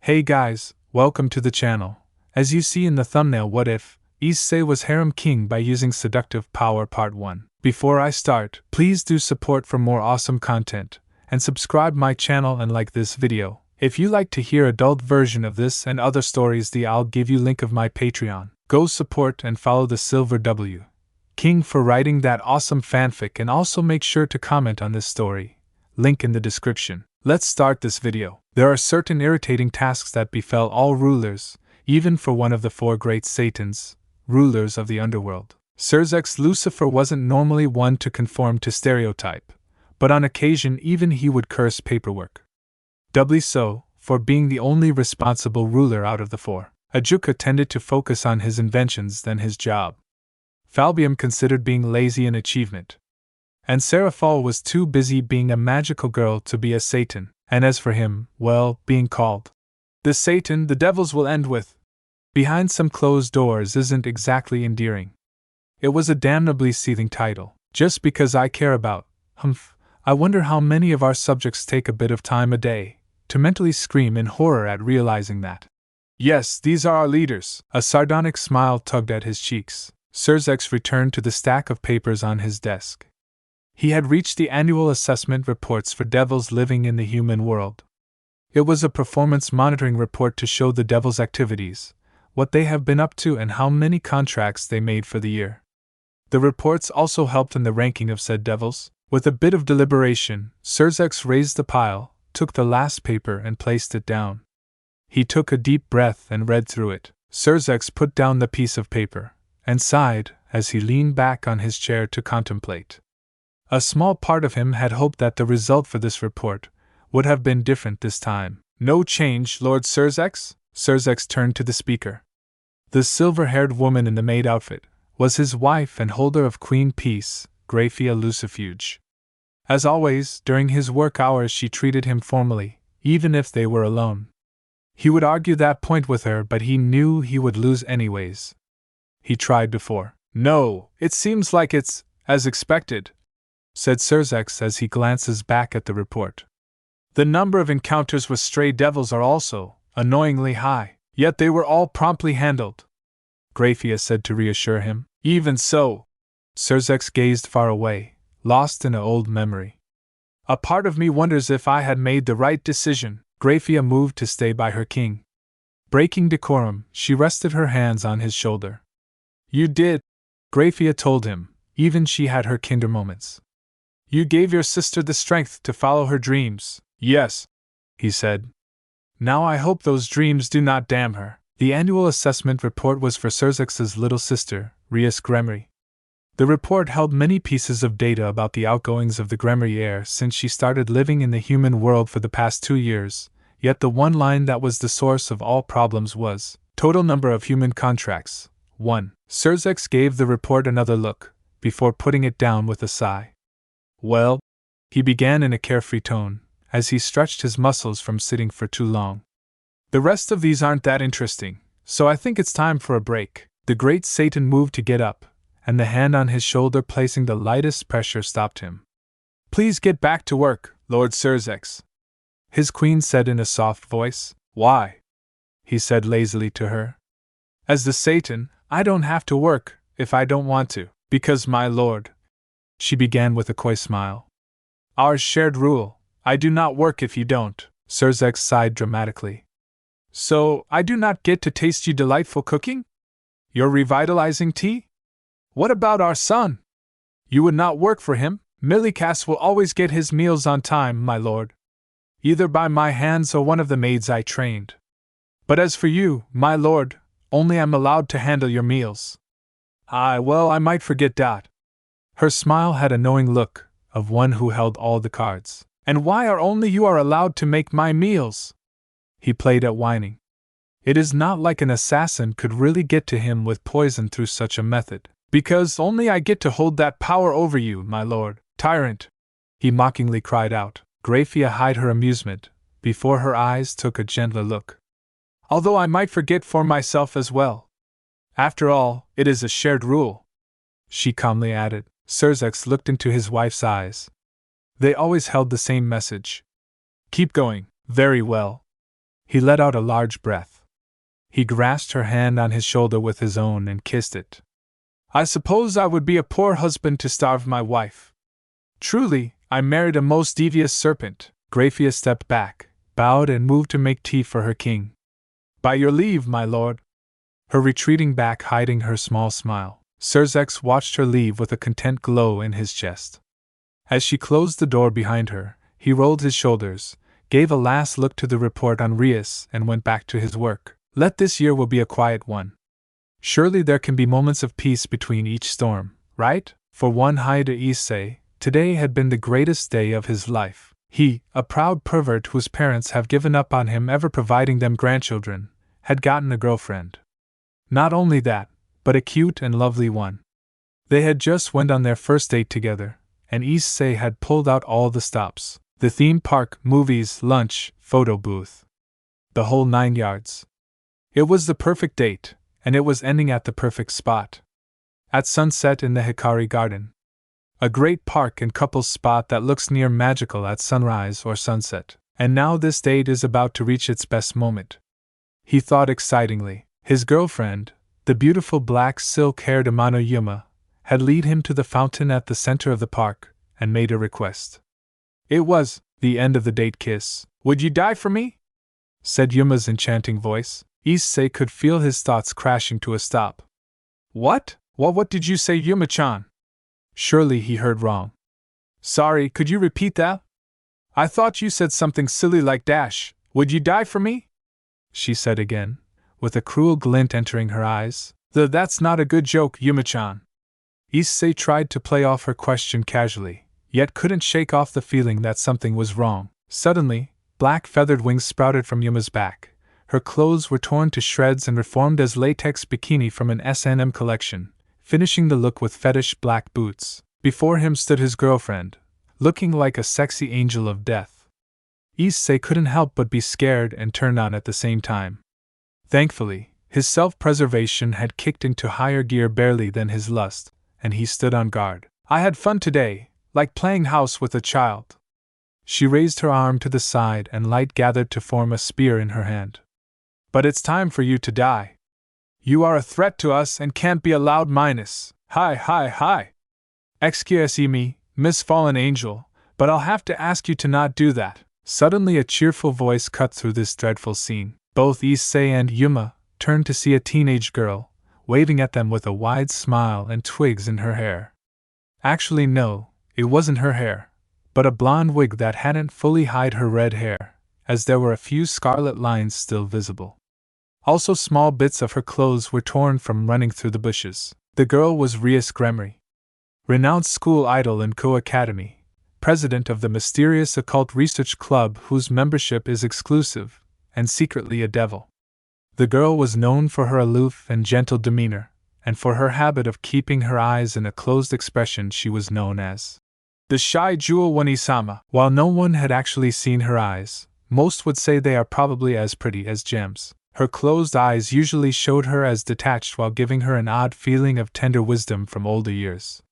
Hey guys, welcome to the channel. As you see in the thumbnail, what if Issei was harem king by using seductive power part 1. Before I start, please do support for more awesome content, and subscribe my channel and like this video. If you like to hear adult version of this and other stories, I'll give you link of my Patreon. Go support and follow the Silver W. King for writing that awesome fanfic, and also make sure to comment on this story. Link in the description. Let's start this video. There are certain irritating tasks that befell all rulers, even for one of the 4 great Satans, rulers of the underworld. Sirzek's Lucifer wasn't normally one to conform to stereotype, but on occasion even he would curse paperwork. Doubly so, for being the only responsible ruler out of the 4. Ajuka tended to focus on his inventions than his job. Falbium considered being lazy an achievement. And Seraphal was too busy being a magical girl to be a Satan, and as for him, well, being called the Satan the devils will end with behind some closed doors isn't exactly endearing. It was a damnably seething title. Just because I care about, I wonder how many of our subjects take a bit of time a day to mentally scream in horror at realizing that. Yes, these are our leaders. A sardonic smile tugged at his cheeks. Sirzek returned to the stack of papers on his desk. He had reached the annual assessment reports for devils living in the human world. It was a performance monitoring report to show the devils' activities, what they have been up to, and how many contracts they made for the year. The reports also helped in the ranking of said devils. With a bit of deliberation, Sirzek raised the pile, took the last paper, and placed it down. He took a deep breath and read through it. Sirzek put down the piece of paper and sighed as he leaned back on his chair to contemplate. A small part of him had hoped that the result for this report would have been different this time. No change, Lord Sirzek? Sirzek turned to the speaker. The silver-haired woman in the maid outfit was his wife and holder of Queen Peace, Graphia Lucifuge. As always, during his work hours she treated him formally, even if they were alone. He would argue that point with her, but he knew he would lose anyways. He tried before. No, it seems like it's as expected, said Sirzek as he glances back at the report. The number of encounters with stray devils are also annoyingly high, yet they were all promptly handled, Graphia said to reassure him. Even so, Sirzek gazed far away, lost in an old memory. A part of me wonders if I had made the right decision. Graphia moved to stay by her king. Breaking decorum, she rested her hands on his shoulder. You did, Graphia told him, even she had her kinder moments. You gave your sister the strength to follow her dreams. Yes, he said. Now I hope those dreams do not damn her. The annual assessment report was for Sirzek's little sister, Rias Gremory. The report held many pieces of data about the outgoings of the Gremory heir since she started living in the human world for the past 2 years, yet the one line that was the source of all problems was total number of human contracts, 1. Sirzek gave the report another look, before putting it down with a sigh. Well, he began in a carefree tone, as he stretched his muscles from sitting for too long. The rest of these aren't that interesting, so I think it's time for a break. The great Satan moved to get up, and the hand on his shoulder placing the lightest pressure stopped him. Please get back to work, Lord Sirzek, his queen said in a soft voice. Why? He said lazily to her. As the Satan, I don't have to work if I don't want to. Because, my lord, she began with a coy smile. Our shared rule, I do not work if you don't, Sirzek sighed dramatically. So, I do not get to taste you delightful cooking? Your revitalizing tea? What about our son? You would not work for him? Milikas will always get his meals on time, my lord. Either by my hands or one of the maids I trained. But as for you, my lord, only I'm allowed to handle your meals. Well, I might forget that. Her smile had a knowing look, of one who held all the cards. And why are only you are allowed to make my meals? He played at whining. It is not like an assassin could really get to him with poison through such a method. Because only I get to hold that power over you, my lord, tyrant, he mockingly cried out. Graphia hid her amusement, before her eyes took a gentler look. Although I might forget for myself as well. After all, it is a shared rule, she calmly added. Sirzek looked into his wife's eyes. They always held the same message. Keep going. Very well. He let out a large breath. He grasped her hand on his shoulder with his own and kissed it. I suppose I would be a poor husband to starve my wife. Truly, I married a most devious serpent. Grafia stepped back, bowed and moved to make tea for her king. By your leave, my lord. Her retreating back hiding her small smile. Sirzex watched her leave with a content glow in his chest. As she closed the door behind her, he rolled his shoulders, gave a last look to the report on Rias and went back to his work. Let this year will be a quiet one. Surely there can be moments of peace between each storm, right? For one Haida Issei, today had been the greatest day of his life. He, a proud pervert whose parents have given up on him ever providing them grandchildren, had gotten a girlfriend. Not only that, but a cute and lovely one. They had just went on their first date together, and Issei had pulled out all the stops. The theme park, movies, lunch, photo booth. The whole 9 yards. It was the perfect date, and it was ending at the perfect spot. At sunset in the Hikari Garden. A great park and couples spot that looks near magical at sunrise or sunset. And now this date is about to reach its best moment. He thought excitingly. His girlfriend, the beautiful black silk-haired Amano Yuma, had led him to the fountain at the center of the park and made a request. It was the end of the date kiss. Would you die for me? Said Yuma's enchanting voice. Issei could feel his thoughts crashing to a stop. What did you say, Yuma-chan? Surely he heard wrong. Sorry, could you repeat that? I thought you said something silly like dash. Would you die for me? She said again, with a cruel glint entering her eyes. That's not a good joke, Yuma-chan. Issei tried to play off her question casually, yet couldn't shake off the feeling that something was wrong. Suddenly, black feathered wings sprouted from Yuma's back. Her clothes were torn to shreds and reformed as latex bikini from an S&M collection, finishing the look with fetish black boots. Before him stood his girlfriend, looking like a sexy angel of death. Issei couldn't help but be scared and turned on at the same time. Thankfully, his self-preservation had kicked into higher gear barely than his lust, and he stood on guard. I had fun today, like playing house with a child. She raised her arm to the side and light gathered to form a spear in her hand. But it's time for you to die. You are a threat to us and can't be allowed minus. Hi. Excuse me, Miss Fallen Angel, but I'll have to ask you to not do that. Suddenly a cheerful voice cut through this dreadful scene. Both Issei and Yuma turned to see a teenage girl, waving at them with a wide smile and twigs in her hair. Actually no, it wasn't her hair, but a blonde wig that hadn't fully hid her red hair, as there were a few scarlet lines still visible. Also small bits of her clothes were torn from running through the bushes. The girl was Rias Gremory, renowned school idol in Ko Academy, president of the mysterious occult research club whose membership is exclusive, and secretly a devil. The girl was known for her aloof and gentle demeanor, and for her habit of keeping her eyes in a closed expression. She was known as the shy jewel Wanisama. While no one had actually seen her eyes, most would say they are probably as pretty as gems. Her closed eyes usually showed her as detached while giving her an odd feeling of tender wisdom from older years.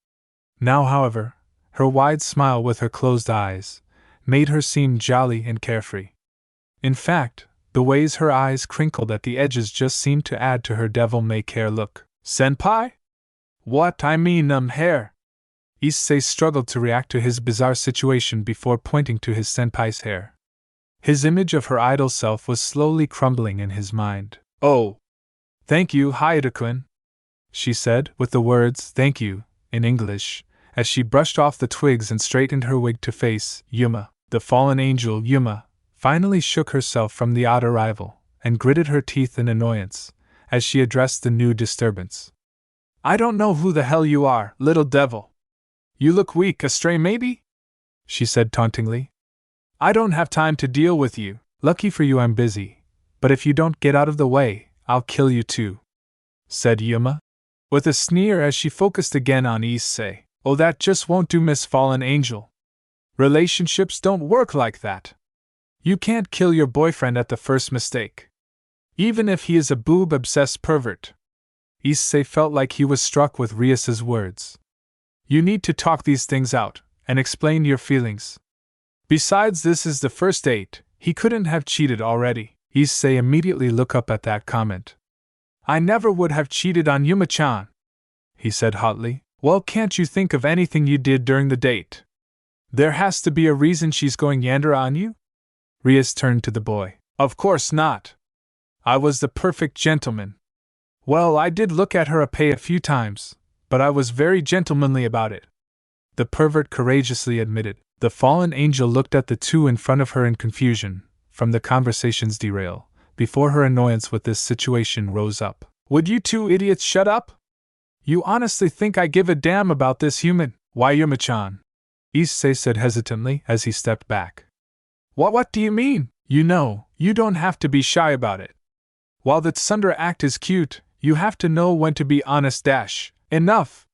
Now, however, her wide smile with her closed eyes made her seem jolly and carefree. In fact, the ways her eyes crinkled at the edges just seemed to add to her devil-may-care look. Senpai? What I mean, hair. Issei struggled to react to his bizarre situation before pointing to his senpai's hair. His image of her idol self was slowly crumbling in his mind. Oh! Thank you, Haida-kun, she said, with the words, thank you, in English, as she brushed off the twigs and straightened her wig to face Yuma. The fallen angel, Yuma, finally shook herself from the odd arrival, and gritted her teeth in annoyance, as she addressed the new disturbance. I don't know who the hell you are, little devil. You look weak, astray maybe? She said tauntingly. I don't have time to deal with you. Lucky for you I'm busy, but if you don't get out of the way, I'll kill you too, said Yuma, with a sneer as she focused again on Issei. Oh, that just won't do, Miss Fallen Angel. Relationships don't work like that. You can't kill your boyfriend at the first mistake, even if he is a boob-obsessed pervert. Issei felt like he was struck with Rias's words. You need to talk these things out, and explain your feelings. Besides, this is the first date, he couldn't have cheated already. Issei immediately looked up at that comment. I never would have cheated on Yuma-chan, he said hotly. Well, can't you think of anything you did during the date? There has to be a reason she's going yandere on you? Rias turned to the boy. Of course not. I was the perfect gentleman. Well, I did look at her a few times, but I was very gentlemanly about it, the pervert courageously admitted. The fallen angel looked at the two in front of her in confusion, from the conversation's derail, before her annoyance with this situation rose up. Would you two idiots shut up? You honestly think I give a damn about this human? Why, Yuma-chan, Issei said hesitantly as he stepped back. What do you mean? You know, you don't have to be shy about it. While the tsundere act is cute, you have to know when to be honest. Enough!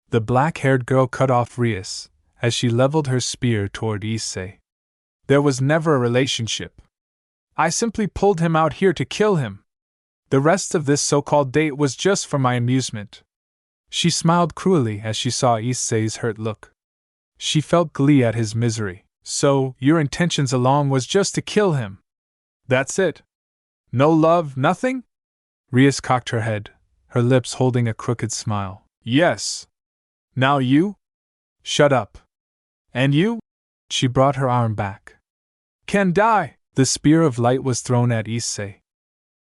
The black-haired girl cut off Rias, as she leveled her spear toward Issei. There was never a relationship. I simply pulled him out here to kill him. The rest of this so-called date was just for my amusement. She smiled cruelly as she saw Issei's hurt look. She felt glee at his misery. So, your intentions along was just to kill him? That's it? No love, nothing? Rias cocked her head, her lips holding a crooked smile. Yes. Now you? Shut up. And you? She brought her arm back. Can die! The spear of light was thrown at Issei.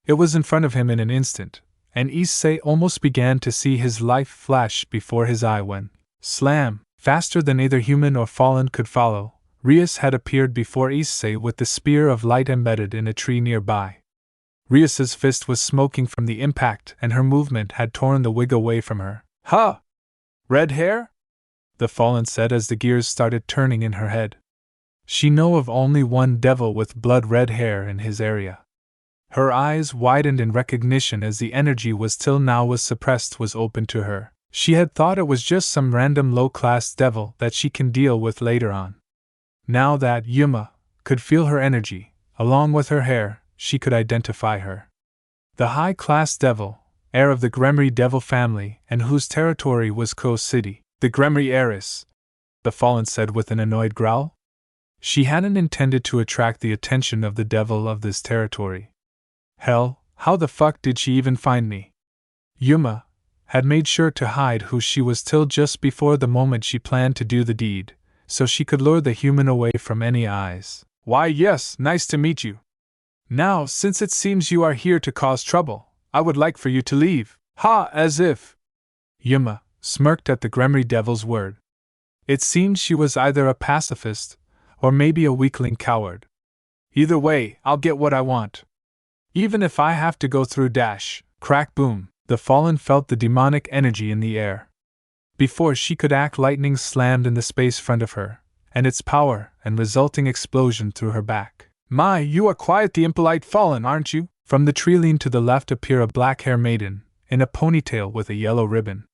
It was in front of him in an instant, and Issei almost began to see his life flash before his eye when, slam, faster than either human or fallen could follow, Rias had appeared before Issei with the spear of light embedded in a tree nearby. Rias's fist was smoking from the impact and her movement had torn the wig away from her. Huh! Red hair? The fallen said as the gears started turning in her head. She knew of only one devil with blood-red hair in his area. Her eyes widened in recognition as the energy till now was suppressed was open to her. She had thought it was just some random low-class devil that she can deal with later on. Now that Yuma could feel her energy, along with her hair, she could identify her. The high-class devil, heir of the Gremory devil family and whose territory was Ko City. The Gremory heiress, the fallen said with an annoyed growl. She hadn't intended to attract the attention of the devil of this territory. Hell, how the fuck did she even find me? Yuma had made sure to hide who she was till just before the moment she planned to do the deed, so she could lure the human away from any eyes. Why, yes, nice to meet you. Now, since it seems you are here to cause trouble, I would like for you to leave. Ha, as if. Yuma smirked at the Gremory devil's word. It seemed she was either a pacifist, or maybe a weakling coward. Either way, I'll get what I want. Even if I have to go through crack boom, the fallen felt the demonic energy in the air. Before she could act, lightning slammed in the space front of her, and its power and resulting explosion through her back. My, you are quite the impolite fallen, aren't you? From the tree to the left appeared a black-haired maiden, in a ponytail with a yellow ribbon.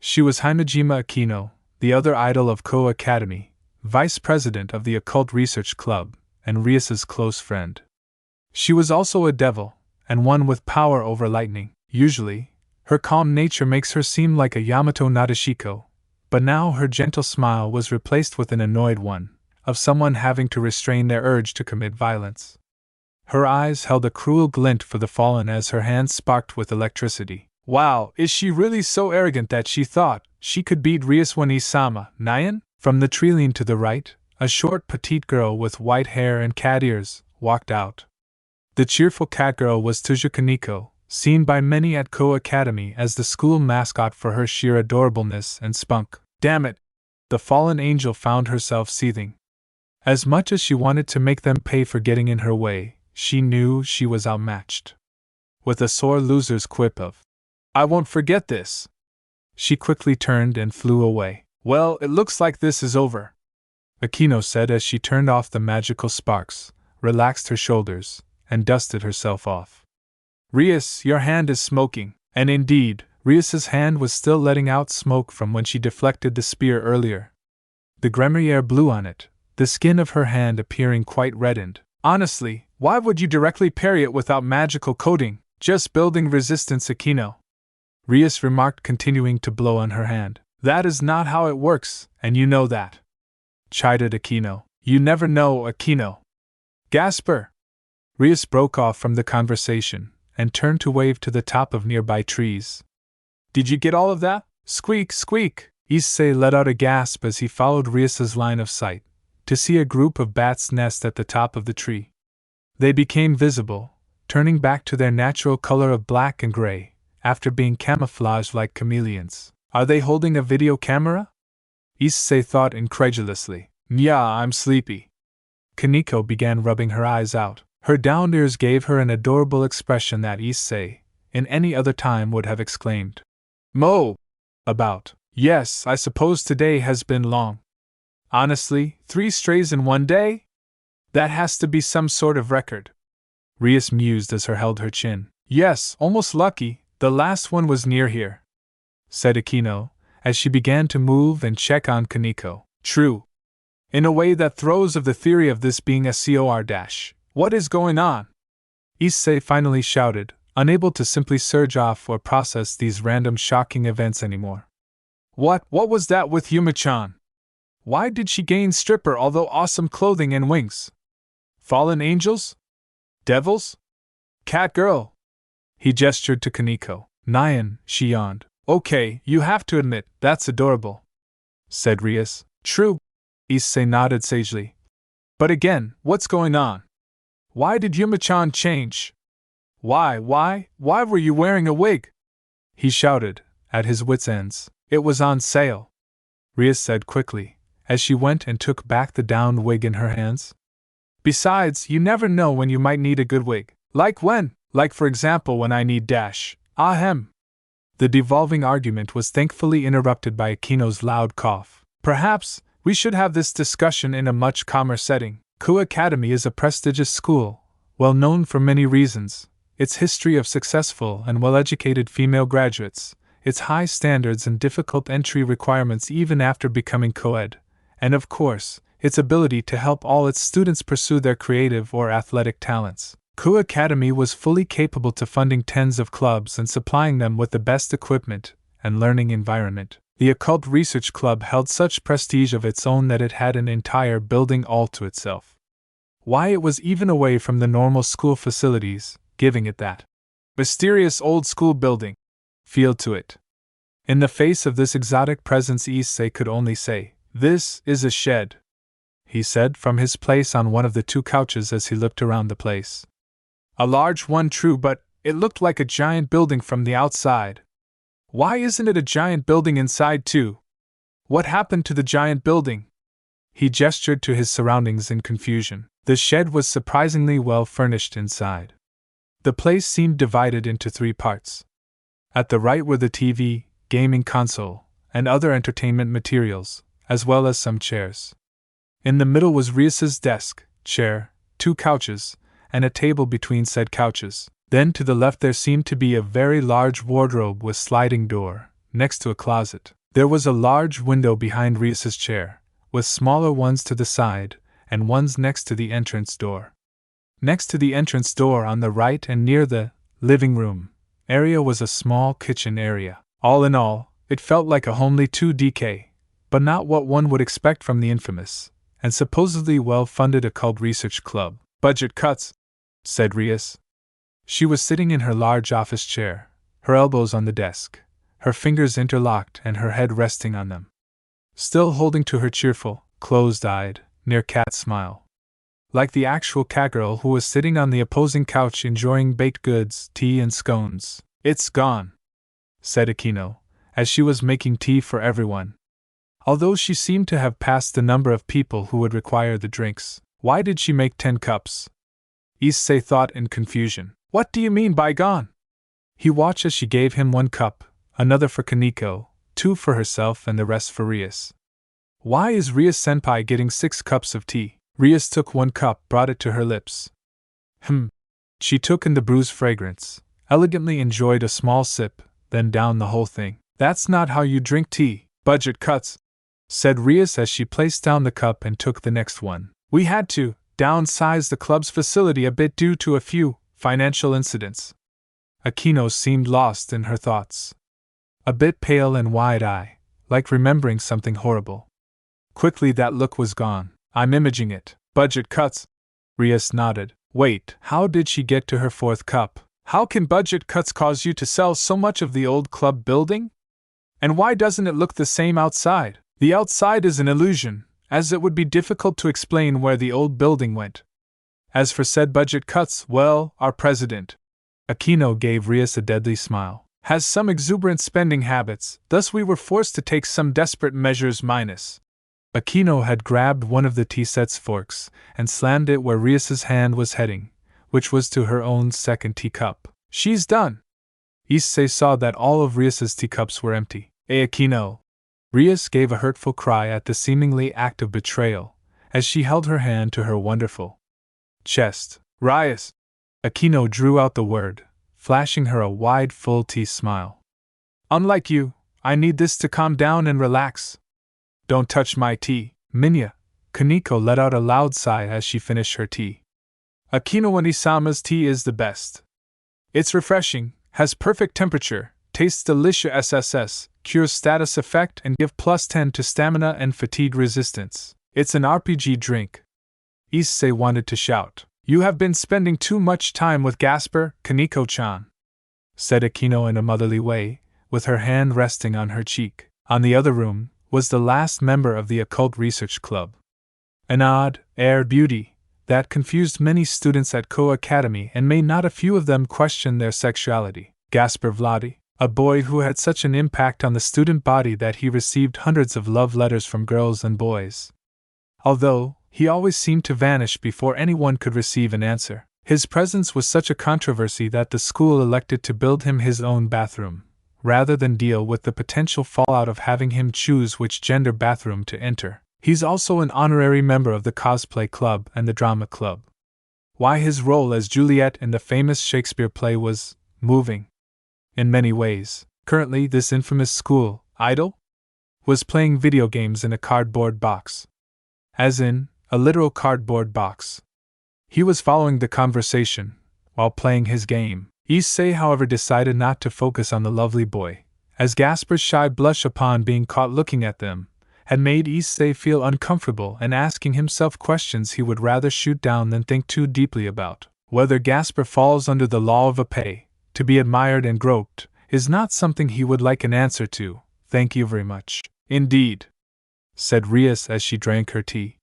She was Himejima Akino, the other idol of Ko Academy, vice president of the Occult Research Club, and Rias's close friend. She was also a devil, and one with power over lightning. Usually, her calm nature makes her seem like a Yamato Nadeshiko, but now her gentle smile was replaced with an annoyed one, of someone having to restrain their urge to commit violence. Her eyes held a cruel glint for the fallen as her hands sparked with electricity. Wow, is she really so arrogant that she thought she could beat Rias Wani-sama, Nyan? From the tree to the right, a short petite girl with white hair and cat ears walked out. The cheerful cat girl was Koneko, seen by many at Ko Academy as the school mascot for her sheer adorableness and spunk. Damn it! The fallen angel found herself seething. As much as she wanted to make them pay for getting in her way, she knew she was outmatched. With a sore loser's quip of, I won't forget this, she quickly turned and flew away. Well, it looks like this is over, Akino said as she turned off the magical sparks, relaxed her shoulders, and dusted herself off. Rias, your hand is smoking. And indeed, Rias's hand was still letting out smoke from when she deflected the spear earlier. The Gremory air blew on it, the skin of her hand appearing quite reddened. Honestly, why would you directly parry it without magical coating? Just building resistance, Akino, Rias remarked, continuing to blow on her hand. That is not how it works, and you know that, chided Akino. You never know, Akino. Gasper! Rias broke off from the conversation and turned to wave to the top of nearby trees. Did you get all of that? Squeak, squeak! Issei let out a gasp as he followed Rias's line of sight, to see a group of bats nest at the top of the tree. They became visible, turning back to their natural color of black and gray, after being camouflaged like chameleons. Are they holding a video camera? Issei thought incredulously. Yeah, I'm sleepy. Koneko began rubbing her eyes out. Her downed ears gave her an adorable expression that Issei, in any other time, would have exclaimed, "Mo! About. Yes, I suppose today has been long. Honestly, 3 strays in one day? That has to be some sort of record." Rias mused as her held her chin. Yes, almost lucky, the last one was near here, said Akino, as she began to move and check on Koneko. True. In a way that throws of the theory of this being a COR dash. What is going on? Issei finally shouted, unable to simply surge off or process these random shocking events anymore. What was that with Yuma-chan? Why did she gain stripper although awesome clothing and wings? Fallen angels? Devils? Cat girl? He gestured to Koneko. Nyan, she yawned. Okay, you have to admit, that's adorable, said Rias. True, Issei nodded sagely. But again, what's going on? Why did Yuma-chan change? Why were you wearing a wig? He shouted, at his wits' ends. It was on sale, Rias said quickly, as she went and took back the downed wig in her hands. Besides, you never know when you might need a good wig. Like when? Like for example when I need dash. Ahem. The devolving argument was thankfully interrupted by Akino's loud cough. Perhaps we should have this discussion in a much calmer setting. Ku Academy is a prestigious school, well known for many reasons: its history of successful and well-educated female graduates, its high standards and difficult entry requirements even after becoming co-ed, and of course, its ability to help all its students pursue their creative or athletic talents. Ku Academy was fully capable to funding tens of clubs and supplying them with the best equipment and learning environment. The Occult Research Club held such prestige of its own that it had an entire building all to itself. Why, it was even away from the normal school facilities, giving it that mysterious old school building feel to it. In the face of this exotic presence, Issei could only say, "This is a shed," he said from his place on one of the 2 couches as he looked around the place. A large one, true, but it looked like a giant building from the outside. Why isn't it a giant building inside too? What happened to the giant building? He gestured to his surroundings in confusion. The shed was surprisingly well furnished inside. The place seemed divided into 3 parts. At the right were the TV, gaming console, and other entertainment materials, as well as some chairs. In the middle was Rias's desk, chair, 2 couches, and a table between said couches. Then to the left there seemed to be a very large wardrobe with sliding door, next to a closet. There was a large window behind Rias's chair, with smaller ones to the side, and ones next to the entrance door. Next to the entrance door on the right and near the living room area was a small kitchen area. All in all, it felt like a homely 2DK, but not what one would expect from the infamous and supposedly well-funded Occult Research Club. Budget cuts, said Rias. She was sitting in her large office chair, her elbows on the desk, her fingers interlocked and her head resting on them, still holding to her cheerful, closed-eyed, near-cat smile. Like the actual cat girl who was sitting on the opposing couch enjoying baked goods, tea and scones. It's gone, said Akino, as she was making tea for everyone. Although she seemed to have passed the number of people who would require the drinks. Why did she make 10 cups? Issei thought in confusion. What do you mean by gone? He watched as she gave him 1 cup, another for Koneko, 2 for herself and the rest for Rias. Why is Rias-senpai getting 6 cups of tea? Rias took 1 cup, brought it to her lips. She took in the brew's fragrance, elegantly enjoyed a small sip, then downed the whole thing. That's not how you drink tea. Budget cuts, said Rias as she placed down the cup and took the next one. We had to downsize the club's facility a bit due to a few financial incidents. Akino seemed lost in her thoughts. A bit pale and wide-eyed, like remembering something horrible. Quickly that look was gone. I'm imaging it. Budget cuts, Rias nodded. Wait, how did she get to her fourth cup? How can budget cuts cause you to sell so much of the old club building? And why doesn't it look the same outside? The outside is an illusion, as it would be difficult to explain where the old building went. As for said budget cuts, well, our president, Aquino gave Rias a deadly smile, has some exuberant spending habits, thus we were forced to take some desperate measures minus. Aquino had grabbed one of the tea set's forks and slammed it where Rias's hand was heading, which was to her own second teacup. She's done! Issei saw that all of Rias's teacups were empty. Aquino! Rias gave a hurtful cry at the seemingly act of betrayal, as she held her hand to her wonderful chest. Rias! Aquino drew out the word, flashing her a wide, full tea smile. Unlike you, I need this to calm down and relax. Don't touch my tea, Minya. Koneko let out a loud sigh as she finished her tea. Aquino Onisama's tea is the best. It's refreshing, has perfect temperature, tastes delicious SSS, cures status effect and give +10 to stamina and fatigue resistance. It's an RPG drink. Issei wanted to shout. You have been spending too much time with Gasper, Koneko-chan, said Aquino in a motherly way, with her hand resting on her cheek. On the other room was the last member of the Occult Research Club. An odd, aired beauty that confused many students at Ko Academy and made not a few of them question their sexuality. Gasper Vladi, a boy who had such an impact on the student body that he received hundreds of love letters from girls and boys. Although he always seemed to vanish before anyone could receive an answer. His presence was such a controversy that the school elected to build him his own bathroom, rather than deal with the potential fallout of having him choose which gender bathroom to enter. He's also an honorary member of the cosplay club and the drama club. Why his role as Juliet in the famous Shakespeare play was moving. In many ways, currently this infamous school idol was playing video games in a cardboard box. As in, a literal cardboard box. He was following the conversation while playing his game. Issei, however, decided not to focus on the lovely boy, as Gasper's shy blush upon being caught looking at them had made Issei feel uncomfortable and asking himself questions he would rather shoot down than think too deeply about. Whether Gasper falls under the law of Issei, to be admired and groped, is not something he would like an answer to. Thank you very much. Indeed, said Rias as she drank her tea.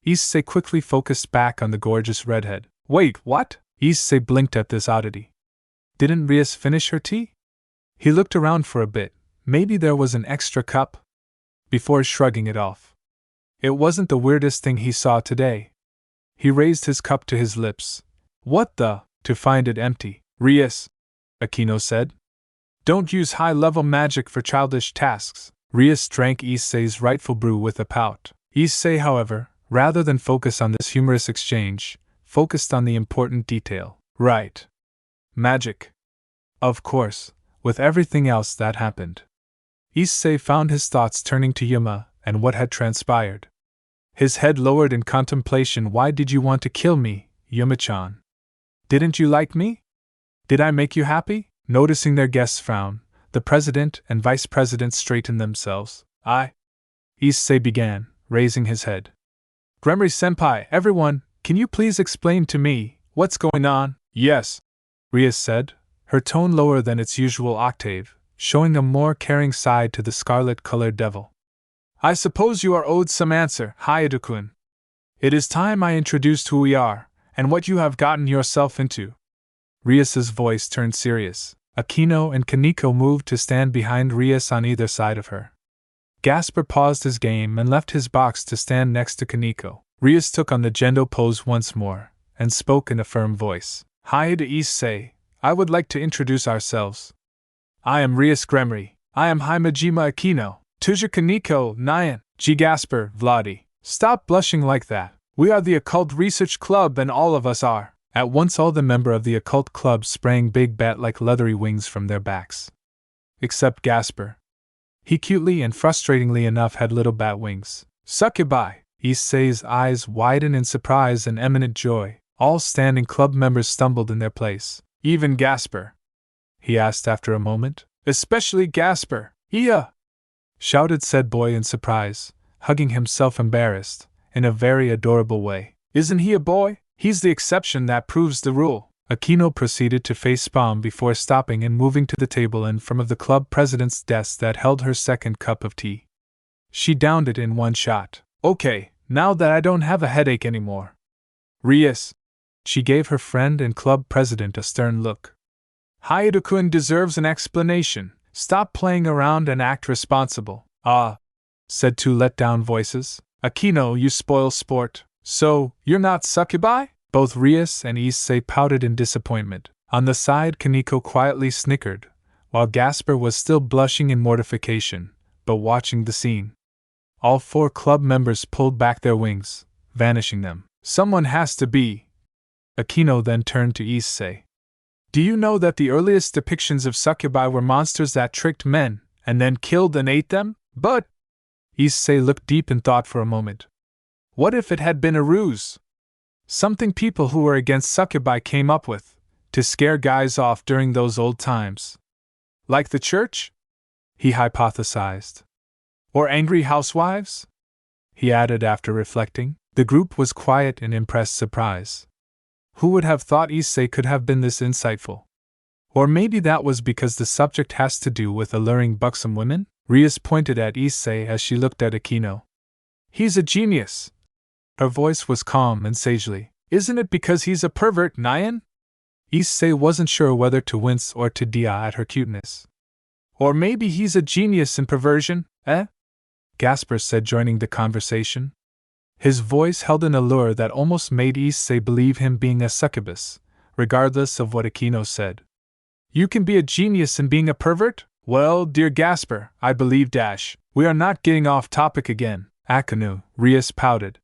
Issei quickly focused back on the gorgeous redhead. Wait, what? Issei blinked at this oddity. Didn't Rias finish her tea? He looked around for a bit. Maybe there was an extra cup? Before shrugging it off. It wasn't the weirdest thing he saw today. He raised his cup to his lips. What the? To find it empty. Rias, Aquino said. Don't use high-level magic for childish tasks. Rias drank Issei's rightful brew with a pout. Issei, however, rather than focus on this humorous exchange, focused on the important detail. Right. Magic. Of course, with everything else that happened. Issei found his thoughts turning to Yuma and what had transpired. His head lowered in contemplation. Why did you want to kill me, Yuma-chan? Didn't you like me? Did I make you happy? Noticing their guest's frown, the president and vice president straightened themselves. Issei began, raising his head. Gremory-senpai, everyone, can you please explain to me what's going on? Yes, Rias said, her tone lower than its usual octave, showing a more caring side to the scarlet-colored devil. I suppose you are owed some answer, Hayate-kun. It is time I introduced who we are, and what you have gotten yourself into. Rias's voice turned serious. Aquino and Koneko moved to stand behind Rias on either side of her. Gasper paused his game and left his box to stand next to Koneko. Rias took on the Gendo pose once more, and spoke in a firm voice. Hayate Issei, I would like to introduce ourselves. I am Rias Gremory. I am Himejima Aquino. Tuja Koneko, Nyan, G. Gasper, Vladi. Stop blushing like that. We are the Occult Research Club and all of us are. At once all the members of the Occult Club sprang big bat-like leathery wings from their backs. Except Gasper. He cutely and frustratingly enough had little bat wings. Succubi! Issei's eyes widened in surprise and eminent joy. All standing club members stumbled in their place. Even Gasper? He asked after a moment. Especially Gasper. Iya! Shouted said boy in surprise, hugging himself embarrassed, in a very adorable way. Isn't he a boy? He's the exception that proves the rule. Aquino proceeded to facepalm before stopping and moving to the table in front of the club president's desk that held her second cup of tea. She downed it in one shot. Okay, now that I don't have a headache anymore. Rias. She gave her friend and club president a stern look. Hayato-kun deserves an explanation. Stop playing around and act responsible. Said two let-down voices. Aquino, you spoil sport. So, you're not succubi? Both Rias and Issei pouted in disappointment. On the side, Koneko quietly snickered, while Gasper was still blushing in mortification, but watching the scene. All four club members pulled back their wings, vanishing them. Someone has to be. Aquino then turned to Issei. Do you know that the earliest depictions of succubi were monsters that tricked men, and then killed and ate them? But Issei looked deep in thought for a moment. What if it had been a ruse? Something people who were against succubi came up with, to scare guys off during those old times. Like the church? He hypothesized. Or angry housewives? He added after reflecting. The group was quiet in impressed surprise. Who would have thought Issei could have been this insightful? Or maybe that was because the subject has to do with alluring buxom women? Rias pointed at Issei as she looked at Aquino. He's a genius. Her voice was calm and sagely. Isn't it because he's a pervert, Nyan? Issei wasn't sure whether to wince or to dia at her cuteness. Or maybe he's a genius in perversion, eh? Gasper said, joining the conversation. His voice held an allure that almost made Issei believe him being a succubus, regardless of what Aquino said. You can be a genius in being a pervert? Well, dear Gasper, I believe we are not getting off topic again. Aquino, Rias pouted.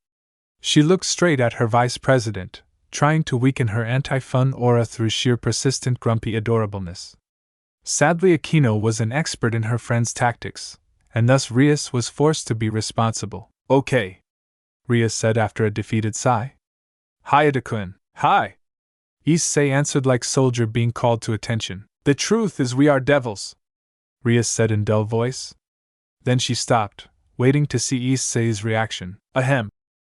She looked straight at her vice president, trying to weaken her anti-fun aura through sheer persistent grumpy adorableness. Sadly, Aquino was an expert in her friend's tactics, and thus Rias was forced to be responsible. Okay, Rias said after a defeated sigh. Hayato-kun. Hi. Issei answered like soldier being called to attention. The truth is we are devils, Rias said in dull voice. Then she stopped, waiting to see Issei's reaction. Ahem.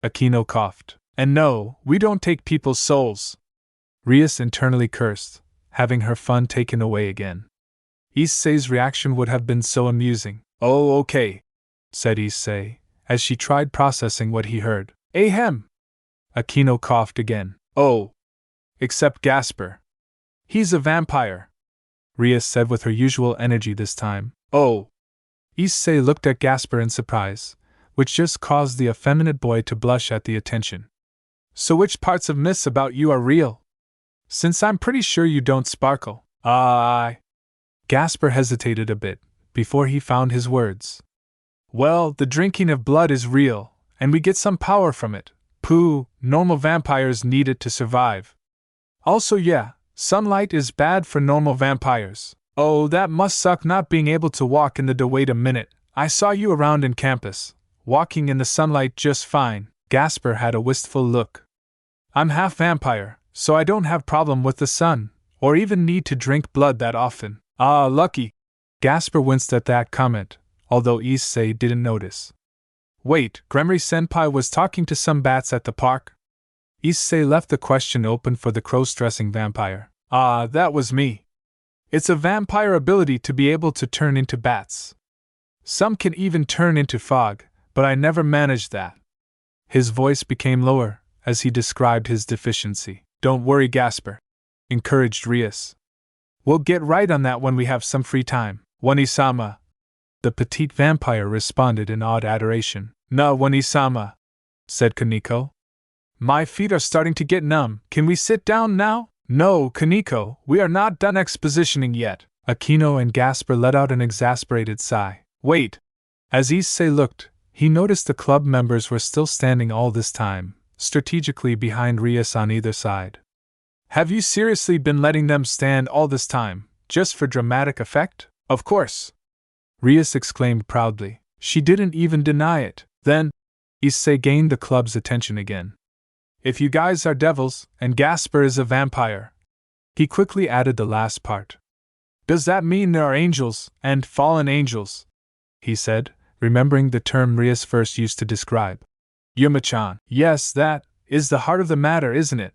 Aquino coughed. And no, we don't take people's souls. Rias internally cursed, having her fun taken away again. Issei's reaction would have been so amusing. Oh, okay, said Issei, as she tried processing what he heard. Ahem. Aquino coughed again. Oh. Except Gasper. He's a vampire, Rias said with her usual energy this time. Oh. Issei looked at Gasper in surprise, which just caused the effeminate boy to blush at the attention. So which parts of myths about you are real? Since I'm pretty sure you don't sparkle. Gasper hesitated a bit, before he found his words. Well, the drinking of blood is real, and we get some power from it. Pooh, normal vampires need it to survive. Also yeah, sunlight is bad for normal vampires. Oh, that must suck not being able to walk in the day. Wait a minute, I saw you around in campus, walking in the sunlight just fine. Gasper had a wistful look. I'm half vampire, so I don't have problem with the sun, or even need to drink blood that often. Ah, lucky. Gasper winced at that comment, although Issei didn't notice. Wait, Gremory-senpai was talking to some bats at the park? Issei left the question open for the cross-dressing vampire. Ah, that was me. It's a vampire ability to be able to turn into bats. Some can even turn into fog, but I never managed that. His voice became lower as he described his deficiency. Don't worry, Gasper, encouraged Rias. We'll get right on that when we have some free time. Wani-sama. The petite vampire responded in awed adoration. Na, Wani-sama, said Koneko. My feet are starting to get numb. Can we sit down now? No, Koneko, we are not done expositioning yet. Aquino and Gasper let out an exasperated sigh. Wait. As Issei looked, he noticed the club members were still standing all this time, strategically behind Rias on either side. Have you seriously been letting them stand all this time, just for dramatic effect? Of course, Rias exclaimed proudly. She didn't even deny it. Then, Issei gained the club's attention again. If you guys are devils, and Gasper is a vampire. He quickly added the last part. Does that mean there are angels, and fallen angels? He said, remembering the term Rias first used to describe. Yuma-chan. Yes, that, is the heart of the matter, isn't it?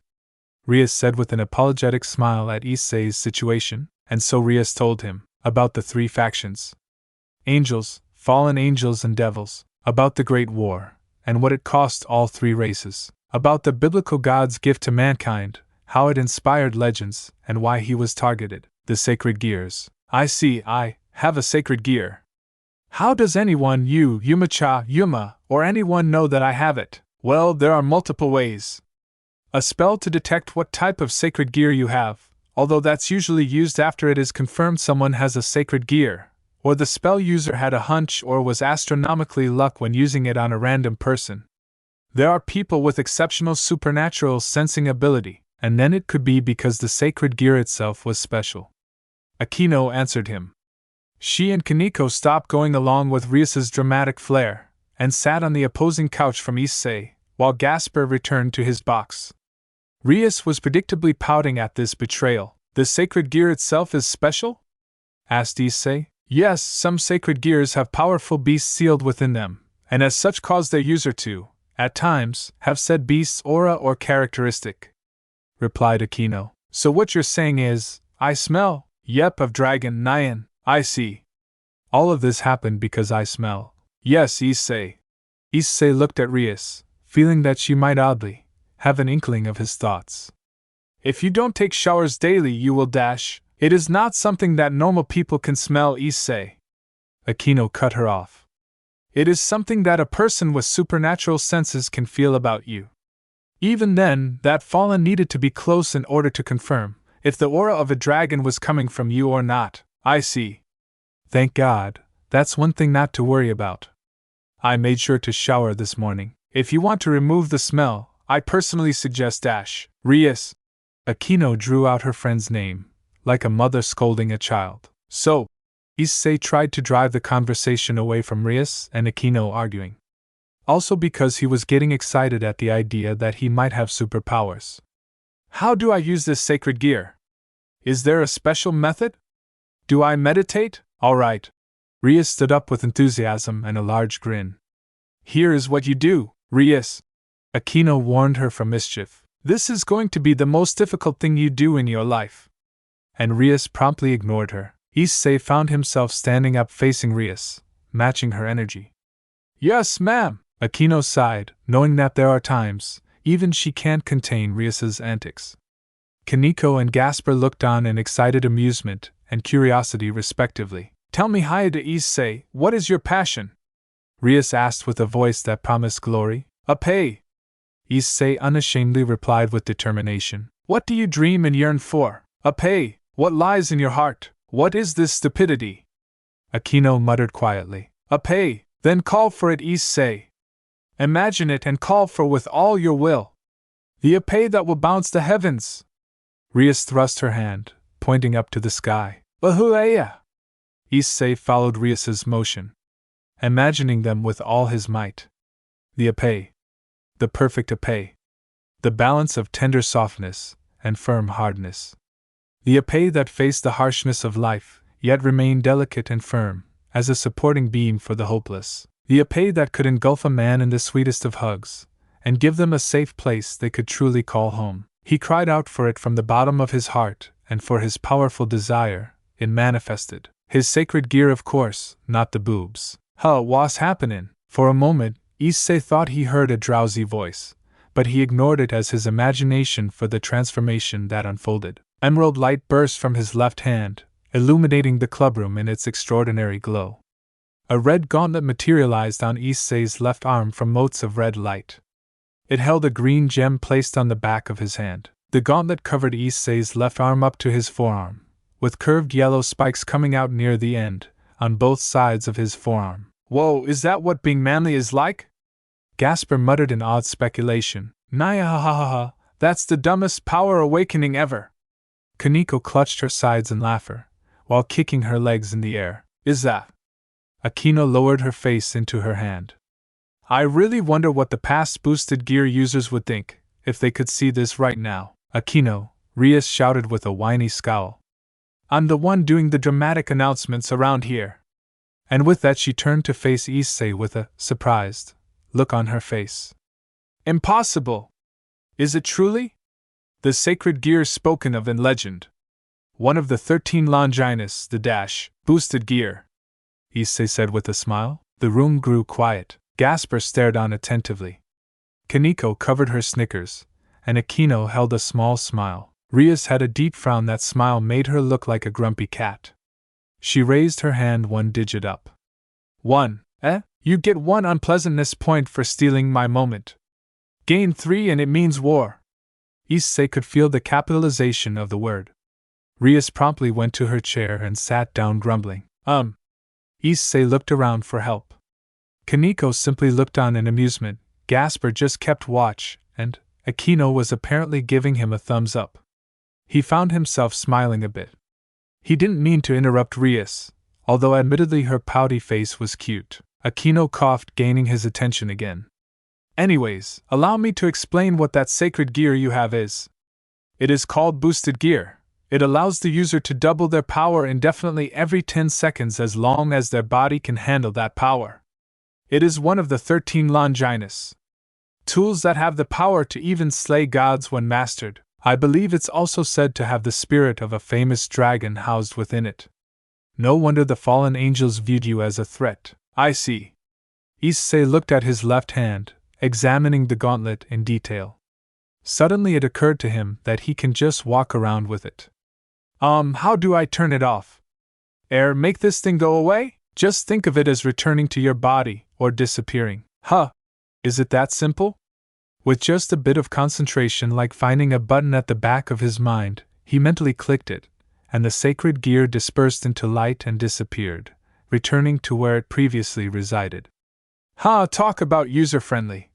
Rias said with an apologetic smile at Issei's situation, and so Rias told him about the three factions. Angels, fallen angels and devils, about the Great War, and what it cost all three races, about the biblical God's gift to mankind, how it inspired legends, and why he was targeted, the sacred gears. I see, I have a sacred gear. How does anyone, you, Yumacha, Yuma, or anyone know that I have it? Well, there are multiple ways. A spell to detect what type of sacred gear you have, although that's usually used after it is confirmed someone has a sacred gear, or the spell user had a hunch or was astronomically lucky when using it on a random person. There are people with exceptional supernatural sensing ability, and then it could be because the sacred gear itself was special. Aquino answered him. She and Koneko stopped going along with Rias's dramatic flair, and sat on the opposing couch from Issei, while Gasper returned to his box. Rias was predictably pouting at this betrayal. The sacred gear itself is special? Asked Issei. Yes, some sacred gears have powerful beasts sealed within them, and as such cause their user to, at times, have said beast's aura or characteristic, replied Aquino. So what you're saying is, I smell, yep, of dragon Nyan, I see. All of this happened because I smell. Yes, Issei. Issei looked at Rias, feeling that she might oddly have an inkling of his thoughts. If you don't take showers daily, you will dash. It is not something that normal people can smell, Issei. Aquino cut her off. It is something that a person with supernatural senses can feel about you. Even then, that fallen needed to be close in order to confirm if the aura of a dragon was coming from you or not. I see. Thank God, that's one thing not to worry about. I made sure to shower this morning. If you want to remove the smell, I personally suggest dash. Rias. Aquino drew out her friend's name, like a mother scolding a child. So, Issei tried to drive the conversation away from Rias and Aquino arguing. Also because he was getting excited at the idea that he might have superpowers. How do I use this sacred gear? Is there a special method? Do I meditate? All right. Rias stood up with enthusiasm and a large grin. Here is what you do, Rias. Aquino warned her from mischief. This is going to be the most difficult thing you do in your life. And Rias promptly ignored her. Issei found himself standing up facing Rias, matching her energy. Yes, ma'am, Aquino sighed, knowing that there are times, even she can't contain Rias's antics. Koneko and Gasper looked on in excited amusement and curiosity respectively. Tell me, Hayate Issei, what is your passion? Rias asked with a voice that promised glory. A pay. Issei unashamedly replied with determination. What do you dream and yearn for? A pay. What lies in your heart? What is this stupidity? Aquino muttered quietly. A pay. Then call for it, Issei. Imagine it and call for with all your will. The Issei that will bounce the heavens. Rias thrust her hand, pointing up to the sky. Ahuaya! Issei followed Rias's motion, imagining them with all his might. The Issei. The perfect Issei. The balance of tender softness and firm hardness. The Issei that faced the harshness of life, yet remained delicate and firm, as a supporting beam for the hopeless. The Issei that could engulf a man in the sweetest of hugs, and give them a safe place they could truly call home. He cried out for it from the bottom of his heart, and for his powerful desire, it manifested. His sacred gear, of course, not the boobs. Huh, what's happenin'? For a moment, Issei thought he heard a drowsy voice, but he ignored it as his imagination for the transformation that unfolded. Emerald light burst from his left hand, illuminating the clubroom in its extraordinary glow. A red gauntlet materialized on Issei's left arm from motes of red light. It held a green gem placed on the back of his hand. The gauntlet covered Issei's left arm up to his forearm, with curved yellow spikes coming out near the end, on both sides of his forearm. Whoa, is that what being manly is like? Gasper muttered in awed speculation. Naya ha ha ha ha, that's the dumbest power awakening ever. Koneko clutched her sides in laughter, while kicking her legs in the air. Is that? Aquino lowered her face into her hand. I really wonder what the past boosted gear users would think, if they could see this right now. Aquino, Rias shouted with a whiny scowl. I'm the one doing the dramatic announcements around here. And with that she turned to face Issei with a surprised look on her face. Impossible! Is it truly? The sacred gear spoken of in legend. One of the 13 Longinus, the boosted gear, Issei said with a smile. The room grew quiet. Gasper stared on attentively. Koneko covered her snickers, and Aquino held a small smile. Rias had a deep frown. That smile made her look like a grumpy cat. She raised her hand 1 digit up. 1. You get 1 unpleasantness point for stealing my moment. Gain 3 and it means war. Issei could feel the capitalization of the word. Rias promptly went to her chair and sat down grumbling. Issei looked around for help. Koneko simply looked on in amusement. Gasper just kept watch, and Aquino was apparently giving him a thumbs up. He found himself smiling a bit. He didn't mean to interrupt Rias, although admittedly her pouty face was cute. Aquino coughed, gaining his attention again. Anyways, allow me to explain what that sacred gear you have is. It is called boosted gear. It allows the user to double their power indefinitely every 10 seconds as long as their body can handle that power. It is one of the 13 Longinus tools that have the power to even slay gods when mastered. I believe it's also said to have the spirit of a famous dragon housed within it. No wonder the fallen angels viewed you as a threat. I see. Issei looked at his left hand, examining the gauntlet in detail. Suddenly it occurred to him that he can just walk around with it. How do I turn it off? Make this thing go away? Just think of it as returning to your body, or disappearing. Is it that simple? With just a bit of concentration, like finding a button at the back of his mind, he mentally clicked it, and the sacred gear dispersed into light and disappeared, returning to where it previously resided. Talk about user-friendly,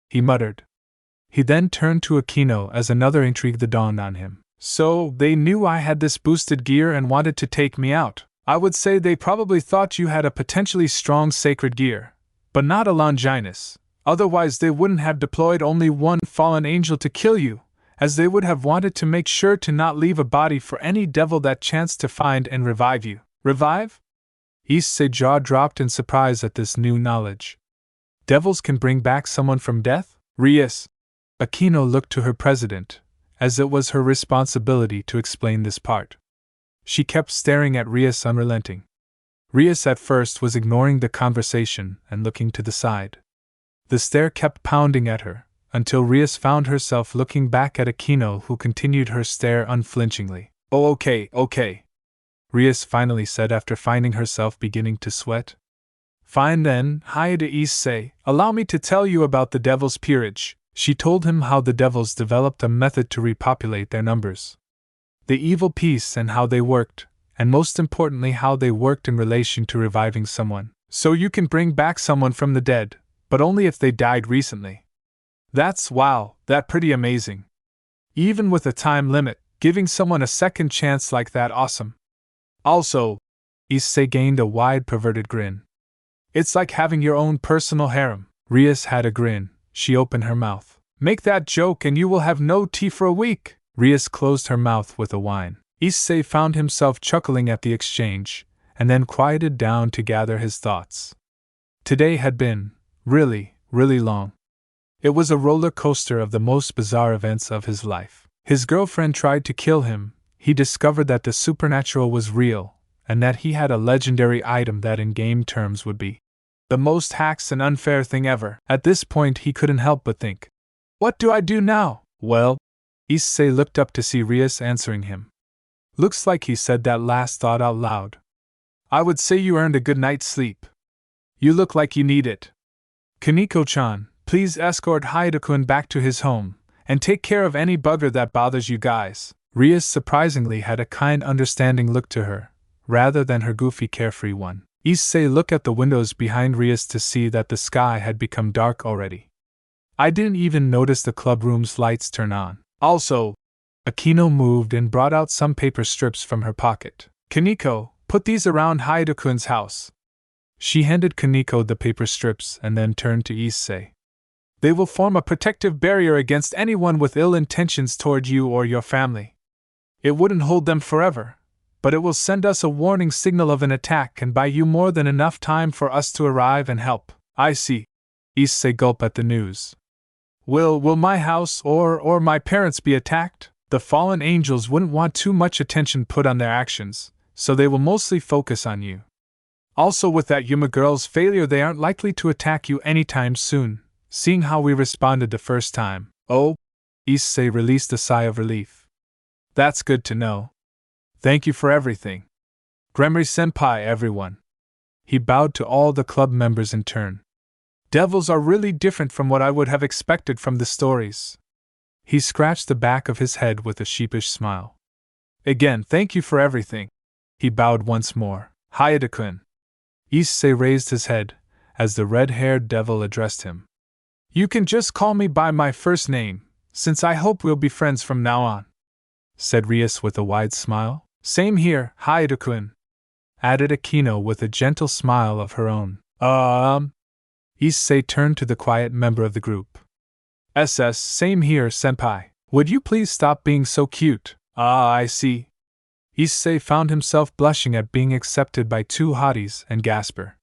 he muttered. He then turned to Aquino as another intrigue dawned on him. So, they knew I had this boosted gear and wanted to take me out. I would say they probably thought you had a potentially strong sacred gear, but not a Longinus. Otherwise they wouldn't have deployed only 1 fallen angel to kill you, as they would have wanted to make sure to not leave a body for any devil that chanced to find and revive you. Revive? Issei's jaw dropped in surprise at this new knowledge. Devils can bring back someone from death? Rias. Aquino looked to her president, as it was her responsibility to explain this part. She kept staring at Rias unrelenting. Rias at first was ignoring the conversation and looking to the side. The stare kept pounding at her, until Rias found herself looking back at Aquino, who continued her stare unflinchingly. Oh, okay. Rias finally said after finding herself beginning to sweat. Fine then, hi to Issei, allow me to tell you about the Devil's Peerage. She told him how the devils developed a method to repopulate their numbers. The evil piece and how they worked, and most importantly how they worked in relation to reviving someone. So you can bring back someone from the dead, but only if they died recently. That's pretty amazing. Even with a time limit, giving someone a second chance like that awesome. Also, Issei gained a wide perverted grin. It's like having your own personal harem. Rias had a grin. She opened her mouth. Make that joke and you will have no tea for a week. Rias closed her mouth with a whine. Issei found himself chuckling at the exchange, and then quieted down to gather his thoughts. Today had been really long. It was a roller coaster of the most bizarre events of his life. His girlfriend tried to kill him. He discovered that the supernatural was real, and that he had a legendary item that in game terms would be the most hacks and unfair thing ever. At this point he couldn't help but think, what do I do now? Well, Issei looked up to see Rias answering him. Looks like he said that last thought out loud. I would say you earned a good night's sleep. You look like you need it. Koneko-chan, please escort Haida-kun back to his home, and take care of any bugger that bothers you guys. Rias surprisingly had a kind, understanding look to her, rather than her goofy, carefree one. Issei looked at the windows behind Rias to see that the sky had become dark already. I didn't even notice the club room's lights turn on. Also, Aquino moved and brought out some paper strips from her pocket. Koneko, put these around Haida-kun's house. She handed Koneko the paper strips and then turned to Issei. They will form a protective barrier against anyone with ill intentions toward you or your family. It wouldn't hold them forever, but it will send us a warning signal of an attack and buy you more than enough time for us to arrive and help. I see. Issei gulped at the news. Will my house or my parents be attacked? The fallen angels wouldn't want too much attention put on their actions, so they will mostly focus on you. Also, with that Yuma girl's failure, they aren't likely to attack you anytime soon, seeing how we responded the first time. Oh, Issei released a sigh of relief. That's good to know. Thank you for everything. Gremory-senpai, everyone. He bowed to all the club members in turn. Devils are really different from what I would have expected from the stories. He scratched the back of his head with a sheepish smile. Again, thank you for everything. He bowed once more. Hayate-kun. Issei raised his head as the red-haired devil addressed him. You can just call me by my first name, since I hope we'll be friends from now on, said Rias with a wide smile. Same here, Hayate-kun, added Akino with a gentle smile of her own. Issei turned to the quiet member of the group. Same here, senpai. Would you please stop being so cute? I see. Issei found himself blushing at being accepted by two hotties and Gasper.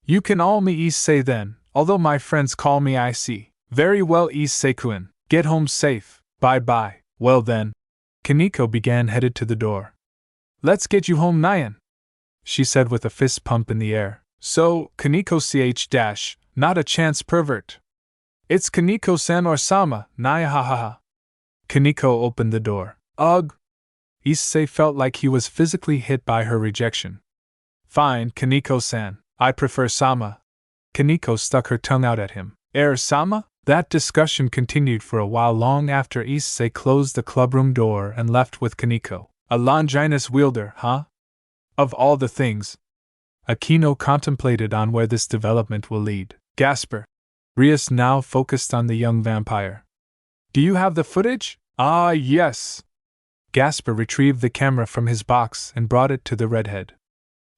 You can call me Issei then, although my friends call me Issei. Very well, Issei-kun. Get home safe. Bye-bye. Well then. Koneko began headed to the door. Let's get you home, Nyan, she said with a fist pump in the air. So, Koneko not a chance pervert. It's Koneko-san or Sama, Naya ha ha ha. Koneko opened the door. Ugh. Issei felt like he was physically hit by her rejection. Fine, Koneko-san, I prefer Sama. Koneko stuck her tongue out at him. Sama? That discussion continued for a while long after Issei closed the clubroom door and left with Koneko. A Longinus wielder, huh? Of all the things. Akino contemplated on where this development will lead. Gasper. Rias now focused on the young vampire. Do you have the footage? Ah, yes. Gasper retrieved the camera from his box and brought it to the redhead.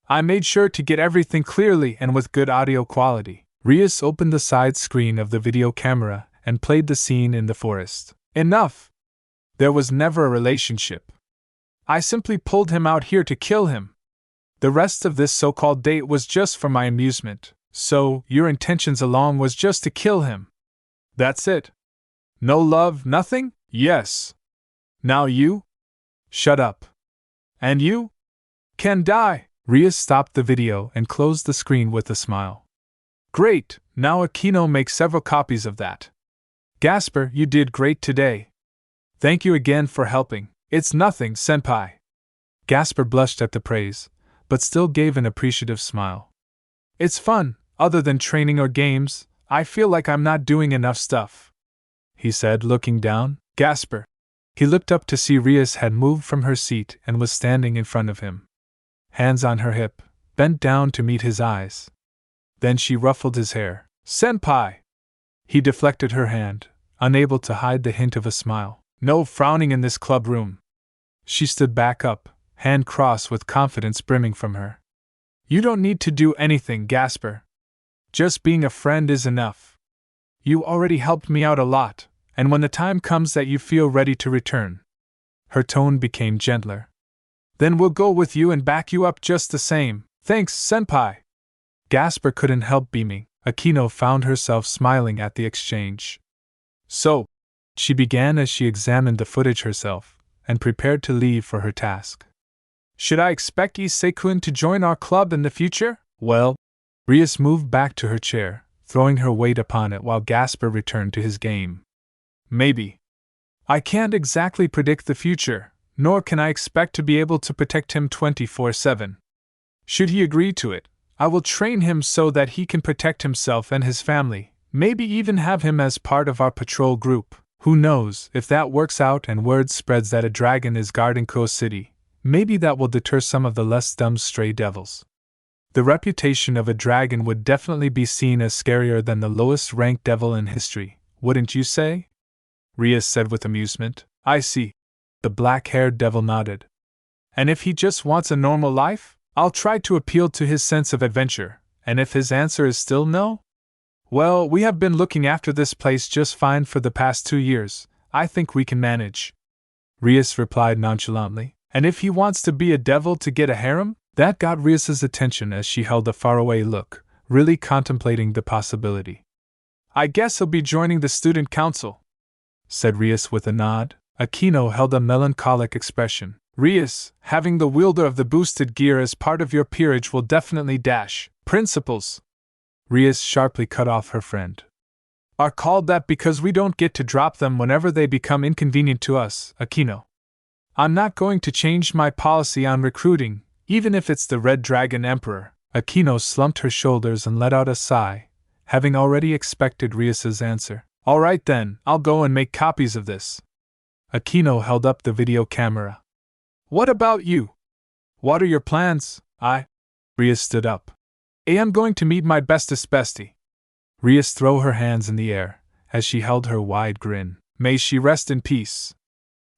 I made sure to get everything clearly and with good audio quality. Rias opened the side screen of the video camera and played the scene in the forest. Enough! There was never a relationship. I simply pulled him out here to kill him. The rest of this so-called date was just for my amusement, so your intentions along was just to kill him. That's it. No love, nothing? Yes. Now you? Shut up. And you? Can die. Rias stopped the video and closed the screen with a smile. Great, now Akino makes several copies of that. Gasper, you did great today. Thank you again for helping. It's nothing, senpai. Gasper blushed at the praise, but still gave an appreciative smile. It's fun, other than training or games, I feel like I'm not doing enough stuff, he said, looking down. Gasper. He looked up to see Rias had moved from her seat and was standing in front of him. Hands on her hip, bent down to meet his eyes. Then she ruffled his hair. Senpai! He deflected her hand, unable to hide the hint of a smile. No frowning in this club room. She stood back up, hand crossed with confidence brimming from her. You don't need to do anything, Gasper. Just being a friend is enough. You already helped me out a lot, and when the time comes that you feel ready to return. Her tone became gentler. Then we'll go with you and back you up just the same. Thanks, senpai. Gasper couldn't help beaming. Akino found herself smiling at the exchange. So, she began as she examined the footage herself, and prepared to leave for her task. Should I expect Issei-kun to join our club in the future? Well, Rias moved back to her chair, throwing her weight upon it while Gasper returned to his game. Maybe. I can't exactly predict the future, nor can I expect to be able to protect him 24/7. Should he agree to it, I will train him so that he can protect himself and his family, maybe even have him as part of our patrol group. Who knows, if that works out and word spreads that a dragon is guarding Ko City, maybe that will deter some of the less dumb stray devils. The reputation of a dragon would definitely be seen as scarier than the lowest ranked devil in history, wouldn't you say? Rias said with amusement. I see. The black-haired devil nodded. And if he just wants a normal life? I'll try to appeal to his sense of adventure, and if his answer is still no? Well, we have been looking after this place just fine for the past 2 years, I think we can manage. Rias replied nonchalantly. And if he wants to be a devil to get a harem? That got Rias's attention as she held a faraway look, really contemplating the possibility. I guess he'll be joining the student council, said Rias with a nod. Akino held a melancholic expression. Rias, having the wielder of the boosted gear as part of your peerage will definitely dash. Principals, Rias sharply cut off her friend, are called that because we don't get to drop them whenever they become inconvenient to us, Akino. I'm not going to change my policy on recruiting, even if it's the Red Dragon Emperor. Akino slumped her shoulders and let out a sigh, having already expected Rias's answer. All right then, I'll go and make copies of this. Akino held up the video camera. What about you? What are your plans? Rias stood up. I'm going to meet my bestest bestie. Rias threw her hands in the air, as she held her wide grin. May she rest in peace.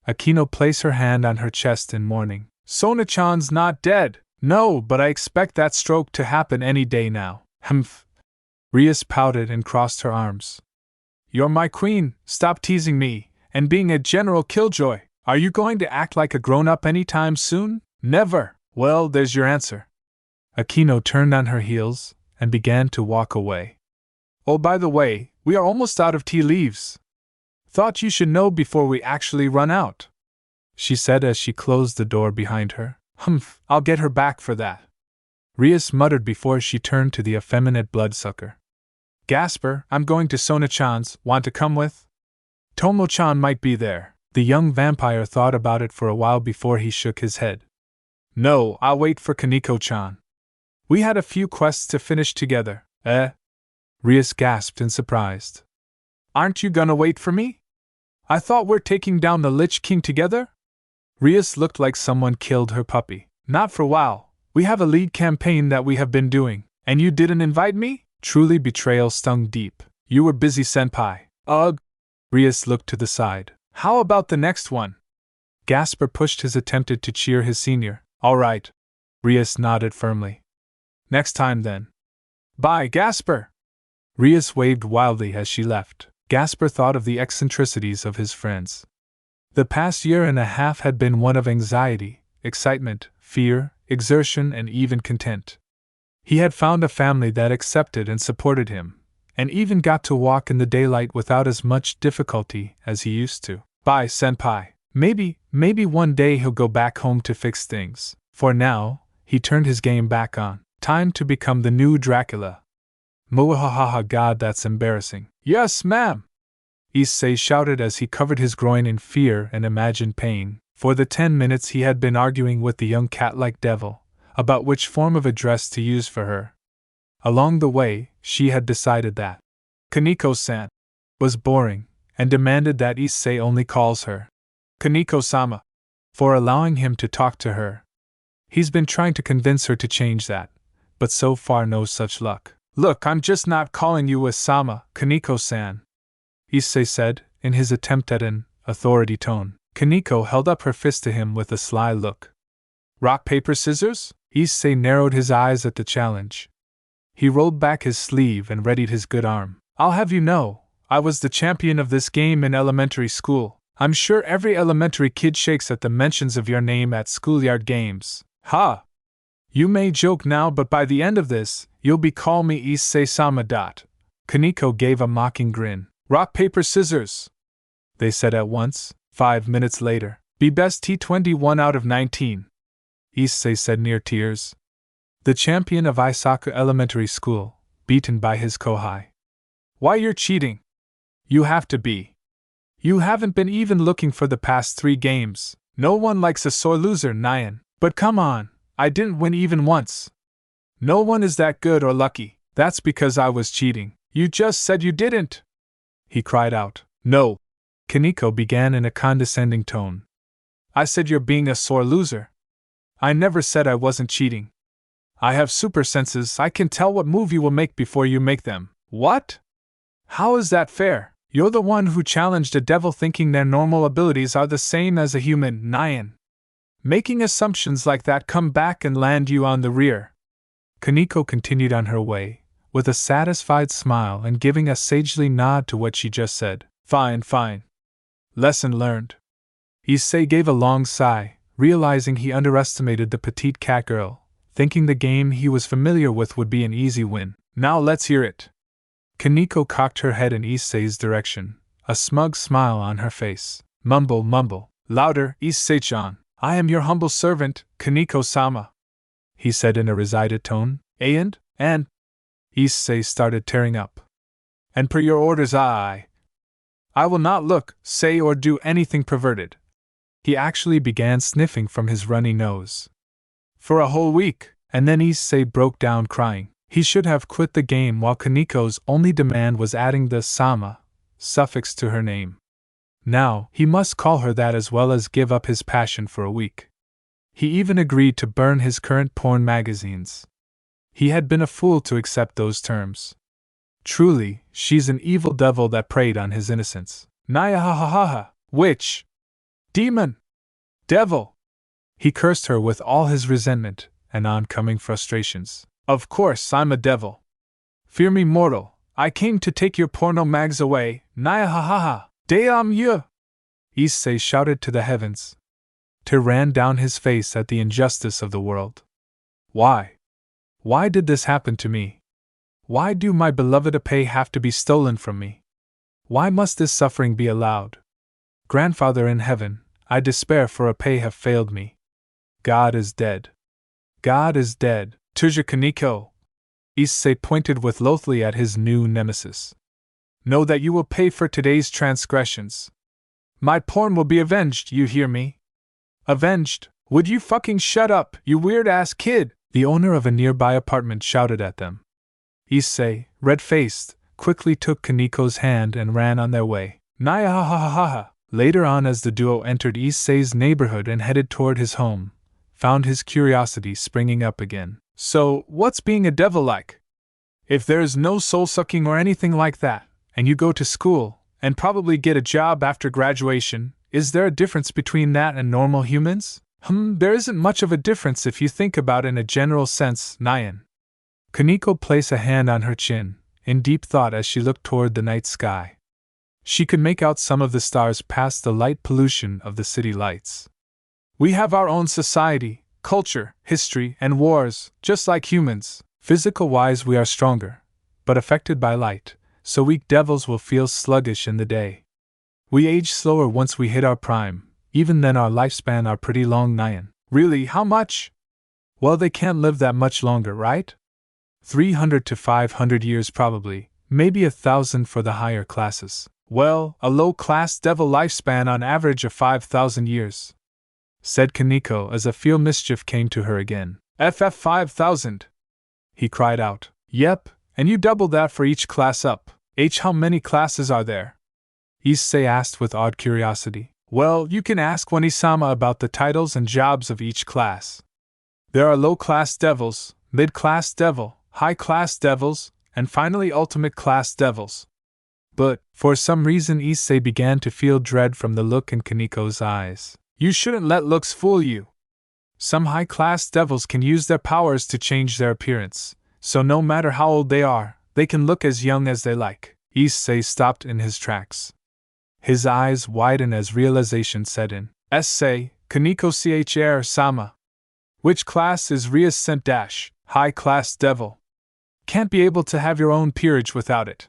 Akino placed her hand on her chest in mourning. Sona-chan's not dead. No, but I expect that stroke to happen any day now. Humph. Rias pouted and crossed her arms. You're my queen, stop teasing me, and being a general killjoy. Are you going to act like a grown-up anytime soon? Never. Well, there's your answer. Akino turned on her heels and began to walk away. Oh, by the way, we are almost out of tea leaves. Thought you should know before we actually run out, she said as she closed the door behind her. Humph, I'll get her back for that, Rias muttered before she turned to the effeminate bloodsucker. Gasper, I'm going to Sona-chan's, want to come with? Tomo-chan might be there. The young vampire thought about it for a while before he shook his head. No, I'll wait for Koneko-chan. We had a few quests to finish together. Rias gasped in surprise. Aren't you gonna wait for me? I thought we're taking down the Lich King together? Rias looked like someone killed her puppy. Not for a while. We have a lead campaign that we have been doing. And you didn't invite me? Truly betrayal stung deep. You were busy, senpai. Ugh. Rias looked to the side. How about the next one? Gasper pushed his attempted to cheer his senior. All right. Rias nodded firmly. Next time then. Bye, Gasper. Rias waved wildly as she left. Gasper thought of the eccentricities of his friends. The past year and a half had been one of anxiety, excitement, fear, exertion, and even content. He had found a family that accepted and supported him, and even got to walk in the daylight without as much difficulty as he used to. Bye, senpai. Maybe one day he'll go back home to fix things. For now, he turned his game back on. Time to become the new Dracula. Muahaha, God, that's embarrassing. Yes, ma'am! Issei shouted as he covered his groin in fear and imagined pain. For the 10 minutes he had been arguing with the young cat-like devil about which form of address to use for her. Along the way, she had decided that Koneko-san was boring and demanded that Issei only calls her Koneko-sama for allowing him to talk to her. He's been trying to convince her to change that, but so far no such luck. Look, I'm just not calling you with Sama, Koneko-san, Issei said, in his attempt at an authority tone. Koneko held up her fist to him with a sly look. Rock, paper, scissors? Issei narrowed his eyes at the challenge. He rolled back his sleeve and readied his good arm. I'll have you know, I was the champion of this game in elementary school. I'm sure every elementary kid shakes at the mentions of your name at schoolyard games. Ha! You may joke now, but by the end of this, you'll be call me Issei-sama. Koneko gave a mocking grin. Rock, paper, scissors, they said at once. 5 minutes later. Be best T21 out of 19. Issei said near tears. The champion of Isaku Elementary School, beaten by his kohai. Why, you're cheating. You have to be. You haven't been even looking for the past 3 games. No one likes a sore loser, Nyan. But come on, I didn't win even once. No one is that good or lucky. That's because I was cheating. You just said you didn't, he cried out. No, Koneko began in a condescending tone. I said you're being a sore loser. I never said I wasn't cheating. I have super senses, I can tell what move you will make before you make them. What? How is that fair? You're the one who challenged a devil thinking their normal abilities are the same as a human, Nyan. Making assumptions like that come back and land you on the rear. Koneko continued on her way, with a satisfied smile and giving a sagely nod to what she just said. Fine, fine. Lesson learned. Issei gave a long sigh, realizing he underestimated the petite cat girl, thinking the game he was familiar with would be an easy win. Now let's hear it. Koneko cocked her head in Issei's direction, a smug smile on her face. Mumble. Louder, Issei-chan. I am your humble servant, Koneko-sama, he said in a resigned tone. And? Issei started tearing up. And per your orders I will not look, say or do anything perverted. He actually began sniffing from his runny nose. For a whole week, and then Issei broke down crying. He should have quit the game while Kaneko's only demand was adding the sama suffix to her name. Now, he must call her that as well as give up his passion for a week. He even agreed to burn his current porn magazines. He had been a fool to accept those terms. Truly, she's an evil devil that preyed on his innocence. Naya ha ha ha ha, witch! Demon! Devil! He cursed her with all his resentment and oncoming frustrations. Of course I'm a devil. Fear me, mortal. I came to take your porno mags away. Naya ha ha ha. Damn! Issei shouted to the heavens. Tear ran down his face at the injustice of the world. Why? Why did this happen to me? Why do my beloved Issei have to be stolen from me? Why must this suffering be allowed? Grandfather in heaven, I despair for Issei have failed me. God is dead. God is dead. Tuja Koneko. Issei pointed with loathly at his new nemesis. Know that you will pay for today's transgressions. My porn will be avenged, you hear me? Avenged? Would you fucking shut up, you weird-ass kid? The owner of a nearby apartment shouted at them. Issei, red-faced, quickly took Kaneko's hand and ran on their way. Naya ha ha ha ha ha. Later on, as the duo entered Issei's neighborhood and headed toward his home, found his curiosity springing up again. So, what's being a devil like? If there's no soul-sucking or anything like that, and you go to school, and probably get a job after graduation, is there a difference between that and normal humans? There isn't much of a difference if you think about it in a general sense, Nyan. Koneko placed a hand on her chin, in deep thought as she looked toward the night sky. She could make out some of the stars past the light pollution of the city lights. We have our own society, culture, history, and wars, just like humans. Physical-wise we are stronger, but affected by light, so weak devils will feel sluggish in the day. We age slower once we hit our prime, even then our lifespan are pretty long, Nyan. Really, how much? Well, they can't live that much longer, right? 300 to 500 years probably, maybe 1,000 for the higher classes. Well, a low-class devil lifespan on average of 5,000 years, said Koneko as a feel mischief came to her again. 5,000! He cried out. Yep, and you double that for each class up. How many classes are there? Issei asked with odd curiosity. Well, you can ask Wanisama about the titles and jobs of each class. There are low-class devils, mid-class devil, high-class devils, and finally ultimate-class devils. But, for some reason Issei began to feel dread from the look in Kaneko's eyes. You shouldn't let looks fool you. Some high-class devils can use their powers to change their appearance, so no matter how old they are, they can look as young as they like. Issei stopped in his tracks. His eyes widened as realization set in. Issei, Koneko Chr-sama. Which class is Rias sent dash, high-class devil? Can't be able to have your own peerage without it.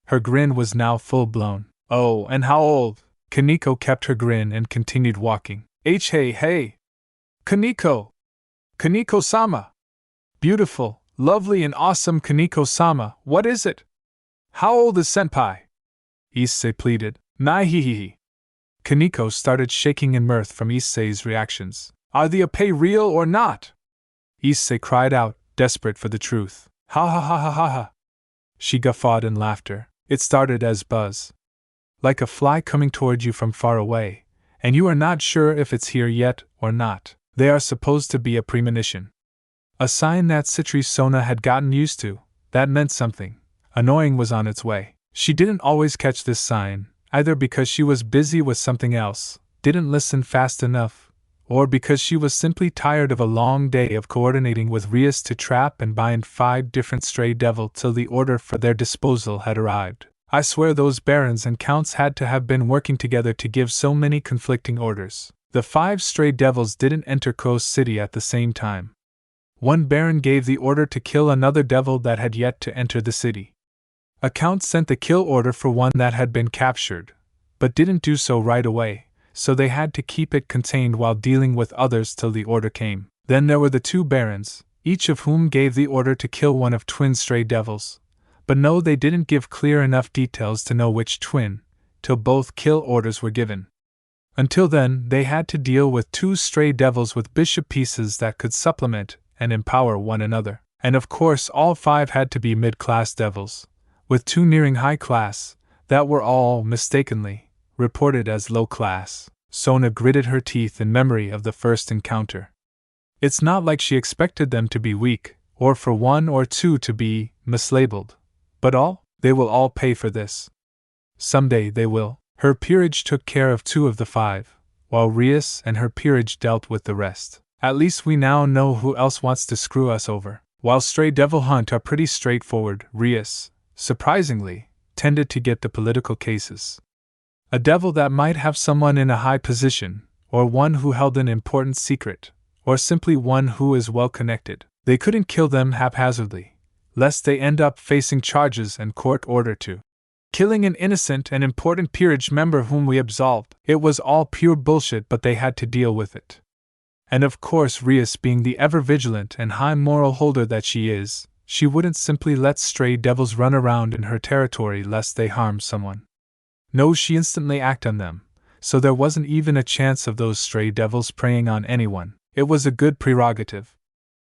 Her grin was now full-blown. Oh, and how old? Koneko kept her grin and continued walking. Hey. Koneko! Koneko-sama! Beautiful, lovely and awesome Koneko-sama, what is it? How old is Senpai? Issei pleaded. Nai-hee-hee. Koneko started shaking in mirth from Issei's reactions. Are the Issei real or not? Issei cried out, desperate for the truth. Ha ha ha ha ha ha. She guffawed in laughter. It started as buzz. Like a fly coming toward you from far away, and you are not sure if it's here yet or not. They are supposed to be a premonition. A sign that Sitri Sona had gotten used to, that meant something annoying was on its way. She didn't always catch this sign, either because she was busy with something else, didn't listen fast enough, or because she was simply tired of a long day of coordinating with Rias to trap and bind 5 different stray devils till the order for their disposal had arrived. I swear those barons and counts had to have been working together to give so many conflicting orders. The 5 stray devils didn't enter Coast City at the same time. One baron gave the order to kill another devil that had yet to enter the city. Account sent the kill order for one that had been captured, but didn't do so right away, so they had to keep it contained while dealing with others till the order came. Then there were the two barons, each of whom gave the order to kill one of twin stray devils, but no, they didn't give clear enough details to know which twin, till both kill orders were given. Until then, they had to deal with two stray devils with bishop pieces that could supplement and empower one another. And of course, all five had to be mid-class devils, with two nearing high class, that were all, mistakenly, reported as low class. Sona gritted her teeth in memory of the first encounter. It's not like she expected them to be weak, or for one or two to be mislabeled. But they will all pay for this. Someday they will. Her peerage took care of two of the five, while Rias and her peerage dealt with the rest. At least we now know who else wants to screw us over. While stray devil hunt are pretty straightforward, Rias, surprisingly, tended to get the political cases. A devil that might have someone in a high position, or one who held an important secret, or simply one who is well connected. They couldn't kill them haphazardly, lest they end up facing charges and court order to killing an innocent and important peerage member whom we absolved. It was all pure bullshit, but they had to deal with it. And of course, Rias, being the ever vigilant and high moral holder that she is, she wouldn't simply let stray devils run around in her territory lest they harm someone. No, she instantly acted on them, so there wasn't even a chance of those stray devils preying on anyone. It was a good prerogative.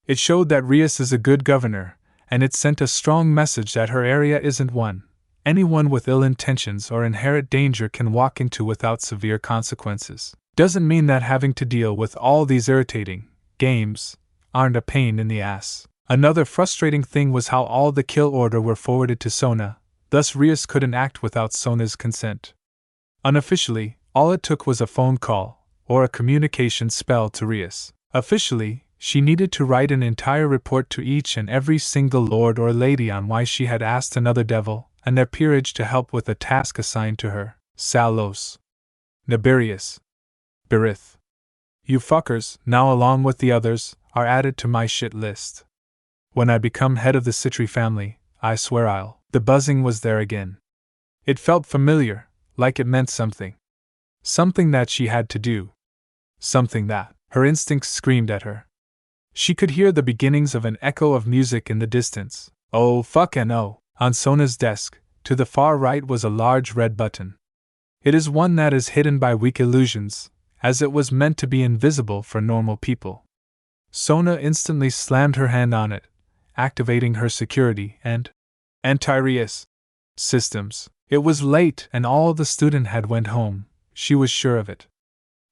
It showed that Rias is a good governor, and it sent a strong message that her area isn't one anyone with ill intentions or inherent danger can walk into without severe consequences. Doesn't mean that having to deal with all these irritating games aren't a pain in the ass. Another frustrating thing was how all the kill order were forwarded to Sona, thus Rias couldn't act without Sona's consent. Unofficially, all it took was a phone call, or a communication spell to Rias. Officially, she needed to write an entire report to each and every single lord or lady on why she had asked another devil and their peerage to help with a task assigned to her. Salos. Naberius. Berith. You fuckers, now along with the others, are added to my shit list. When I become head of the Sitri family, I swear I'll. The buzzing was there again. It felt familiar, like it meant something. Something that she had to do. Something that her instincts screamed at her. She could hear the beginnings of an echo of music in the distance. Oh fuck and oh. On Sona's desk, to the far right was a large red button. It is one that is hidden by weak illusions, as it was meant to be invisible for normal people. Sona instantly slammed her hand on it, activating her security and anti-Rias systems. It was late and all the student had went home, she was sure of it.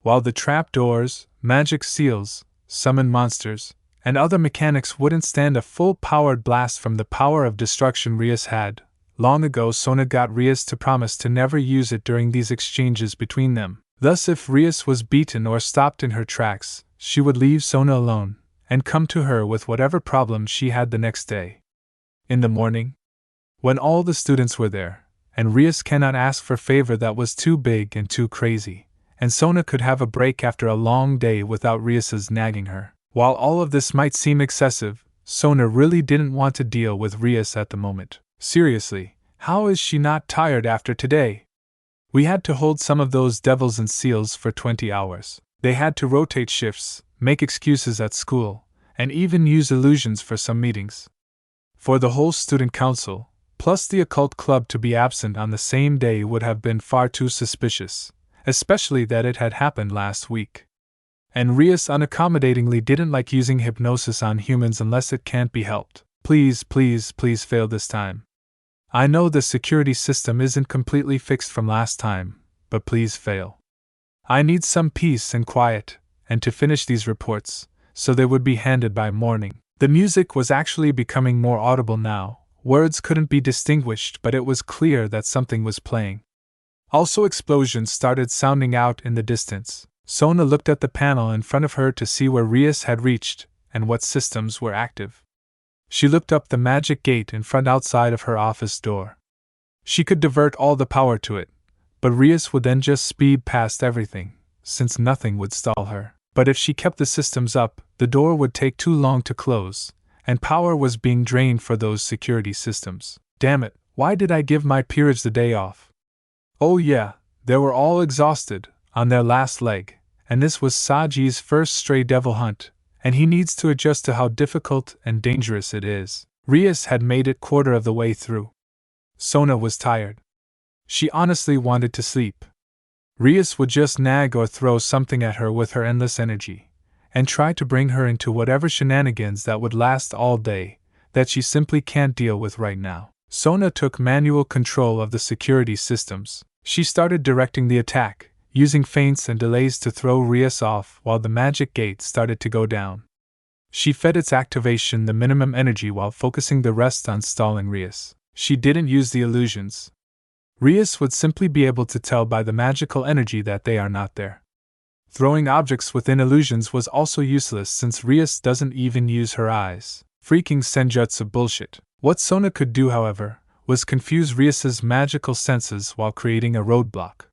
While the trapdoors, magic seals, summon monsters, and other mechanics wouldn't stand a full-powered blast from the power of destruction Rias had, long ago Sona got Rias to promise to never use it during these exchanges between them. Thus if Rias was beaten or stopped in her tracks, she would leave Sona alone, and come to her with whatever problems she had the next day. In the morning, when all the students were there, and Rias cannot ask for favor that was too big and too crazy, and Sona could have a break after a long day without Rias's nagging her. While all of this might seem excessive, Sona really didn't want to deal with Rias at the moment. Seriously, how is she not tired after today? We had to hold some of those devils and seals for 20 hours. They had to rotate shifts, make excuses at school, and even use illusions for some meetings. For the whole student council, plus the occult club to be absent on the same day would have been far too suspicious, especially that it had happened last week. And Rias unaccommodatingly didn't like using hypnosis on humans unless it can't be helped. Please, please, please fail this time. I know the security system isn't completely fixed from last time, but please fail. I need some peace and quiet, and to finish these reports, so they would be handed by morning. The music was actually becoming more audible now. Words couldn't be distinguished, but it was clear that something was playing. Also explosions started sounding out in the distance. Sona looked at the panel in front of her to see where Rias had reached, and what systems were active. She looked up the magic gate in front outside of her office door. She could divert all the power to it, but Rias would then just speed past everything, since nothing would stall her. But if she kept the systems up, the door would take too long to close, and power was being drained for those security systems. Damn it, Why did I give my peerage the day off? Oh yeah, they were all exhausted, on their last leg, and this was Saji's first stray devil hunt, and he needs to adjust to how difficult and dangerous it is. Rias had made it quarter of the way through. Sona was tired. She honestly wanted to sleep. Rias would just nag or throw something at her with her endless energy, and try to bring her into whatever shenanigans that would last all day, that she simply can't deal with right now. Sona took manual control of the security systems. She started directing the attack, using feints and delays to throw Rias off while the magic gate started to go down. She fed its activation the minimum energy while focusing the rest on stalling Rias. She didn't use the illusions. Rias would simply be able to tell by the magical energy that they are not there. Throwing objects within illusions was also useless since Rias doesn't even use her eyes. Freaking senjutsu bullshit. What Sona could do, however, was confuse Rias's magical senses while creating a roadblock.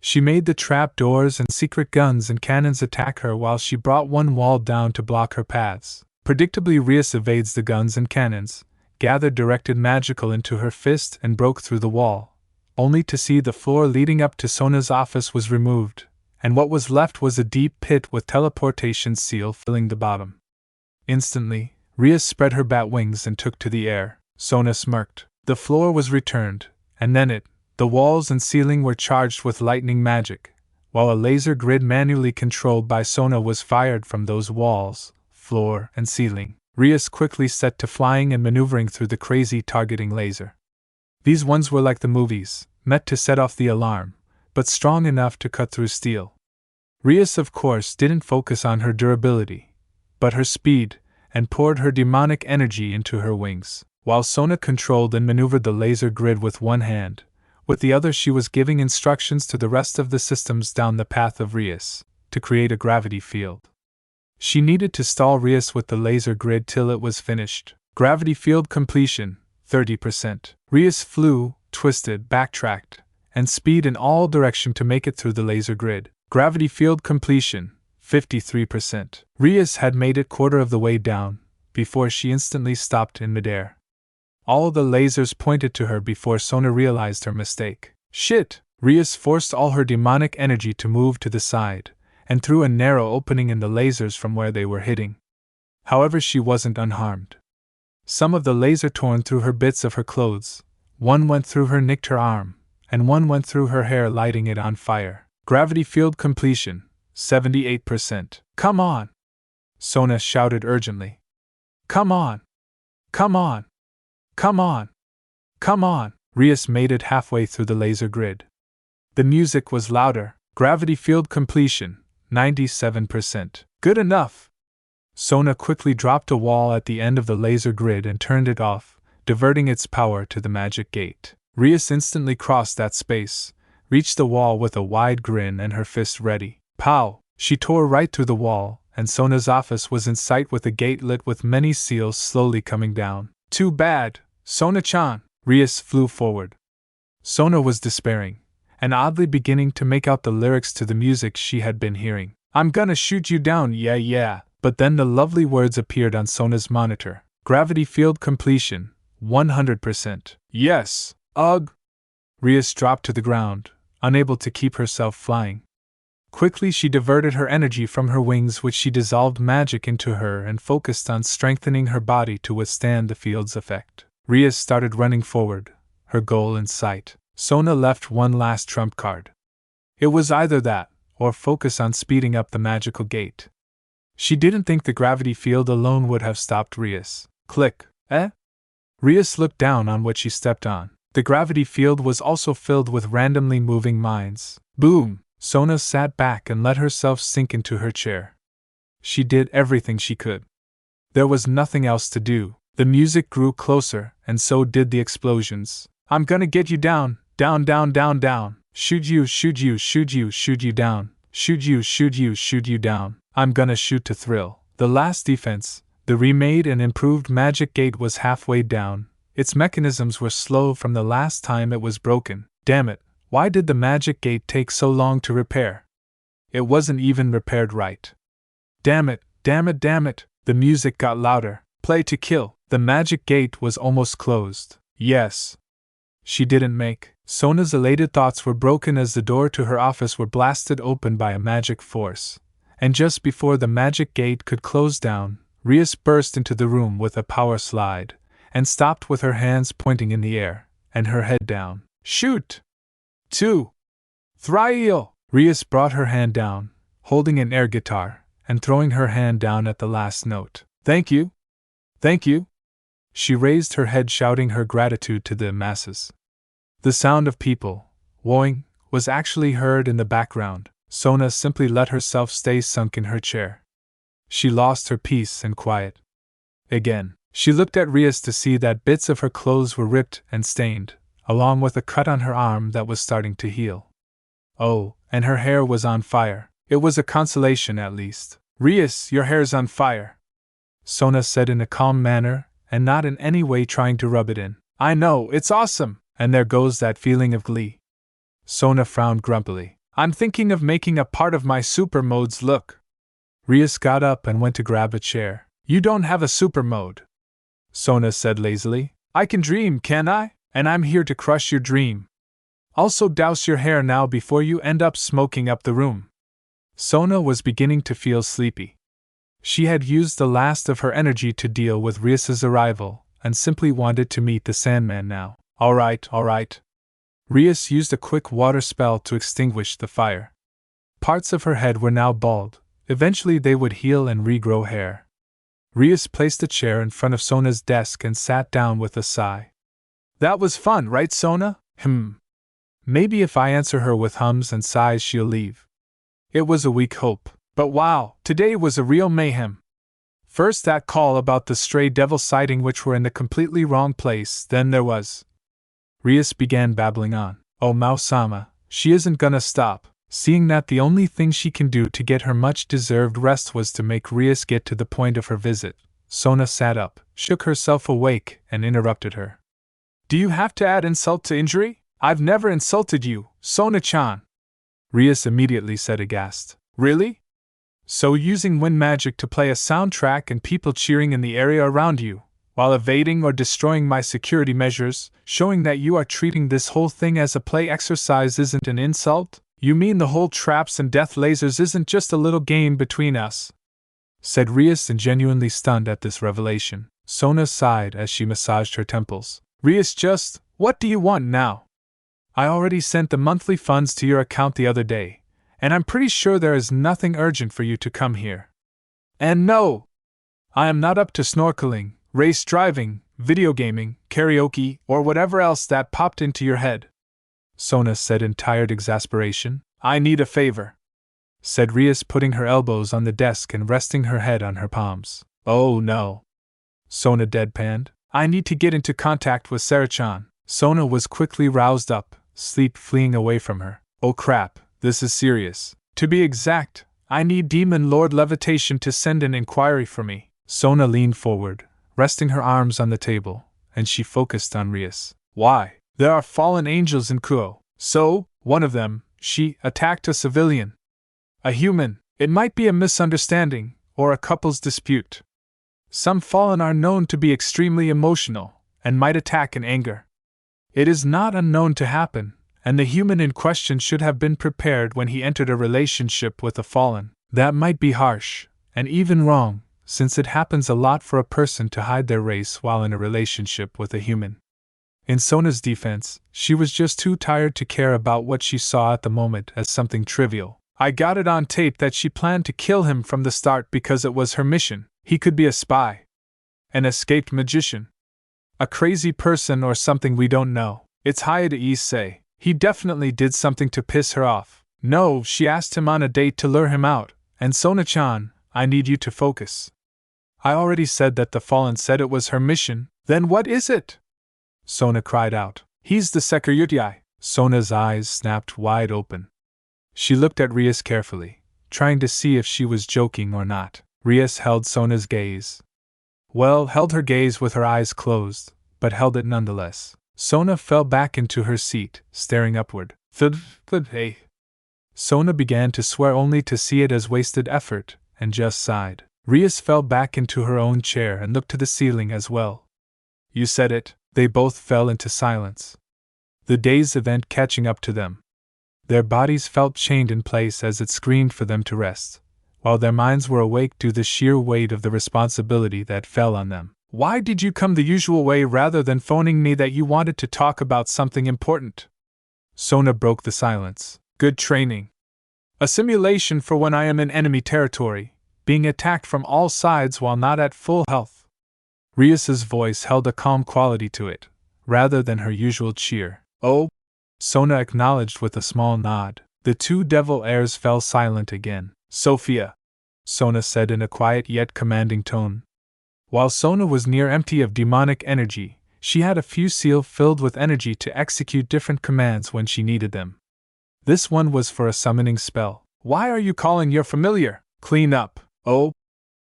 She made the trap doors and secret guns and cannons attack her while she brought one wall down to block her paths. Predictably, Rias evades the guns and cannons, gathered directed magical into her fist and broke through the wall, only to see the floor leading up to Sona's office was removed, and what was left was a deep pit with teleportation seal filling the bottom. Instantly, Rias spread her bat wings and took to the air. Sona smirked. The floor was returned, and then the walls and ceiling were charged with lightning magic, while a laser grid manually controlled by Sona was fired from those walls, floor, and ceiling. Rias quickly set to flying and maneuvering through the crazy targeting laser. These ones were like the movies, meant to set off the alarm, but strong enough to cut through steel. Rias, of course, didn't focus on her durability, but her speed, and poured her demonic energy into her wings. While Sona controlled and maneuvered the laser grid with one hand, with the other she was giving instructions to the rest of the systems down the path of Rias, to create a gravity field. She needed to stall Rias with the laser grid till it was finished. Gravity field completion, 30%. Rias flew, twisted, backtracked, and speed in all direction to make it through the laser grid. Gravity field completion, 53%. Rias had made it quarter of the way down, before she instantly stopped in midair. All the lasers pointed to her before Sona realized her mistake. Shit! Rias forced all her demonic energy to move to the side, and through a narrow opening in the lasers from where they were hitting. However, she wasn't unharmed. Some of the laser torn through her bits of her clothes, one went through her, nicked her arm, and one went through her hair, lighting it on fire. Gravity field completion, 78%. Come on! Sona shouted urgently. Come on! Come on! Come on! Come on! Rias made it halfway through the laser grid. The music was louder. Gravity field completion, 97%. Good enough! Sona quickly dropped a wall at the end of the laser grid and turned it off, diverting its power to the magic gate. Rias instantly crossed that space, reached the wall with a wide grin and her fist ready. Pow! She tore right through the wall, and Sona's office was in sight with a gate lit with many seals slowly coming down. Too bad, Sona-chan! Rias flew forward. Sona was despairing, and oddly beginning to make out the lyrics to the music she had been hearing. I'm gonna shoot you down, yeah. But then the lovely words appeared on Sona's monitor. Gravity field completion, 100%. Yes, ugh! Rias dropped to the ground, unable to keep herself flying. Quickly she diverted her energy from her wings, which she dissolved magic into her, and focused on strengthening her body to withstand the field's effect. Rias started running forward, her goal in sight. Sona left one last trump card. It was either that, or focus on speeding up the magical gate. She didn't think the gravity field alone would have stopped Rias. Click. Rias looked down on what she stepped on. The gravity field was also filled with randomly moving mines. Boom! Sona sat back and let herself sink into her chair. She did everything she could. There was nothing else to do. The music grew closer, and so did the explosions. I'm gonna get you down, down. Shoot you down. Shoot you down. I'm gonna shoot to thrill. The last defense, the remade and improved magic gate, was halfway down. Its mechanisms were slow from the last time it was broken. Damn it, why did the magic gate take so long to repair? It wasn't even repaired right. Damn it. The music got louder. Play to kill. The magic gate was almost closed. Yes. She didn't make. Sona's elated thoughts were broken as the door to her office were blasted open by a magic force. And just before the magic gate could close down, Rias burst into the room with a power slide, and stopped with her hands pointing in the air, and her head down. Shoot! 2. 3. Rias brought her hand down, holding an air guitar, and throwing her hand down at the last note. Thank you! Thank you! She raised her head, shouting her gratitude to the masses. The sound of people, wooing, was actually heard in the background. Sona simply let herself stay sunk in her chair. She lost her peace and quiet. Again, she looked at Rias to see that bits of her clothes were ripped and stained, along with a cut on her arm that was starting to heal. Oh, and her hair was on fire. It was a consolation at least. Rias, your hair's on fire, Sona said in a calm manner, and not in any way trying to rub it in. I know, it's awesome, and there goes that feeling of glee. Sona frowned grumpily. I'm thinking of making a part of my super mode's look. Rias got up and went to grab a chair. You don't have a super mode, Sona said lazily. I can dream, can't I? And I'm here to crush your dream. Also douse your hair now before you end up smoking up the room. Sona was beginning to feel sleepy. She had used the last of her energy to deal with Rias's arrival, and simply wanted to meet the Sandman now. All right. Rias used a quick water spell to extinguish the fire. Parts of her head were now bald. Eventually they would heal and regrow hair. Rias placed a chair in front of Sona's desk and sat down with a sigh. That was fun, right, Sona? Maybe if I answer her with hums and sighs she'll leave. It was a weak hope. But wow, today was a real mayhem. First that call about the stray devil sighting, which were in the completely wrong place, then there was... Rias began babbling on. Oh, Mao-sama, she isn't gonna stop. Seeing that the only thing she can do to get her much-deserved rest was to make Rias get to the point of her visit, Sona sat up, shook herself awake, and interrupted her. Do you have to add insult to injury? I've never insulted you, Sona-chan. Rias immediately said aghast. Really? So using wind magic to play a soundtrack and people cheering in the area around you, while evading or destroying my security measures, showing that you are treating this whole thing as a play exercise isn't an insult? You mean the whole traps and death lasers isn't just a little game between us? Said Rias, and genuinely stunned at this revelation. Sona sighed as she massaged her temples. Rias, what do you want now? I already sent the monthly funds to your account the other day, and I'm pretty sure there is nothing urgent for you to come here. And no! I am not up to snorkeling, race driving, video gaming, karaoke, or whatever else that popped into your head, Sona said in tired exasperation. I need a favor, said Rias, putting her elbows on the desk and resting her head on her palms. Oh no, Sona deadpanned. I need to get into contact with Sarah-chan. Sona was quickly roused up, sleep fleeing away from her. Oh crap, this is serious. To be exact, I need Demon Lord Levitation to send an inquiry for me. Sona leaned forward, resting her arms on the table, and she focused on Rias. Why? There are fallen angels in Kuo. So, one of them, she attacked a civilian. A human. It might be a misunderstanding, or a couple's dispute. Some fallen are known to be extremely emotional, and might attack in anger. It is not unknown to happen, and the human in question should have been prepared when he entered a relationship with a fallen. That might be harsh, and even wrong, since it happens a lot for a person to hide their race while in a relationship with a human. In Sona's defense, she was just too tired to care about what she saw at the moment as something trivial. I got it on tape that she planned to kill him from the start because it was her mission. He could be a spy, an escaped magician, a crazy person, or something we don't know. It's hired to Issei. He definitely did something to piss her off. No, she asked him on a date to lure him out, and Sona-chan, I need you to focus. I already said that the fallen said it was her mission. Then what is it? Sona cried out. He's the security. Sona's eyes snapped wide open. She looked at Rias carefully, trying to see if she was joking or not. Rias held Sona's gaze. Held her gaze with her eyes closed, but held it nonetheless. Sona fell back into her seat, staring upward. Hey. Sona began to swear only to see it as wasted effort, and just sighed. Rias fell back into her own chair and looked to the ceiling as well. You said it. They both fell into silence. the day's event catching up to them. Their bodies felt chained in place as it screamed for them to rest, while their minds were awake to the sheer weight of the responsibility that fell on them. Why did you come the usual way rather than phoning me that you wanted to talk about something important? Sona broke the silence. Good training. A simulation for when I am in enemy territory, being attacked from all sides while not at full health. Rias's voice held a calm quality to it, rather than her usual cheer. Oh, Sona acknowledged with a small nod. The two devil airs fell silent again. Sophia, Sona said in a quiet yet commanding tone. While Sona was near empty of demonic energy, she had a few seal filled with energy to execute different commands when she needed them. This one was for a summoning spell. Why are you calling your familiar? Clean up. Oh,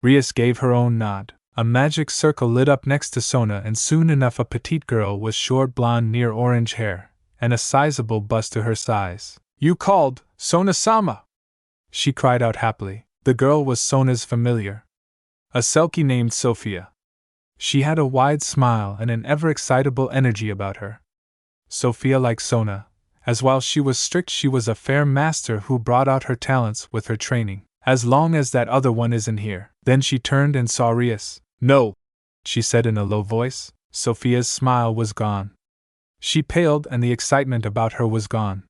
Rias gave her own nod. A magic circle lit up next to Sona, and soon enough a petite girl with short blonde near orange hair, and a sizable bust to her size. You called, Sona-sama! She cried out happily. The girl was Sona's familiar, a Selkie named Sophia. She had a wide smile and an ever-excitable energy about her. Sophia liked Sona, as while she was strict she was a fair master who brought out her talents with her training. As long as that other one isn't here. Then she turned and saw Rias. No, she said in a low voice. Sophia's smile was gone. She paled and the excitement about her was gone.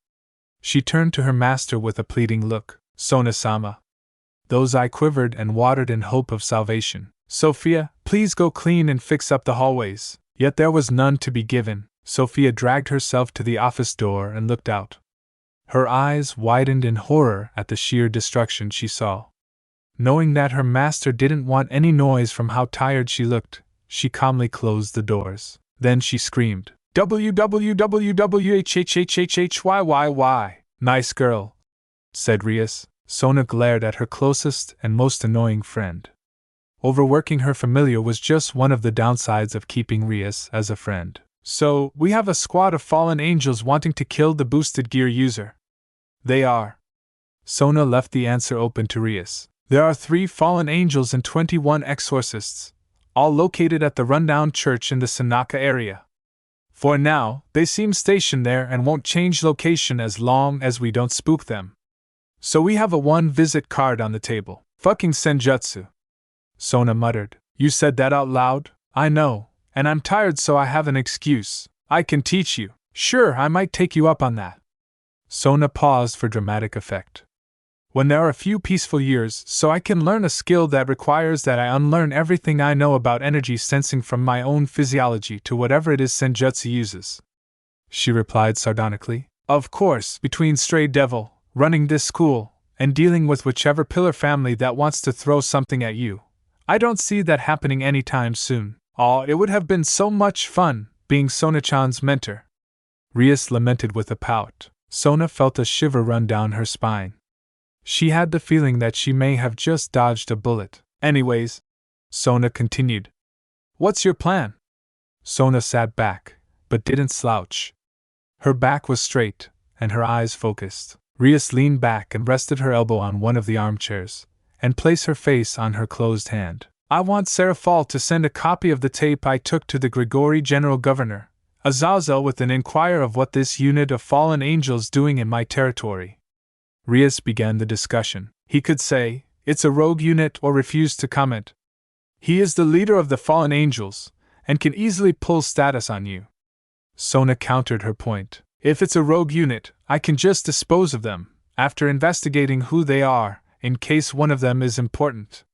She turned to her master with a pleading look. Sona-sama. Those eyes quivered and watered in hope of salvation. Sophia, please go clean and fix up the hallways. Yet there was none to be given. Sophia dragged herself to the office door and looked out. Her eyes widened in horror at the sheer destruction she saw. Knowing that her master didn't want any noise from how tired she looked, she calmly closed the doors. Then she screamed, WWWWHHHHHYYY. Nice girl, said Rias. Sona glared at her closest and most annoying friend. Overworking her familiar was just one of the downsides of keeping Rias as a friend. So, we have a squad of fallen angels wanting to kill the boosted gear user. They are. Sona left the answer open to Rias. There are 3 fallen angels and 21 exorcists, all located at the rundown church in the Sanaka area. For now, they seem stationed there and won't change location as long as we don't spook them. So we have a 1-visit card on the table. Fucking senjutsu. Sona muttered. You said that out loud? I know, and I'm tired so I have an excuse. I can teach you. Sure, I might take you up on that. Sona paused for dramatic effect. When there are a few peaceful years, so I can learn a skill that requires that I unlearn everything I know about energy sensing from my own physiology to whatever it is senjutsu uses. She replied sardonically. Of course, between Stray Devil, running this school, and dealing with whichever pillar family that wants to throw something at you, I don't see that happening anytime soon. Aw, it would have been so much fun, being Sona-chan's mentor. Rias lamented with a pout. Sona felt a shiver run down her spine. She had the feeling that she may have just dodged a bullet. Anyways, Sona continued. What's your plan? Sona sat back, but didn't slouch. Her back was straight, and her eyes focused. Rias leaned back and rested her elbow on one of the armchairs, and placed her face on her closed hand. I want Serafal to send a copy of the tape I took to the Gregory General Governor, Azazel, with an inquire of what this unit of fallen angels doing in my territory. Rias began the discussion. He could say, it's a rogue unit, or refuse to comment. He is the leader of the fallen angels, and can easily pull status on you. Sona countered her point. If it's a rogue unit, I can just dispose of them, after investigating who they are, in case one of them is important.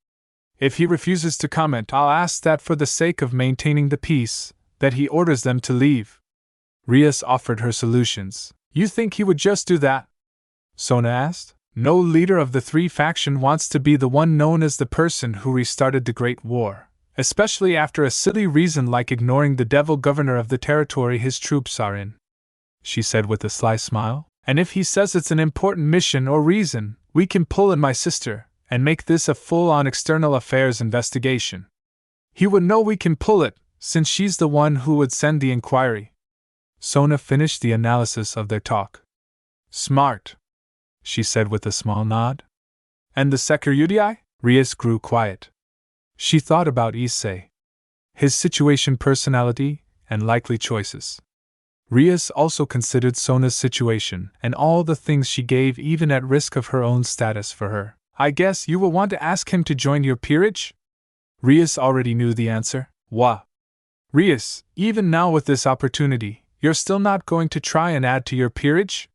If he refuses to comment, I'll ask that for the sake of maintaining the peace, that he orders them to leave. Rias offered her solutions. You think he would just do that? Sona asked. No leader of the 3 faction wants to be the one known as the person who restarted the Great War, especially after a silly reason like ignoring the devil governor of the territory his troops are in, she said with a sly smile. And if he says it's an important mission or reason, we can pull in my sister, and make this a full-on external affairs investigation. He would know we can pull it, since she's the one who would send the inquiry. Sona finished the analysis of their talk. Smart, she said with a small nod. And the security? Rias grew quiet. She thought about Issei, his situation, personality, and likely choices. Rias also considered Sona's situation and all the things she gave even at risk of her own status for her. I guess you will want to ask him to join your peerage? Rias already knew the answer. Wah! Rias, even now with this opportunity, you're still not going to try and add to your peerage?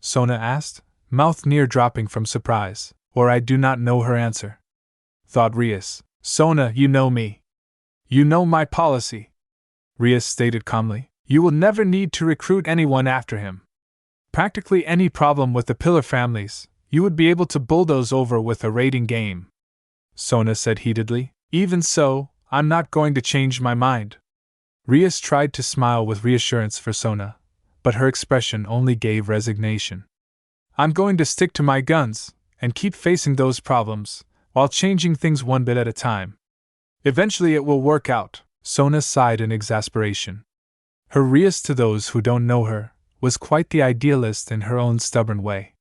Sona asked, mouth near dropping from surprise, or I do not know her answer. Thought Rias. Sona, you know me. You know my policy. Rias stated calmly. You will never need to recruit anyone after him. Practically any problem with the pillar families, you would be able to bulldoze over with a raiding game. Sona said heatedly. Even so, I'm not going to change my mind. Rias tried to smile with reassurance for Sona, but her expression only gave resignation. I'm going to stick to my guns, and keep facing those problems, while changing things one bit at a time. Eventually it will work out, Sona sighed in exasperation. Her Rias, to those who don't know her, was quite the idealist in her own stubborn way.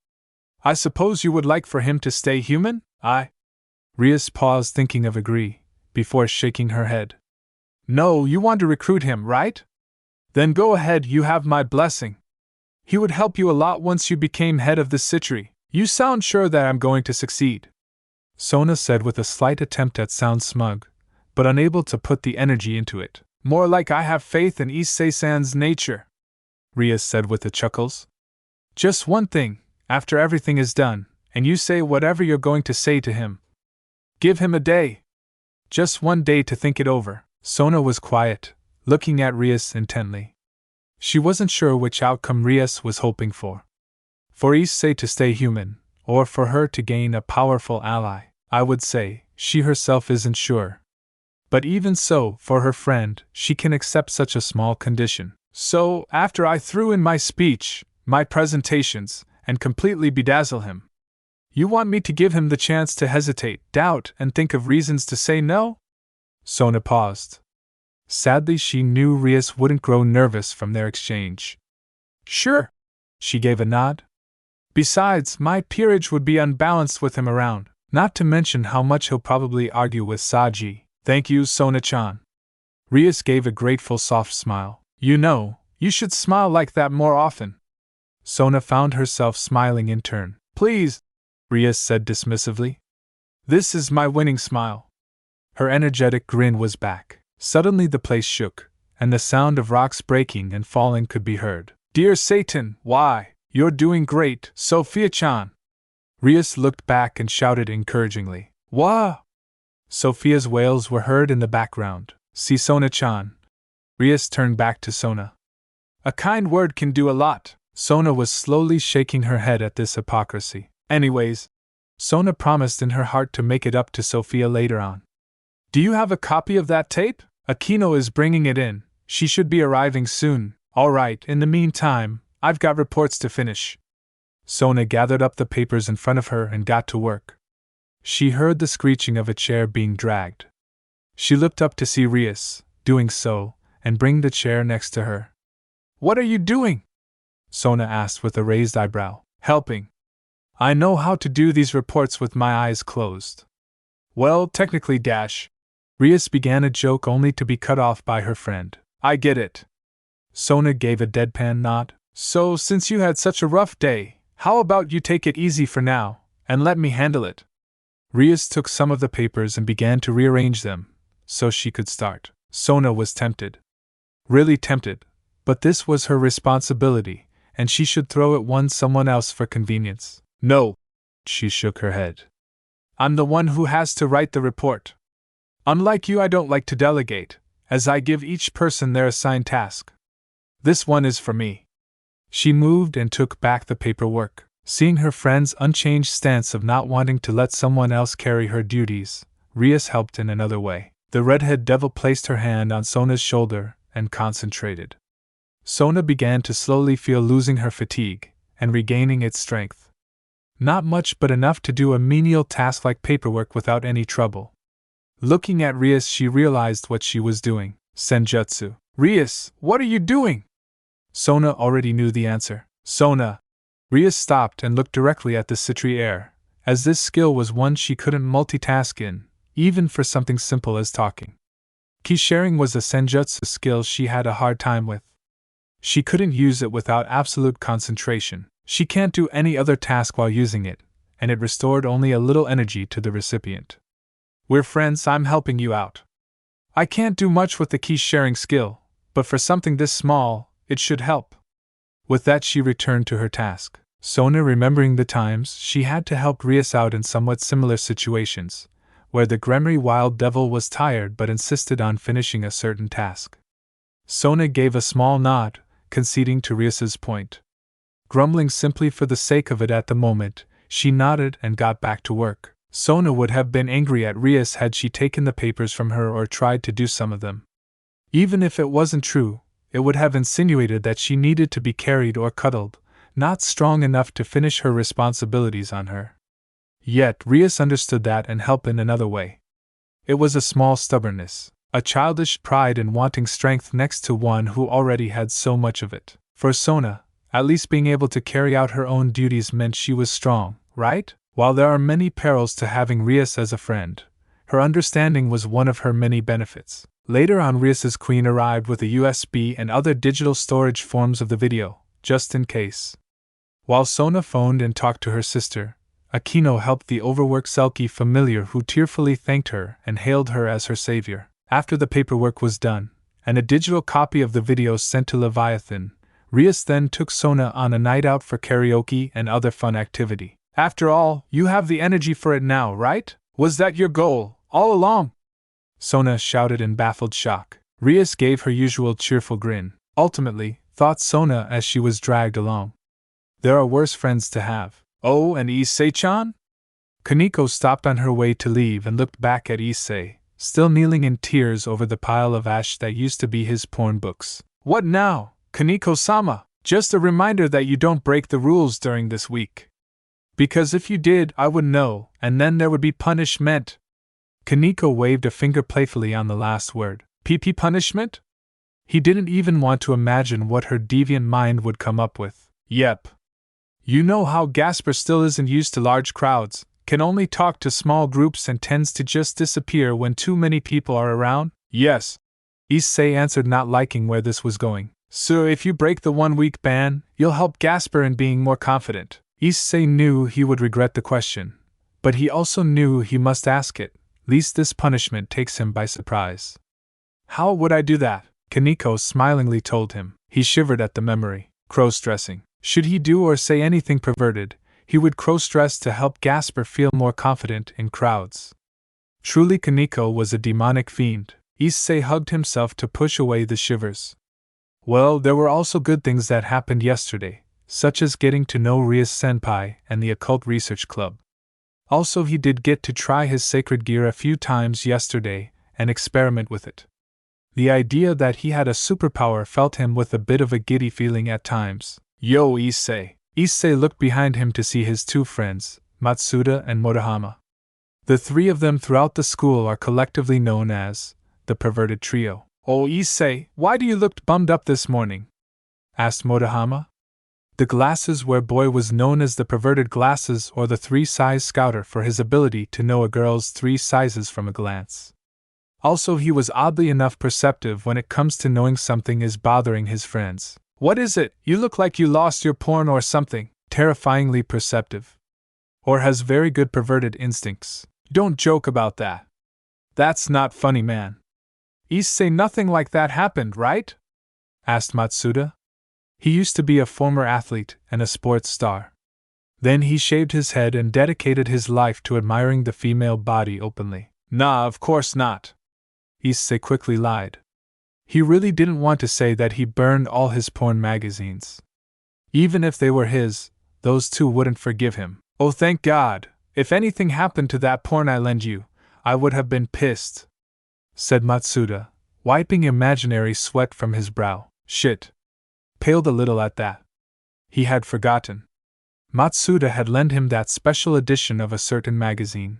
I suppose you would like for him to stay human? Rias paused, thinking of agree, before shaking her head. No, you want to recruit him, right? Then go ahead, you have my blessing. He would help you a lot once you became head of the Sitri. You sound sure that I'm going to succeed. Sona said with a slight attempt at sound smug, but unable to put the energy into it. More like I have faith in Issei-san's nature. Rias said with the chuckles. Just one thing, after everything is done, and you say whatever you're going to say to him. Give him a day. Just one day to think it over. Sona was quiet, looking at Rias intently. She wasn't sure which outcome Rias was hoping for. For Issei to stay human, or for her to gain a powerful ally, I would say, she herself isn't sure. But even so, for her friend, she can accept such a small condition. So, after I threw in my speech, my presentations, and completely bedazzle him, you want me to give him the chance to hesitate, doubt, and think of reasons to say no? Sona paused. Sadly, she knew Rias wouldn't grow nervous from their exchange. Sure. She gave a nod. Besides, my peerage would be unbalanced with him around, not to mention how much he'll probably argue with Saji. Thank you, Sona-chan. Rias gave a grateful soft smile. You know, you should smile like that more often. Sona found herself smiling in turn. Please, Rias said dismissively. This is my winning smile. Her energetic grin was back. Suddenly the place shook, and the sound of rocks breaking and falling could be heard. Dear Satan, why, you're doing great, Sophia-chan. Rias looked back and shouted encouragingly. Wah! Sophia's wails were heard in the background. See, Sona-chan. Rias turned back to Sona. A kind word can do a lot. Sona was slowly shaking her head at this hypocrisy. Anyways, Sona promised in her heart to make it up to Sophia later on. Do you have a copy of that tape? Akino is bringing it in. She should be arriving soon. Alright, in the meantime, I've got reports to finish. Sona gathered up the papers in front of her and got to work. She heard the screeching of a chair being dragged. She looked up to see Rias, doing so, and bring the chair next to her. What are you doing? Sona asked with a raised eyebrow. Helping. I know how to do these reports with my eyes closed. Well, technically, Rias began a joke only to be cut off by her friend. I get it. Sona gave a deadpan nod. So, since you had such a rough day, how about you take it easy for now, and let me handle it? Rias took some of the papers and began to rearrange them, so she could start. Sona was tempted. Really tempted, but this was her responsibility, and she should throw it someone else for convenience. No. She shook her head. I'm the one who has to write the report. Unlike you, I don't like to delegate, as I give each person their assigned task. This one is for me. She moved and took back the paperwork. Seeing her friend's unchanged stance of not wanting to let someone else carry her duties, Rias helped in another way. The redhead devil placed her hand on Sona's shoulder and concentrated. Sona began to slowly feel losing her fatigue and regaining its strength. Not much, but enough to do a menial task like paperwork without any trouble. Looking at Rias, she realized what she was doing. Senjutsu. Rias, what are you doing? Sona already knew the answer. Sona. Rias stopped and looked directly at the Sitri heir, as this skill was one she couldn't multitask in, even for something simple as talking. Key sharing was a senjutsu skill she had a hard time with. She couldn't use it without absolute concentration. She can't do any other task while using it, and it restored only a little energy to the recipient. We're friends, I'm helping you out. I can't do much with the key sharing skill, but for something this small, it should help. With that, she returned to her task. Sona, remembering the times she had to help Rias out in somewhat similar situations, where the Gremory wild devil was tired but insisted on finishing a certain task. Sona gave a small nod, conceding to Rias's point. Grumbling simply for the sake of it at the moment, she nodded and got back to work. Sona would have been angry at Rias had she taken the papers from her or tried to do some of them. Even if it wasn't true, it would have insinuated that she needed to be carried or cuddled, not strong enough to finish her responsibilities on her. Yet Rias understood that and helped in another way. It was a small stubbornness, a childish pride in wanting strength next to one who already had so much of it. For Sona, at least being able to carry out her own duties meant she was strong, right? While there are many perils to having Rias as a friend, her understanding was one of her many benefits. Later on, Rias's queen arrived with a USB and other digital storage forms of the video, just in case. While Sona phoned and talked to her sister, Akino helped the overworked Selkie familiar who tearfully thanked her and hailed her as her savior. After the paperwork was done, and a digital copy of the video sent to Leviathan, Rias then took Sona on a night out for karaoke and other fun activity. After all, you have the energy for it now, right? Was that your goal, all along? Sona shouted in baffled shock. Rias gave her usual cheerful grin. Ultimately, thought Sona as she was dragged along. There are worse friends to have. Oh, and Issei-chan? Koneko stopped on her way to leave and looked back at Issei, still kneeling in tears over the pile of ash that used to be his porn books. What now, Koneko-sama? Just a reminder that you don't break the rules during this week. Because if you did, I would know, and then there would be punishment. Koneko waved a finger playfully on the last word. PP punishment? He didn't even want to imagine what her deviant mind would come up with. Yep. You know how Gasper still isn't used to large crowds, can only talk to small groups and tends to just disappear when too many people are around? Yes. Issei answered, not liking where this was going. So if you break the 1-week ban, you'll help Gasper in being more confident. Issei knew he would regret the question, but he also knew he must ask it, lest this punishment takes him by surprise. How would I do that? Koneko smilingly told him. He shivered at the memory. Cross-dressing. Should he do or say anything perverted, he would cross-dress to help Gasper feel more confident in crowds. Truly, Koneko was a demonic fiend. Issei hugged himself to push away the shivers. Well, there were also good things that happened yesterday, such as getting to know Rias Senpai and the Occult Research Club. Also, he did get to try his sacred gear a few times yesterday and experiment with it. The idea that he had a superpower filled him with a bit of a giddy feeling at times. Yo, Issei. Issei looked behind him to see his two friends, Matsuda and Motohama. The three of them throughout the school are collectively known as the Perverted Trio. Oh, Issei, why do you look bummed up this morning? Asked Motohama. The Glasses Wear boy was known as the Perverted Glasses or the 3-size Scouter for his ability to know a girl's 3 sizes from a glance. Also, he was oddly enough perceptive when it comes to knowing something is bothering his friends. What is it? You look like you lost your porn or something. Terrifyingly perceptive. Or has very good perverted instincts. Don't joke about that. That's not funny, man. Issei, nothing like that happened, right? Asked Matsuda. He used to be a former athlete and a sports star. Then he shaved his head and dedicated his life to admiring the female body openly. Nah, of course not. Issei quickly lied. He really didn't want to say that he burned all his porn magazines. Even if they were his, those two wouldn't forgive him. Oh, thank God. If anything happened to that porn I lend you, I would have been pissed, said Matsuda, wiping imaginary sweat from his brow. Shit. Paled a little at that. He had forgotten. Matsuda had lent him that special edition of a certain magazine.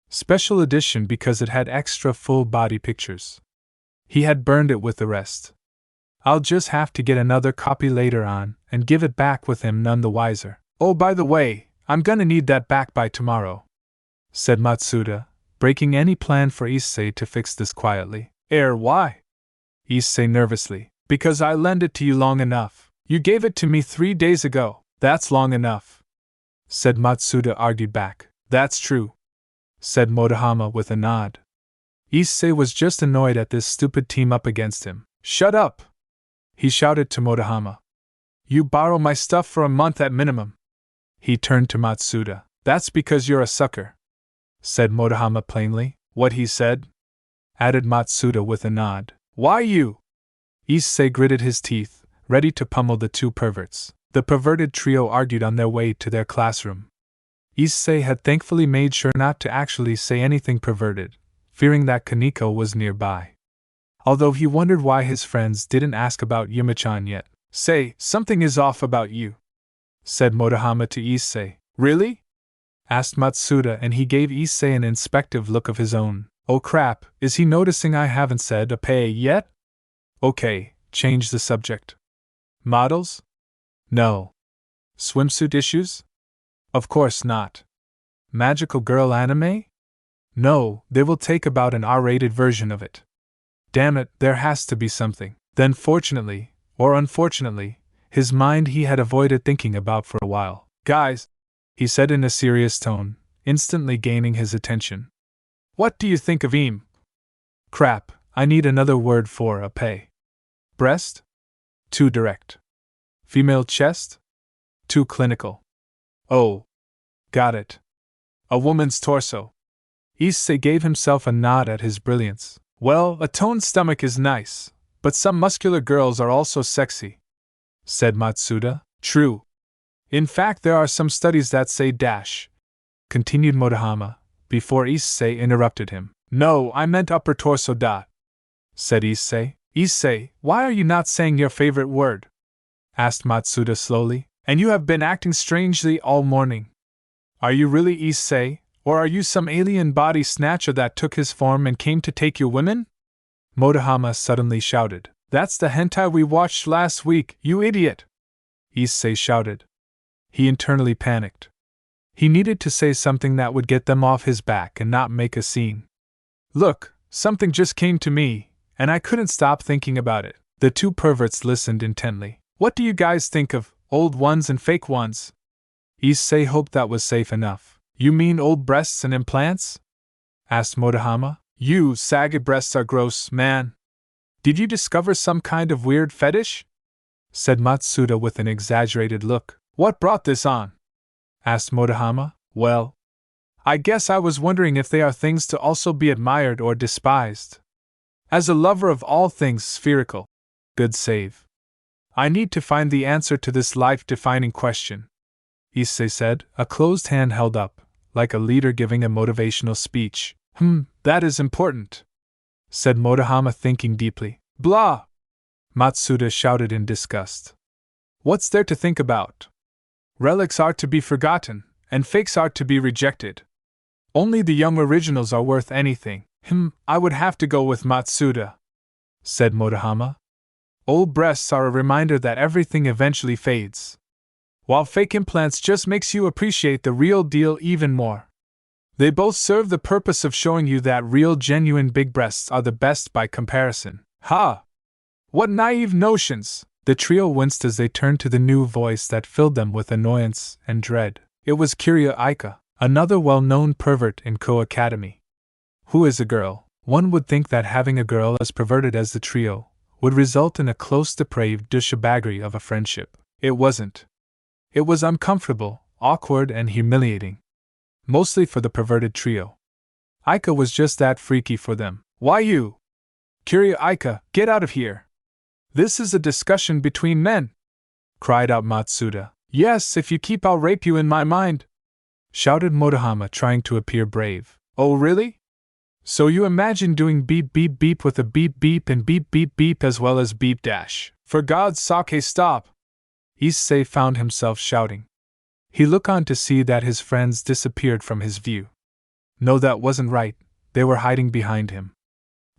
Special edition because it had extra full-body pictures. He had burned it with the rest. I'll just have to get another copy later on and give it back with him none the wiser. Oh, by the way, I'm gonna need that back by tomorrow, said Matsuda, breaking any plan for Issei to fix this quietly. Why? Issei nervously. Because I lent it to you long enough. You gave it to me 3 days ago. That's long enough, said Matsuda argued back. That's true, said Motohama with a nod. Issei was just annoyed at this stupid team up against him. Shut up! He shouted to Motohama. You borrow my stuff for a month at minimum. He turned to Matsuda. That's because you're a sucker, said Motohama plainly. What he said? Added Matsuda with a nod. Why you? Issei gritted his teeth, ready to pummel the two perverts. The perverted trio argued on their way to their classroom. Issei had thankfully made sure not to actually say anything perverted, fearing that Koneko was nearby. Although he wondered why his friends didn't ask about Yuma-chan yet. Say, something is off about you, said Motohama to Issei. Really? Asked Matsuda, and he gave Issei an inspective look of his own. Oh crap, is he noticing I haven't said a pay yet? Okay, change the subject. Models? No. Swimsuit issues? Of course not. Magical girl anime? No, they will take about an R-rated version of it. Damn it, there has to be something. Then fortunately, or unfortunately, his mind he had avoided thinking about for a while. Guys, he said in a serious tone, instantly gaining his attention. What do you think of eam? Crap, I need another word for a pay. Breast? Too direct. Female chest? Too clinical. Oh. Got it. A woman's torso. Issei gave himself a nod at his brilliance. Well, a toned stomach is nice, but some muscular girls are also sexy, said Matsuda. True. In fact, there are some studies that say dash, continued Motohama, before Issei interrupted him. No, I meant upper torso dot, said Issei. Issei, why are you not saying your favorite word? Asked Matsuda slowly. And you have been acting strangely all morning. Are you really Issei, or are you some alien body snatcher that took his form and came to take your women? Motohama suddenly shouted. That's the hentai we watched last week, you idiot! Issei shouted. He internally panicked. He needed to say something that would get them off his back and not make a scene. Look, something just came to me, and I couldn't stop thinking about it. The two perverts listened intently. What do you guys think of old ones and fake ones? Issei hoped that was safe enough. You mean old breasts and implants? Asked Motohama. You saggy breasts are gross, man. Did you discover some kind of weird fetish? Said Matsuda with an exaggerated look. What brought this on? Asked Motohama. Well, I guess I was wondering if they are things to also be admired or despised. As a lover of all things spherical, good save. I need to find the answer to this life-defining question, Issei said, a closed hand held up, like a leader giving a motivational speech. That is important, said Motohama, thinking deeply. Blah! Matsuda shouted in disgust. What's there to think about? Relics are to be forgotten, and fakes are to be rejected. Only the young originals are worth anything. I would have to go with Matsuda, said Motohama. Old breasts are a reminder that everything eventually fades, while fake implants just makes you appreciate the real deal even more. They both serve the purpose of showing you that real genuine big breasts are the best by comparison. Ha! What naive notions! The trio winced as they turned to the new voice that filled them with annoyance and dread. It was Kiria Aika, another well-known pervert in Ko Academy. Who is a girl? One would think that having a girl as perverted as the trio would result in a close depraved douchebaggery of a friendship. It wasn't. It was uncomfortable, awkward, and humiliating. Mostly for the perverted trio. Aika was just that freaky for them. Why you? Kiria Aika, get out of here! This is a discussion between men! Cried out Matsuda. Yes, if you keep I'll rape you in my mind! Shouted Motohama, trying to appear brave. Oh really? So you imagine doing beep beep beep with a beep beep and beep beep beep as well as beep dash. For God's sake, stop! Issei found himself shouting. He looked on to see that his friends disappeared from his view. No, that wasn't right, they were hiding behind him.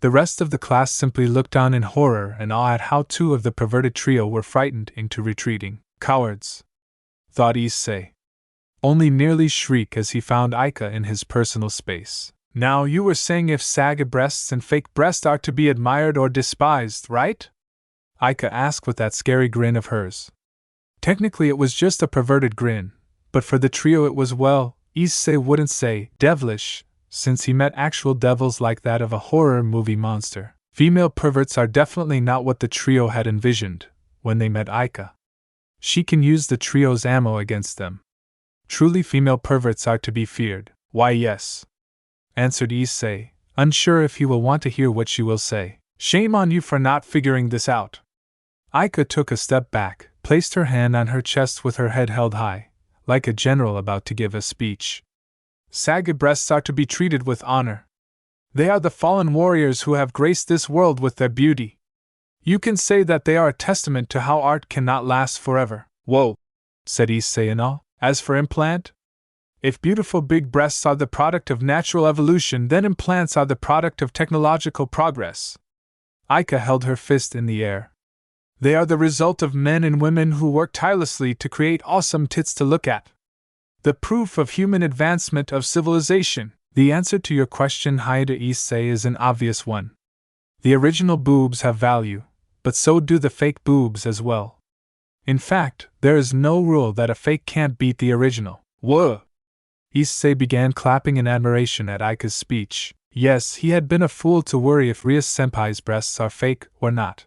The rest of the class simply looked on in horror and awe at how two of the perverted trio were frightened into retreating. Cowards! Thought Issei. Only nearly shriek as he found Aika in his personal space. Now you were saying if saggy breasts and fake breasts are to be admired or despised, right? Aika asked with that scary grin of hers. Technically it was just a perverted grin, but for the trio it was, well, Issei wouldn't say devilish, since he met actual devils like that of a horror movie monster. Female perverts are definitely not what the trio had envisioned when they met Aika. She can use the trio's ammo against them. Truly female perverts are to be feared. Why yes, answered Issei, unsure if he will want to hear what she will say. Shame on you for not figuring this out. Aika took a step back, placed her hand on her chest with her head held high, like a general about to give a speech. Sagged breasts are to be treated with honor. They are the fallen warriors who have graced this world with their beauty. You can say that they are a testament to how art cannot last forever. Whoa, said Issei in awe. As for implant? If beautiful big breasts are the product of natural evolution, then implants are the product of technological progress. Aika held her fist in the air. They are the result of men and women who work tirelessly to create awesome tits to look at. The proof of human advancement of civilization. The answer to your question, Haida Issei, is an obvious one. The original boobs have value, but so do the fake boobs as well. In fact, there is no rule that a fake can't beat the original. Whoa! Issei began clapping in admiration at Aika's speech. Yes, he had been a fool to worry if Rias Senpai's breasts are fake or not.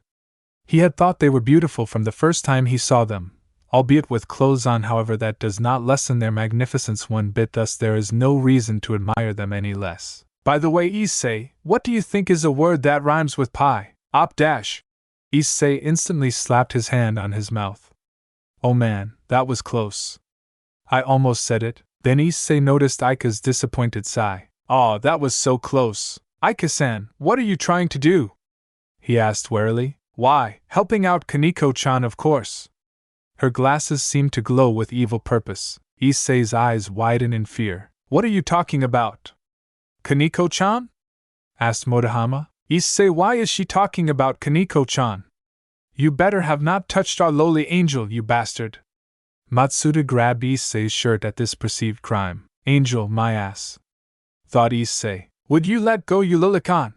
He had thought they were beautiful from the first time he saw them, albeit with clothes on. However, that does not lessen their magnificence one bit, thus there is no reason to admire them any less. By the way, Issei, what do you think is a word that rhymes with pie? Op-dash. Issei instantly slapped his hand on his mouth. Oh man, that was close. I almost said it. Then Issei noticed Aika's disappointed sigh. Aw, that was so close. Aika-san, what are you trying to do? He asked warily. Why, helping out Koneko-chan, of course. Her glasses seemed to glow with evil purpose. Issei's eyes widened in fear. What are you talking about? Koneko-chan? Asked Motohama. Issei, why is she talking about Koneko-chan? You better have not touched our lowly angel, you bastard. Matsuda grabbed Issei's shirt at this perceived crime. Angel, my ass, thought Issei. Would you let go, you Lilikan?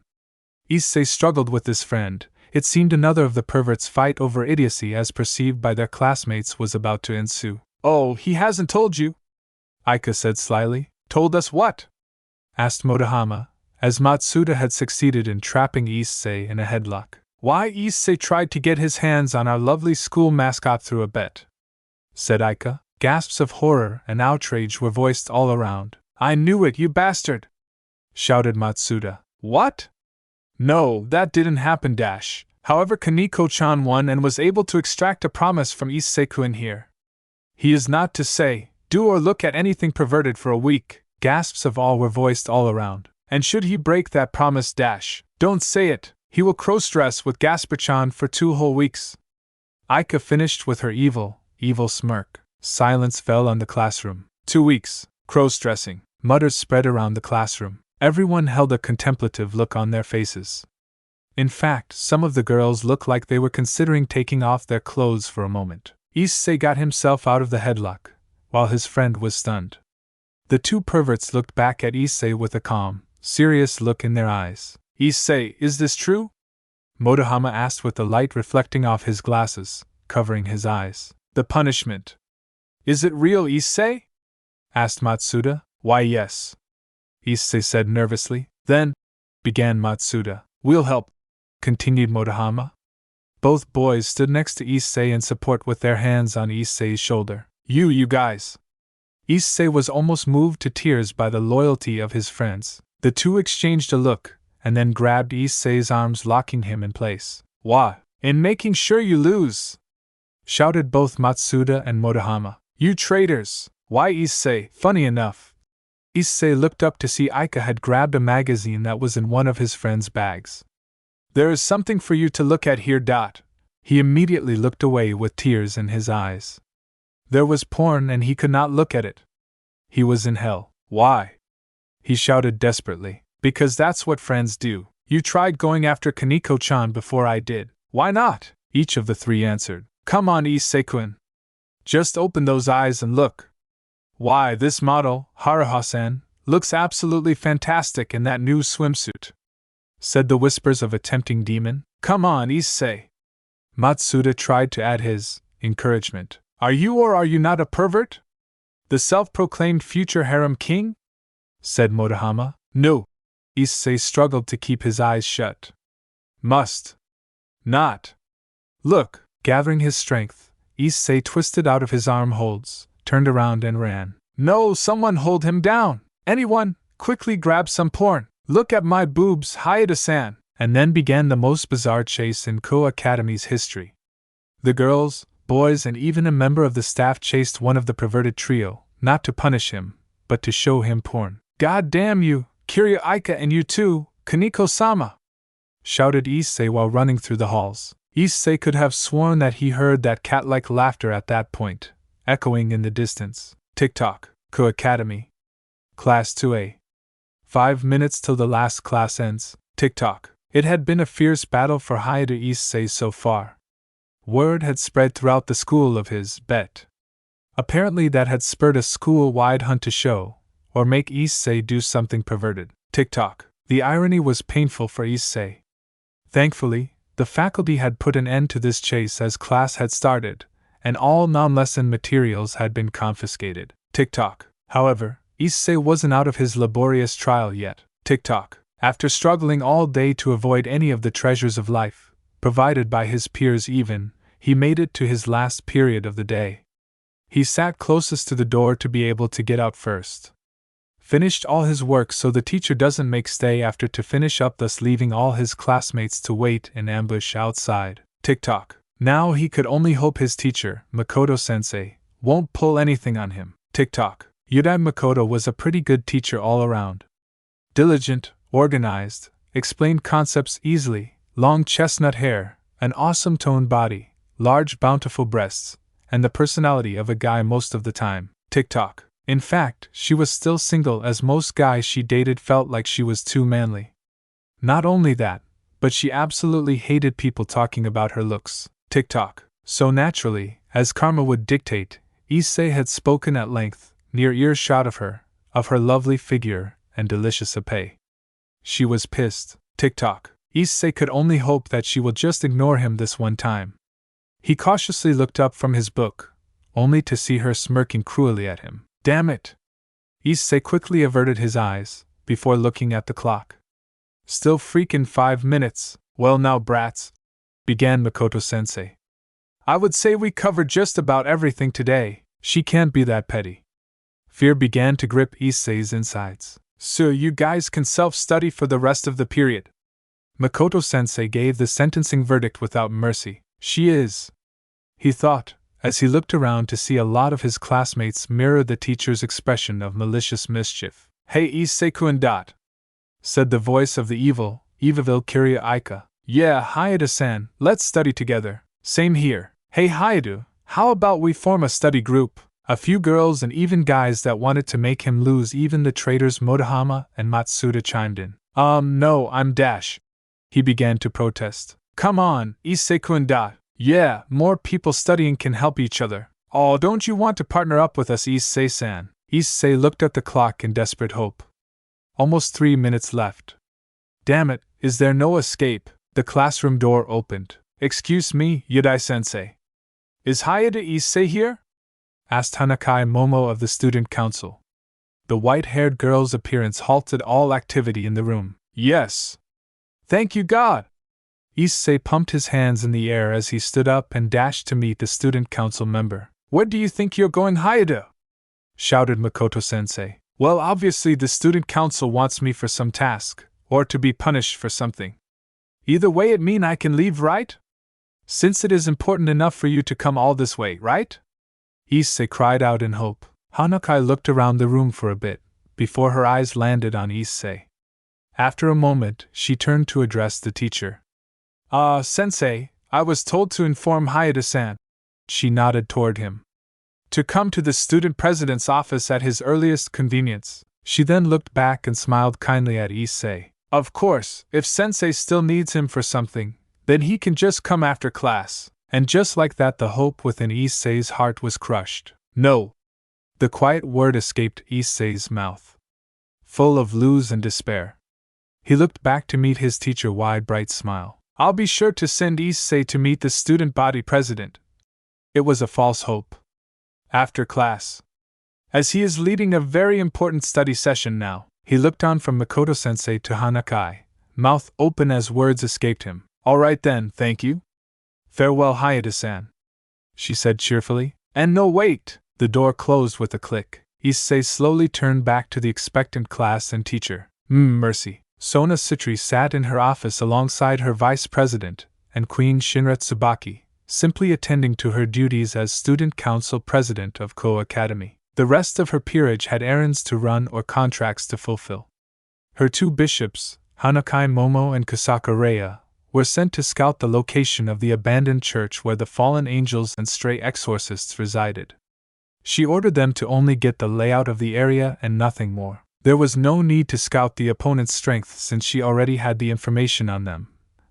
Issei struggled with his friend. It seemed another of the perverts' fight over idiocy as perceived by their classmates was about to ensue. Oh, he hasn't told you? Aika said slyly. Told us what? Asked Motohama, as Matsuda had succeeded in trapping Issei in a headlock. Why, Issei tried to get his hands on our lovely school mascot through a bet, said Aika. Gasps of horror and outrage were voiced all around. I knew it, you bastard! Shouted Matsuda. What? No, that didn't happen, dash. However, Koneko-chan won and was able to extract a promise from Issei-kun here. He is not to say, do or look at anything perverted for a week. Gasps of all were voiced all around. And should he break that promise, dash, don't say it, he will cross-dress with Gasper-chan for 2 whole weeks. Aika finished with her evil smirk. Silence fell on the classroom. 2 weeks, cross-dressing. Mutters spread around the classroom. Everyone held a contemplative look on their faces. In fact, some of the girls looked like they were considering taking off their clothes for a moment. Issei got himself out of the headlock, while his friend was stunned. The 2 perverts looked back at Issei with a calm, serious look in their eyes. Issei, is this true? Motohama asked with the light reflecting off his glasses, covering his eyes. The punishment. Is it real, Issei? Asked Matsuda. Why, yes, Issei said nervously. Then, began Matsuda. We'll help, continued Motohama. Both boys stood next to Issei in support with their hands on Issei's shoulder. You guys. Issei was almost moved to tears by the loyalty of his friends. The 2 exchanged a look, and then grabbed Issei's arms, locking him in place. What? In making sure you lose! Shouted both Matsuda and Motohama. You traitors! Why, Issei, funny enough. Issei looked up to see Aika had grabbed a magazine that was in one of his friend's bags. There is something for you to look at here. He immediately looked away with tears in his eyes. There was porn and he could not look at it. He was in hell. Why? He shouted desperately. Because that's what friends do. You tried going after Koneko-chan before I did. Why not? Each of the 3 answered. Come on, Issei-kun. Just open those eyes and look. Why, this model, Haruha-san, looks absolutely fantastic in that new swimsuit, said the whispers of a tempting demon. Come on, Issei. Matsuda tried to add his encouragement. Are you or are you not a pervert? The self-proclaimed future harem king? Said Motohama. No. Issei struggled to keep his eyes shut. Must. Not. Look. Gathering his strength, Issei twisted out of his arm holds, turned around and ran. No, someone hold him down! Anyone, quickly grab some porn! Look at my boobs, Hayata-san! And then began the most bizarre chase in Ko Academy's history. The girls, boys, and even a member of the staff chased one of the perverted trio, not to punish him, but to show him porn. God damn you, Kiryu Aika, and you too, Koneko-sama! Shouted Issei while running through the halls. Issei could have sworn that he heard that cat-like laughter at that point, echoing in the distance. Tick-tock, Ko Academy. Class 2A. 5 minutes till the last class ends. Tick-tock. It had been a fierce battle for Hayata Issei so far. Word had spread throughout the school of his bet. Apparently that had spurred a school-wide hunt to show, or make Issei do something perverted. Tick-tock. The irony was painful for Issei. Thankfully, the faculty had put an end to this chase as class had started, and all non-lesson materials had been confiscated. Tick-tock. However, Issei wasn't out of his laborious trial yet. Tick-tock. After struggling all day to avoid any of the treasures of life, provided by his peers even, he made it to his last period of the day. He sat closest to the door to be able to get out first. Finished all his work so the teacher doesn't make stay after to finish up, thus leaving all his classmates to wait in ambush outside. Tick-tock. Now he could only hope his teacher, Makoto-sensei, won't pull anything on him. Tick-tock. Yudai Makoto was a pretty good teacher all around. Diligent, organized, explained concepts easily, long chestnut hair, an awesome toned body, large bountiful breasts, and the personality of a guy most of the time. Tick-tock. In fact, she was still single as most guys she dated felt like she was too manly. Not only that, but she absolutely hated people talking about her looks. Tick-tock. So naturally, as karma would dictate, Issei had spoken at length, near earshot of her lovely figure, and delicious epee. She was pissed. Tick-tock. Issei could only hope that she will just ignore him this one time. He cautiously looked up from his book, only to see her smirking cruelly at him. Damn it! Issei quickly averted his eyes, before looking at the clock. Still freakin' 5 minutes. Well now, brats, began Makoto-sensei. I would say we covered just about everything today. She can't be that petty. Fear began to grip Issei's insides. So you guys can self-study for the rest of the period. Makoto-sensei gave the sentencing verdict without mercy. She is, he thought, as he looked around to see a lot of his classmates mirror the teacher's expression of malicious mischief. Hey Issei-kun, said the voice of the evil Kiryu Aika. Yeah, Hayata-san, let's study together. Same here. Hey Hayatu, how about we form a study group? A few girls and even guys that wanted to make him lose even the traitors Motohama and Matsuda chimed in. No, I'm Dash. He began to protest. Come on, Issei-kun. Yeah, more people studying can help each other. Oh, don't you want to partner up with us, Issei-san? Issei looked at the clock in desperate hope. Almost 3 minutes left. Damn it, is there no escape? The classroom door opened. Excuse me, Yudai-sensei. Is Hayata Issei here? Asked Hanakai Momo of the student council. The white-haired girl's appearance halted all activity in the room. Yes. Thank you, God! Issei pumped his hands in the air as he stood up and dashed to meet the student council member. Where do you think you're going, Hayata? Shouted Makoto-sensei. Well, obviously the student council wants me for some task, or to be punished for something. Either way it mean I can leave, right? Since it is important enough for you to come all this way, right? Issei cried out in hope. Hanakai looked around the room for a bit, before her eyes landed on Issei. After a moment, she turned to address the teacher. Sensei, I was told to inform Hayata-san. She nodded toward him. To come to the student president's office at his earliest convenience. She then looked back and smiled kindly at Issei. Of course, if Sensei still needs him for something, then he can just come after class. And just like that, the hope within Issei's heart was crushed. No. The quiet word escaped Issei's mouth, full of lose and despair. He looked back to meet his teacher, wide bright smile. I'll be sure to send Issei to meet the student body president. It was a false hope. After class. As he is leading a very important study session now, he looked on from Makoto-sensei to Hanakai, mouth open as words escaped him. All right then, thank you. Farewell, Hayate-san, she said cheerfully. And no, wait! The door closed with a click. Issei slowly turned back to the expectant class and teacher. Mercy. Sona Sitri sat in her office alongside her vice president and Queen Shinra Tsubaki, simply attending to her duties as student council president of Ko Academy. The rest of her peerage had errands to run or contracts to fulfill. Her two bishops, Hanakai Momo and Kusaka Rhea, were sent to scout the location of the abandoned church where the fallen angels and stray exorcists resided. She ordered them to only get the layout of the area and nothing more. There was no need to scout the opponent's strength since she already had the information on them,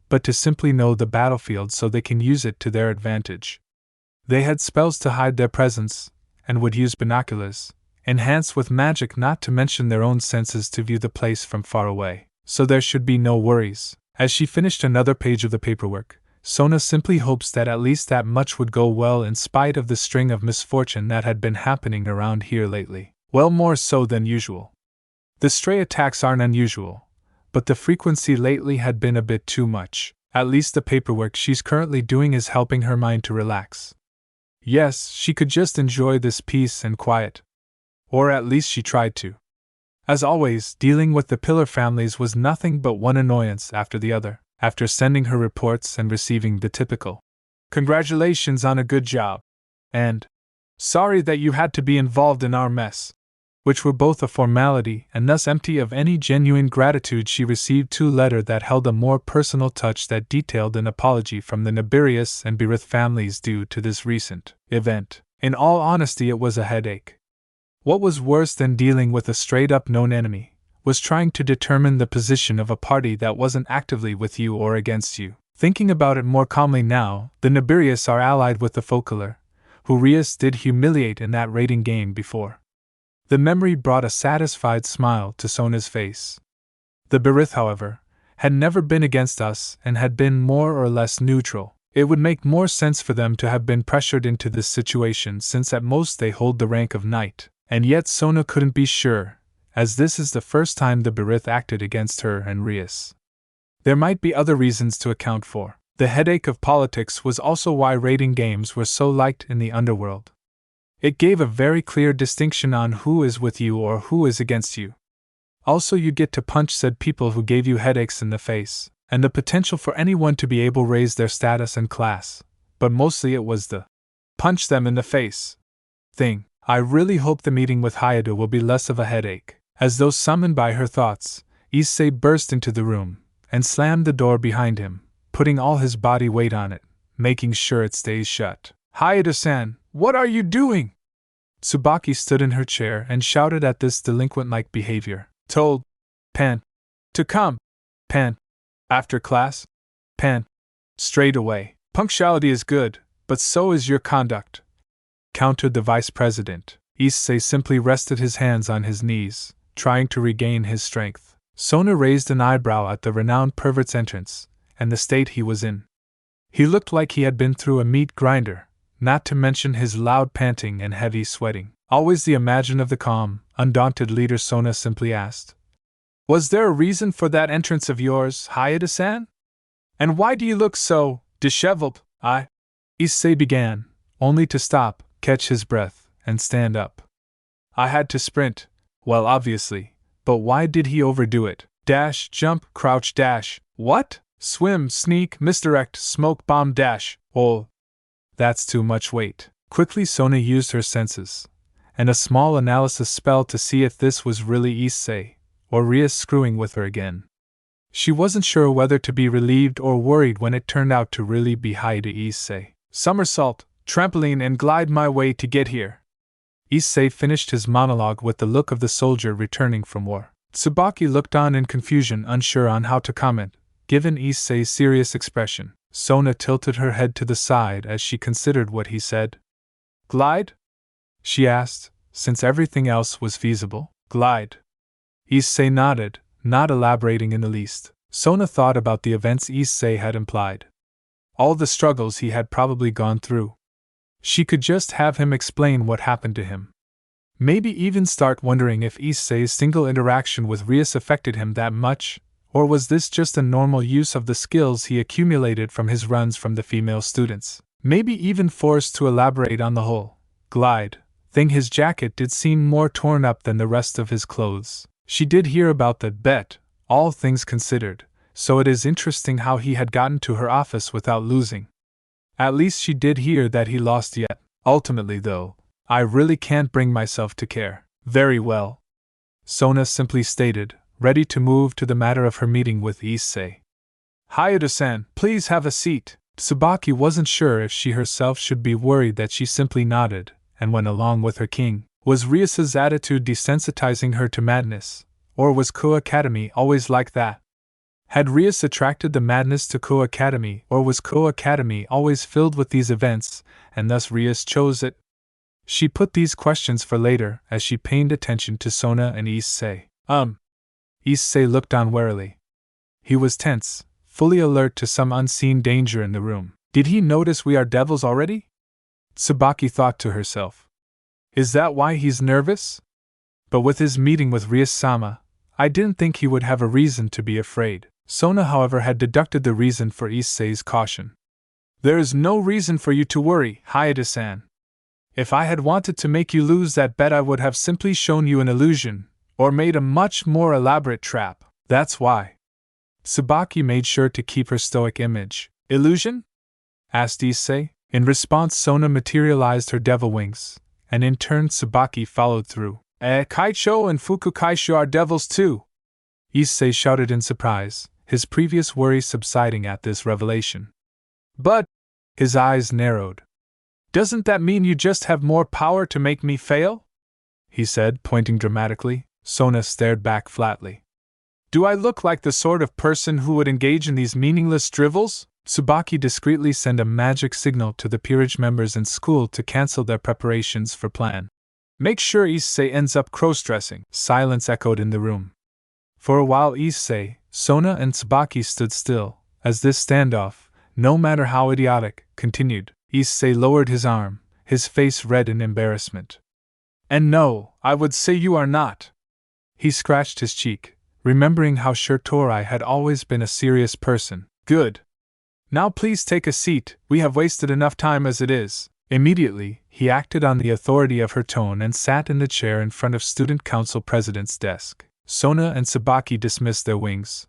but to simply know the battlefield so they can use it to their advantage. They had spells to hide their presence, and would use binoculars, enhanced with magic, not to mention their own senses to view the place from far away, so there should be no worries. As she finished another page of the paperwork, Sona simply hopes that at least that much would go well in spite of the string of misfortune that had been happening around here lately. Well, more so than usual. The stray attacks aren't unusual, but the frequency lately had been a bit too much. At least the paperwork she's currently doing is helping her mind to relax. Yes, she could just enjoy this peace and quiet. Or at least she tried to. As always, dealing with the Pillar families was nothing but one annoyance after the other, after sending her reports and receiving the typical "Congratulations on a good job," and "Sorry that you had to be involved in our mess," which were both a formality and thus empty of any genuine gratitude. She received two letters that held a more personal touch that detailed an apology from the Nibirius and Berith families due to this recent event. In all honesty, it was a headache. What was worse than dealing with a straight-up known enemy was trying to determine the position of a party that wasn't actively with you or against you. Thinking about it more calmly now, the Nibirius are allied with the Focalar, who Rias did humiliate in that raiding game before. The memory brought a satisfied smile to Sona's face. The Berith, however, had never been against us and had been more or less neutral. It would make more sense for them to have been pressured into this situation since at most they hold the rank of knight, and yet Sona couldn't be sure, as this is the first time the Berith acted against her and Rias. There might be other reasons to account for. The headache of politics was also why raiding games were so liked in the underworld. It gave a very clear distinction on who is with you or who is against you. Also, you get to punch said people who gave you headaches in the face, and the potential for anyone to be able to raise their status and class, but mostly it was the punch them in the face thing. I really hope the meeting with Hayate will be less of a headache. As though summoned by her thoughts, Issei burst into the room and slammed the door behind him, putting all his body weight on it, making sure it stays shut. Hayate-san, what are you doing? Tsubaki stood in her chair and shouted at this delinquent-like behavior. Told Pan to come. Pan. After class? Pan. Straight away. Punctuality is good, but so is your conduct, countered the vice president. Issei simply rested his hands on his knees, trying to regain his strength. Sona raised an eyebrow at the renowned pervert's entrance, and the state he was in. He looked like he had been through a meat grinder, not to mention his loud panting and heavy sweating. Always the imagine of the calm, undaunted leader, Sona simply asked. Was there a reason for that entrance of yours, Hayate-san? And why do you look so disheveled? Issei began, only to stop, catch his breath, and stand up. I had to sprint. Well, obviously, but why did he overdo it? Dash, jump, crouch, dash. What? Swim, sneak, misdirect, smoke bomb, dash. Oh, that's too much weight. Quickly Sona used her senses, and a small analysis spell to see if this was really Issei, or Rias screwing with her again. She wasn't sure whether to be relieved or worried when it turned out to really be Hayate Issei. Somersault, trampoline, and glide my way to get here. Issei finished his monologue with the look of the soldier returning from war. Tsubaki looked on in confusion, unsure on how to comment, given Issei's serious expression. Sona tilted her head to the side as she considered what he said. Glide? She asked, since everything else was feasible. Glide. Issei nodded, not elaborating in the least. Sona thought about the events Issei had implied. All the struggles he had probably gone through. She could just have him explain what happened to him. Maybe even start wondering if Issei's single interaction with Rias affected him that much, or was this just a normal use of the skills he accumulated from his runs from the female students? Maybe even forced to elaborate on the whole glide thing. His jacket did seem more torn up than the rest of his clothes. She did hear about the bet, all things considered, so it is interesting how he had gotten to her office without losing. At least she did hear that he lost yet. Ultimately, though, I really can't bring myself to care. Very well, Sona simply stated, ready to move to the matter of her meeting with Issei. Hayate-san, please have a seat. Tsubaki wasn't sure if she herself should be worried that she simply nodded and went along with her king. Was Rias's attitude desensitizing her to madness, or was Ko Academy always like that? Had Rias attracted the madness to Ko Academy, or was Ko Academy always filled with these events, and thus Rias chose it? She put these questions for later as she paid attention to Sona and Issei. Issei looked on warily. He was tense, fully alert to some unseen danger in the room. Did he notice we are devils already? Tsubaki thought to herself. Is that why he's nervous? But with his meeting with Rias-sama, I didn't think he would have a reason to be afraid. Sona, however, had deducted the reason for Issei's caution. There is no reason for you to worry, Hayate-san. If I had wanted to make you lose that bet, I would have simply shown you an illusion, or made a much more elaborate trap. That's why. Tsubaki made sure to keep her stoic image. Illusion? Asked Issei. In response, Sona materialized her devil wings, and in turn Tsubaki followed through. Kaicho and Fuku Kaishu are devils too! Issei shouted in surprise, his previous worry subsiding at this revelation. But, his eyes narrowed. Doesn't that mean you just have more power to make me fail? He said, pointing dramatically. Sona stared back flatly. Do I look like the sort of person who would engage in these meaningless drivels? Tsubaki discreetly sent a magic signal to the peerage members in school to cancel their preparations for plan. Make sure Issei ends up cross-dressing. Silence echoed in the room. For a while Issei, Sona and Tsubaki stood still, as this standoff, no matter how idiotic, continued. Issei lowered his arm, his face red in embarrassment. And no, I would say you are not. He scratched his cheek, remembering how Shirtori had always been a serious person. Good. Now please take a seat, we have wasted enough time as it is. Immediately, he acted on the authority of her tone and sat in the chair in front of Student Council President's desk. Sona and Tsubaki dismissed their wings.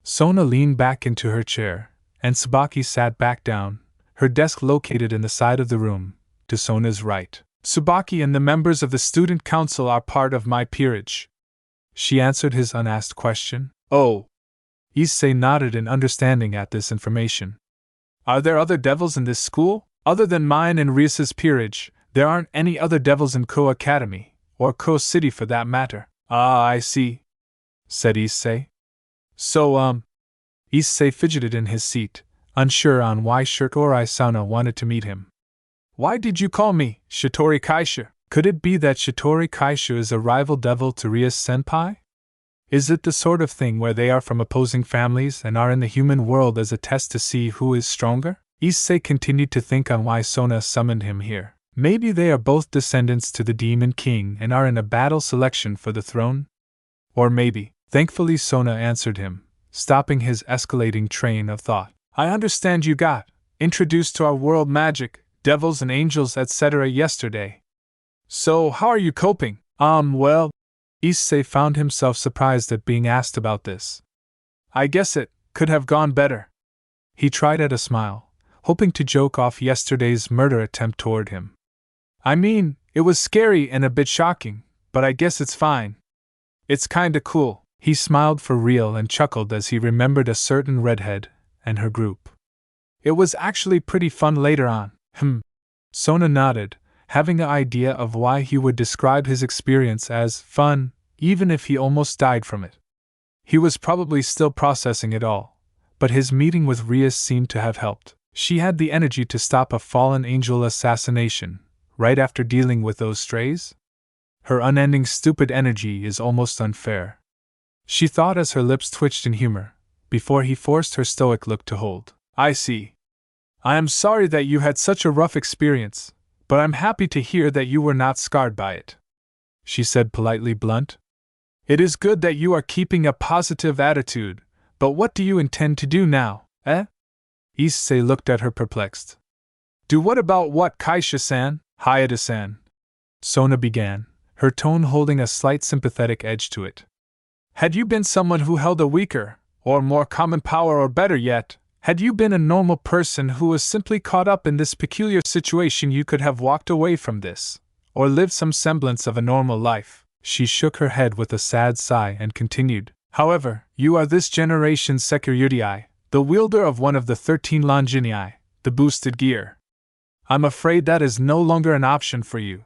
Sona leaned back into her chair, and Tsubaki sat back down, her desk located in the side of the room, to Sona's right. Tsubaki and the members of the Student Council are part of my peerage. She answered his unasked question. Oh. Issei nodded in understanding at this information. Are there other devils in this school? Other than mine and Rias's peerage, there aren't any other devils in Ko Academy, or Ko City for that matter. Ah, I see, said Issei. So, Issei fidgeted in his seat, unsure on why Shirtori-sama wanted to meet him. Why did you call me Shitori Kaishu? Could it be that Shitori Kaishu is a rival devil to Rias-senpai? Is it the sort of thing where they are from opposing families and are in the human world as a test to see who is stronger? Issei continued to think on why Sona summoned him here. Maybe they are both descendants to the Demon King and are in a battle selection for the throne? Or maybe. Thankfully Sona answered him, stopping his escalating train of thought. I understand you got introduced to our world magic, devils and angels, etc. yesterday. So how are you coping? Well, Issei found himself surprised at being asked about this. I guess it could have gone better. He tried at a smile, hoping to joke off yesterday's murder attempt toward him. I mean, it was scary and a bit shocking, but I guess it's fine. It's kinda cool. He smiled for real and chuckled as he remembered a certain redhead and her group. It was actually pretty fun later on. Sona nodded, having an idea of why he would describe his experience as fun, even if he almost died from it. He was probably still processing it all, but his meeting with Rias seemed to have helped. She had the energy to stop a fallen angel assassination, right after dealing with those strays? Her unending stupid energy is almost unfair. She thought as her lips twitched in humor, before he forced her stoic look to hold. I see. I am sorry that you had such a rough experience, but I'm happy to hear that you were not scarred by it, she said politely blunt. It is good that you are keeping a positive attitude, but what do you intend to do now, eh? Issei looked at her perplexed. Do what about what, Kaisha-san? Hayata-san, Sona began, her tone holding a slight sympathetic edge to it. Had you been someone who held a weaker, or more common power, or better yet, had you been a normal person who was simply caught up in this peculiar situation, you could have walked away from this, or lived some semblance of a normal life. She shook her head with a sad sigh and continued. However, you are this generation's Sekiryutai, the wielder of one of the 13 Longinii, the boosted gear. I'm afraid that is no longer an option for you.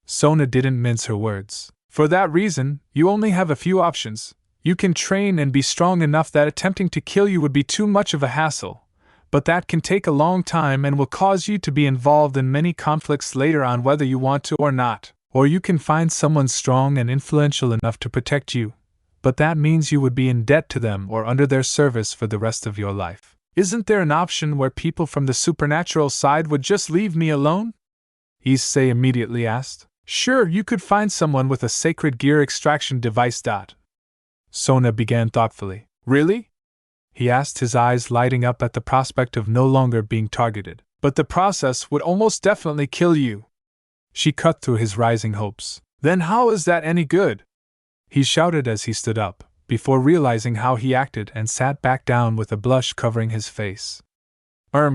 Sona didn't mince her words. For that reason, you only have a few options. You can train and be strong enough that attempting to kill you would be too much of a hassle, but that can take a long time and will cause you to be involved in many conflicts later on whether you want to or not. Or you can find someone strong and influential enough to protect you, but that means you would be in debt to them or under their service for the rest of your life. Isn't there an option where people from the supernatural side would just leave me alone? Issei immediately asked. Sure, you could find someone with a sacred gear extraction device. Sona began thoughtfully. Really? He asked, his eyes lighting up at the prospect of no longer being targeted. But the process would almost definitely kill you. She cut through his rising hopes. Then how is that any good? He shouted as he stood up, before realizing how he acted and sat back down with a blush covering his face.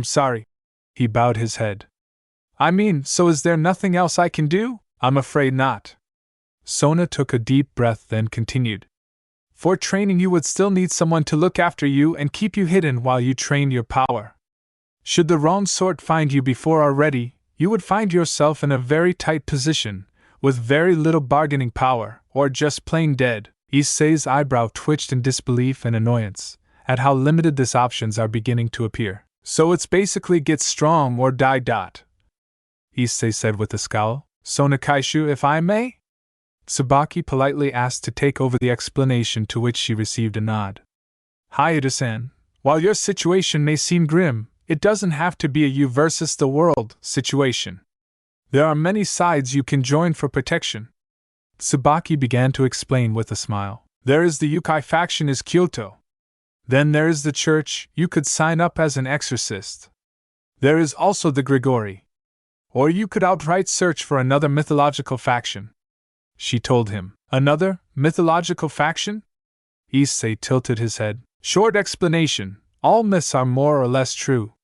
Sorry. He bowed his head. I mean, so is there nothing else I can do? I'm afraid not. Sona took a deep breath, then continued. For training, you would still need someone to look after you and keep you hidden while you train your power. Should the wrong sort find you before are ready, you would find yourself in a very tight position, with very little bargaining power, or just plain dead. Issei's eyebrow twitched in disbelief and annoyance at how limited these options are beginning to appear. So it's basically get strong or die. Issei said with a scowl. Sona Kaishu, if I may? Tsubaki politely asked to take over the explanation, to which she received a nod. Hayata-san, while your situation may seem grim, it doesn't have to be a you versus the world situation. There are many sides you can join for protection. Tsubaki began to explain with a smile. There is the Yukai faction is Kyoto. Then there is the church, you could sign up as an exorcist. There is also the Gregory. Or you could outright search for another mythological faction. She told him. Another mythological faction? Issei tilted his head. Short explanation. All myths are more or less true.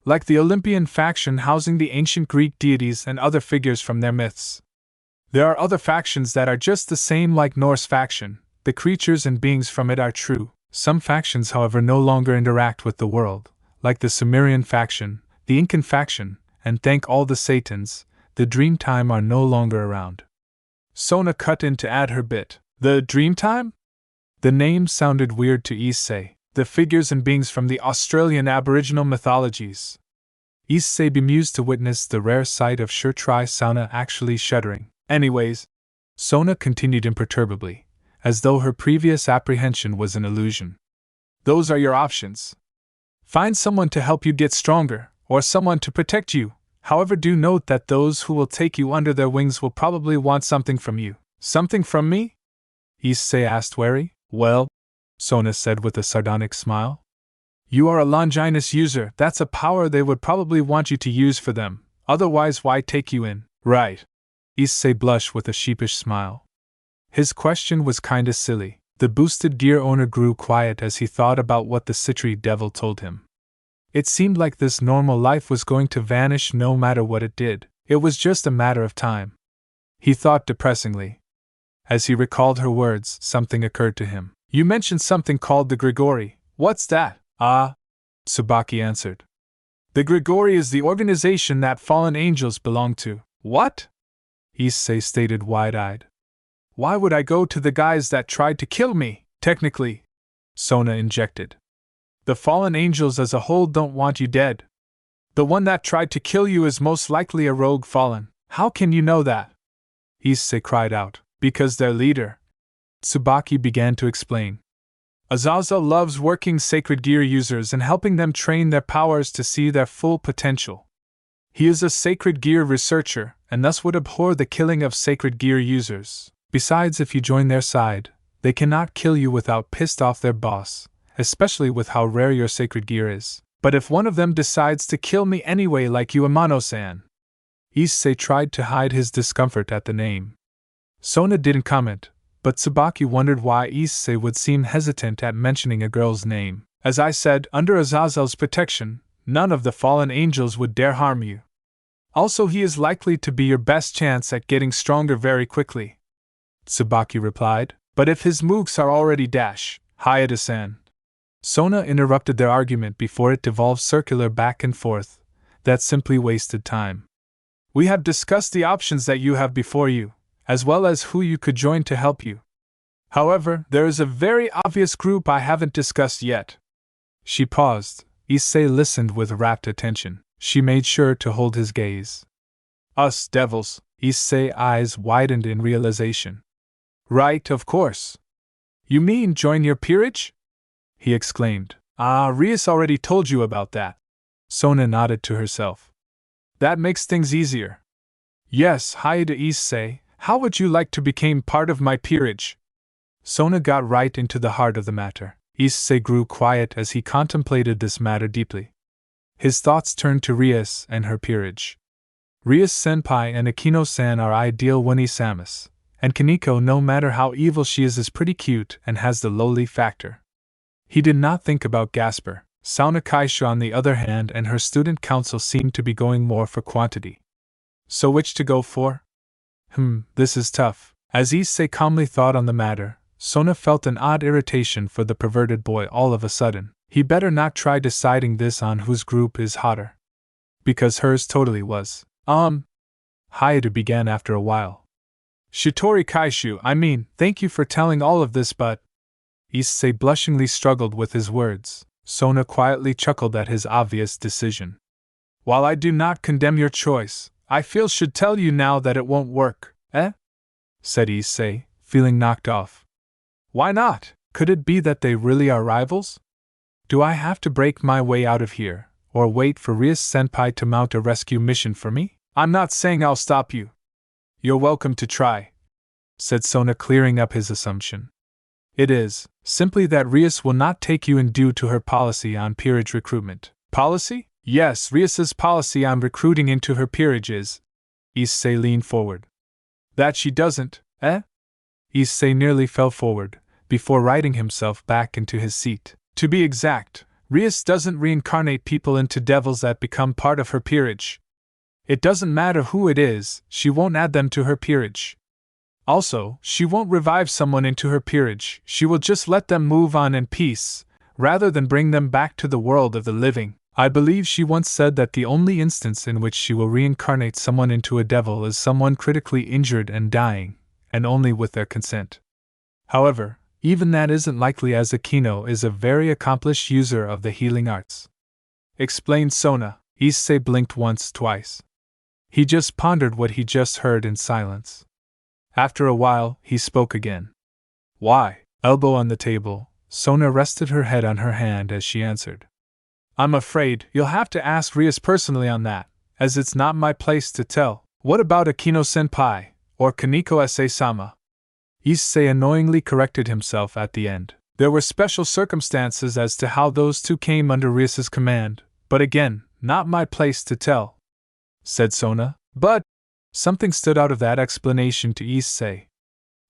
Like the Olympian faction housing the ancient Greek deities and other figures from their myths. There are other factions that are just the same, like Norse faction. The creatures and beings from it are true. Some factions, however, no longer interact with the world, like the Sumerian faction, the Incan faction, and thank all the Satans, the Dreamtime are no longer around. Sona cut in to add her bit. The Dreamtime? The name sounded weird to Issei. The figures and beings from the Australian Aboriginal mythologies. Issei bemused to witness the rare sight of Sona actually shuddering. Anyways, Sona continued imperturbably, as though her previous apprehension was an illusion. Those are your options. Find someone to help you get stronger, or someone to protect you. However, do note that those who will take you under their wings will probably want something from you. Something from me? Issei asked, wary. Well, Sona said with a sardonic smile. You are a Longinus user, that's a power they would probably want you to use for them, otherwise why take you in? Right. Issei blushed with a sheepish smile. His question was kinda silly. The boosted gear owner grew quiet as he thought about what the Sitri devil told him. It seemed like this normal life was going to vanish no matter what it did. It was just a matter of time. He thought depressingly. As he recalled her words, something occurred to him. You mentioned something called the Gregory. What's that? Ah, Tsubaki answered. The Gregory is the organization that fallen angels belong to. What? Issei stated wide-eyed. Why would I go to the guys that tried to kill me? Technically, Sona injected. The fallen angels as a whole don't want you dead. The one that tried to kill you is most likely a rogue fallen. How can you know that? Issei cried out. Because their leader. Tsubaki began to explain. Azazel loves working sacred gear users and helping them train their powers to see their full potential. He is a sacred gear researcher, and thus would abhor the killing of sacred gear users. Besides, if you join their side, they cannot kill you without pissed off their boss, especially with how rare your sacred gear is. But if one of them decides to kill me anyway, like you, Amano-san. Issei tried to hide his discomfort at the name. Sona didn't comment, but Tsubaki wondered why Issei would seem hesitant at mentioning a girl's name. As I said, under Azazel's protection, none of the fallen angels would dare harm you. Also, he is likely to be your best chance at getting stronger very quickly. Tsubaki replied, but if his mooks are already Hayate-san. Sona interrupted their argument before it devolved circular back and forth. That simply wasted time. We have discussed the options that you have before you, as well as who you could join to help you. However, there is a very obvious group I haven't discussed yet. She paused. Issei listened with rapt attention. She made sure to hold his gaze. Us devils. Issei's eyes widened in realization. Right, of course. You mean join your peerage? He exclaimed. Rias already told you about that. Sona nodded to herself. That makes things easier. Yes, Hayate Issei, how would you like to become part of my peerage? Sona got right into the heart of the matter. Issei grew quiet as he contemplated this matter deeply. His thoughts turned to Rias and her peerage. Rias-senpai and Akino-san are ideal Wani-samas, and Koneko, no matter how evil she is pretty cute and has the lowly factor. He did not think about Gasper. Sauna Kaisha, on the other hand, and her student council seemed to be going more for quantity. So which to go for? This is tough. As Issei calmly thought on the matter, Sona felt an odd irritation for the perverted boy all of a sudden. He better not try deciding this on whose group is hotter. Because hers totally was. Hayate began after a while. Shitori Kaishu, thank you for telling all of this, but... Issei blushingly struggled with his words. Sona quietly chuckled at his obvious decision. While I do not condemn your choice, I feel should tell you now that it won't work, said Issei, feeling knocked off. Why not? Could it be that they really are rivals? Do I have to break my way out of here, or wait for Rias-senpai to mount a rescue mission for me? I'm not saying I'll stop you. You're welcome to try, said Sona, clearing up his assumption. It is simply that Rias will not take you in due to her policy on peerage recruitment. Policy? Yes, Rias's policy on recruiting into her peerage is... Issei leaned forward. That she doesn't, Issei nearly fell forward, before righting himself back into his seat. To be exact, Rias doesn't reincarnate people into devils that become part of her peerage. It doesn't matter who it is, she won't add them to her peerage. Also, she won't revive someone into her peerage, she will just let them move on in peace, rather than bring them back to the world of the living. I believe she once said that the only instance in which she will reincarnate someone into a devil is someone critically injured and dying, and only with their consent. However, even that isn't likely, as Akino is a very accomplished user of the healing arts. Explained Sona. Issei blinked once, twice. He just pondered what he just heard in silence. After a while, he spoke again. Why? Elbow on the table, Sona rested her head on her hand as she answered. I'm afraid you'll have to ask Rias personally on that, as it's not my place to tell. What about Akino-senpai, or Koneko Issei-sama? Issei annoyingly corrected himself at the end. There were special circumstances as to how those two came under Rias's command, but again, not my place to tell, said Sona. But something stood out of that explanation to Issei.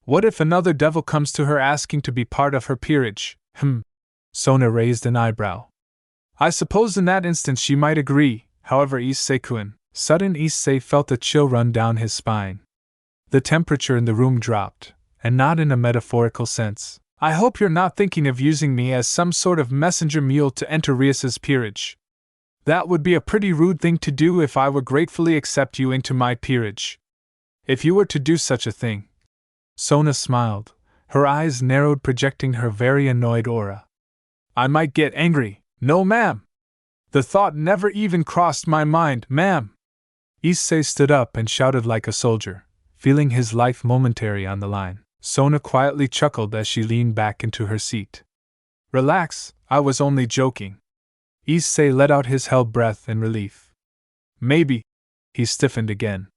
What if another devil comes to her asking to be part of her peerage? Sona raised an eyebrow. I suppose in that instance she might agree, however, Issei-kun. Sudden Issei felt a chill run down his spine. The temperature in the room dropped, and not in a metaphorical sense. I hope you're not thinking of using me as some sort of messenger mule to enter Rias's peerage. That would be a pretty rude thing to do if I were gratefully accept you into my peerage. If you were to do such a thing. Sona smiled, her eyes narrowed, projecting her very annoyed aura. I might get angry. No, ma'am. The thought never even crossed my mind, ma'am. Issei stood up and shouted like a soldier, feeling his life momentary on the line. Sona quietly chuckled as she leaned back into her seat. Relax, I was only joking. Issei let out his held breath in relief. Maybe. He stiffened again.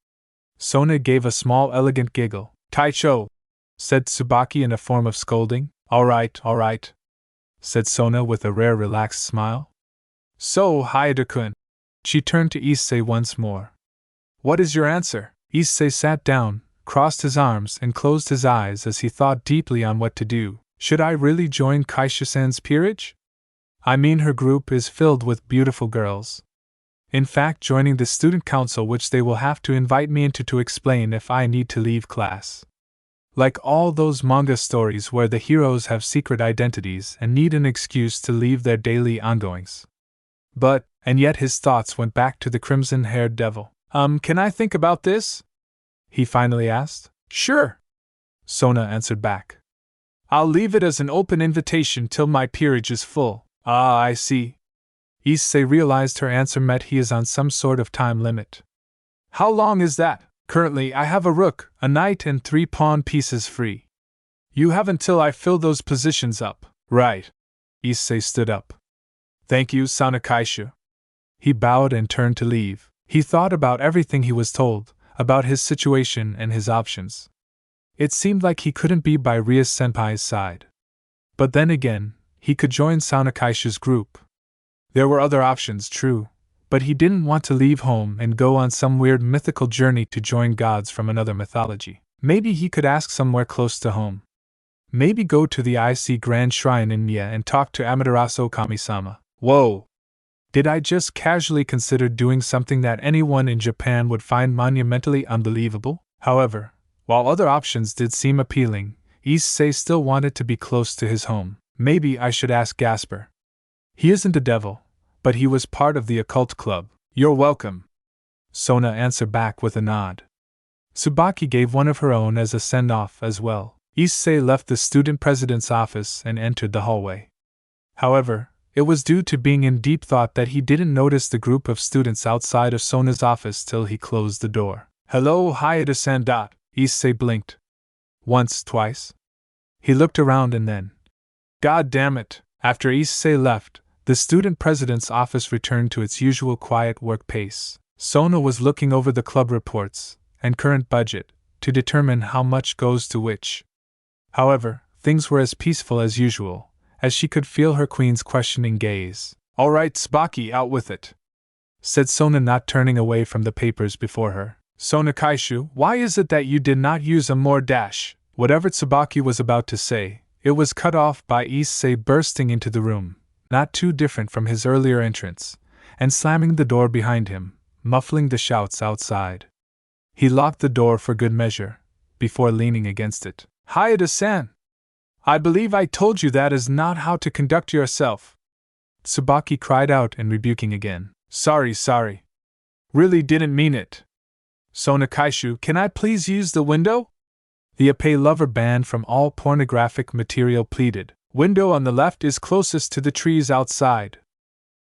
Sona gave a small elegant giggle. Taicho, said Tsubaki in a form of scolding. All right, said Sona with a rare relaxed smile. So, Hayate-kun. She turned to Issei once more. What is your answer? Issei sat down, crossed his arms, and closed his eyes as he thought deeply on what to do. Should I really join Kaisha-san's peerage? I mean, her group is filled with beautiful girls. In fact, joining the student council, which they will have to invite me into to explain if I need to leave class. Like all those manga stories where the heroes have secret identities and need an excuse to leave their daily ongoings. But, and yet his thoughts went back to the crimson-haired devil. Can I think about this? He finally asked. Sure, Sona answered back. I'll leave it as an open invitation till my peerage is full. Ah, I see. Issei realized her answer meant he is on some sort of time limit. How long is that? Currently, I have a rook, a knight, and 3 pawn pieces free. You have until I fill those positions up. Right. Issei stood up. Thank you, Sona Kaishu. He bowed and turned to leave. He thought about everything he was told, about his situation and his options. It seemed like he couldn't be by Rias Senpai's side. But then again, he could join Sona Kaishu's group. There were other options, true, but he didn't want to leave home and go on some weird mythical journey to join gods from another mythology. Maybe he could ask somewhere close to home. Maybe go to the Issei Grand Shrine in Nya and talk to Amaterasu Kami-sama. Whoa! Did I just casually consider doing something that anyone in Japan would find monumentally unbelievable? However, while other options did seem appealing, Issei still wanted to be close to his home. Maybe I should ask Gasper. He isn't a devil, but he was part of the occult club. You're welcome, Sona answered back with a nod. Tsubaki gave one of her own as a send-off as well. Issei left the student president's office and entered the hallway. However, it was due to being in deep thought that he didn't notice the group of students outside of Sona's office till he closed the door. Hello, Hayate-san. Issei blinked. Once, twice. He looked around and then. God damn it! After Issei left, the student president's office returned to its usual quiet work pace. Sona was looking over the club reports and current budget to determine how much goes to which. However, things were as peaceful as usual, as she could feel her queen's questioning gaze. All right, Tsubaki, out with it, said Sona, not turning away from the papers before her. Sona Kaishu, why is it that you did not use a more dash? Whatever Tsubaki was about to say, it was cut off by Issei bursting into the room, not too different from his earlier entrance, and slamming the door behind him, muffling the shouts outside. He locked the door for good measure, before leaning against it. Hayate-san! I believe I told you that is not how to conduct yourself. Tsubaki cried out in rebuking again. Sorry. Really didn't mean it. Sona Kaishu, can I please use the window? The Issei lover banned from all pornographic material pleaded. Window on the left is closest to the trees outside.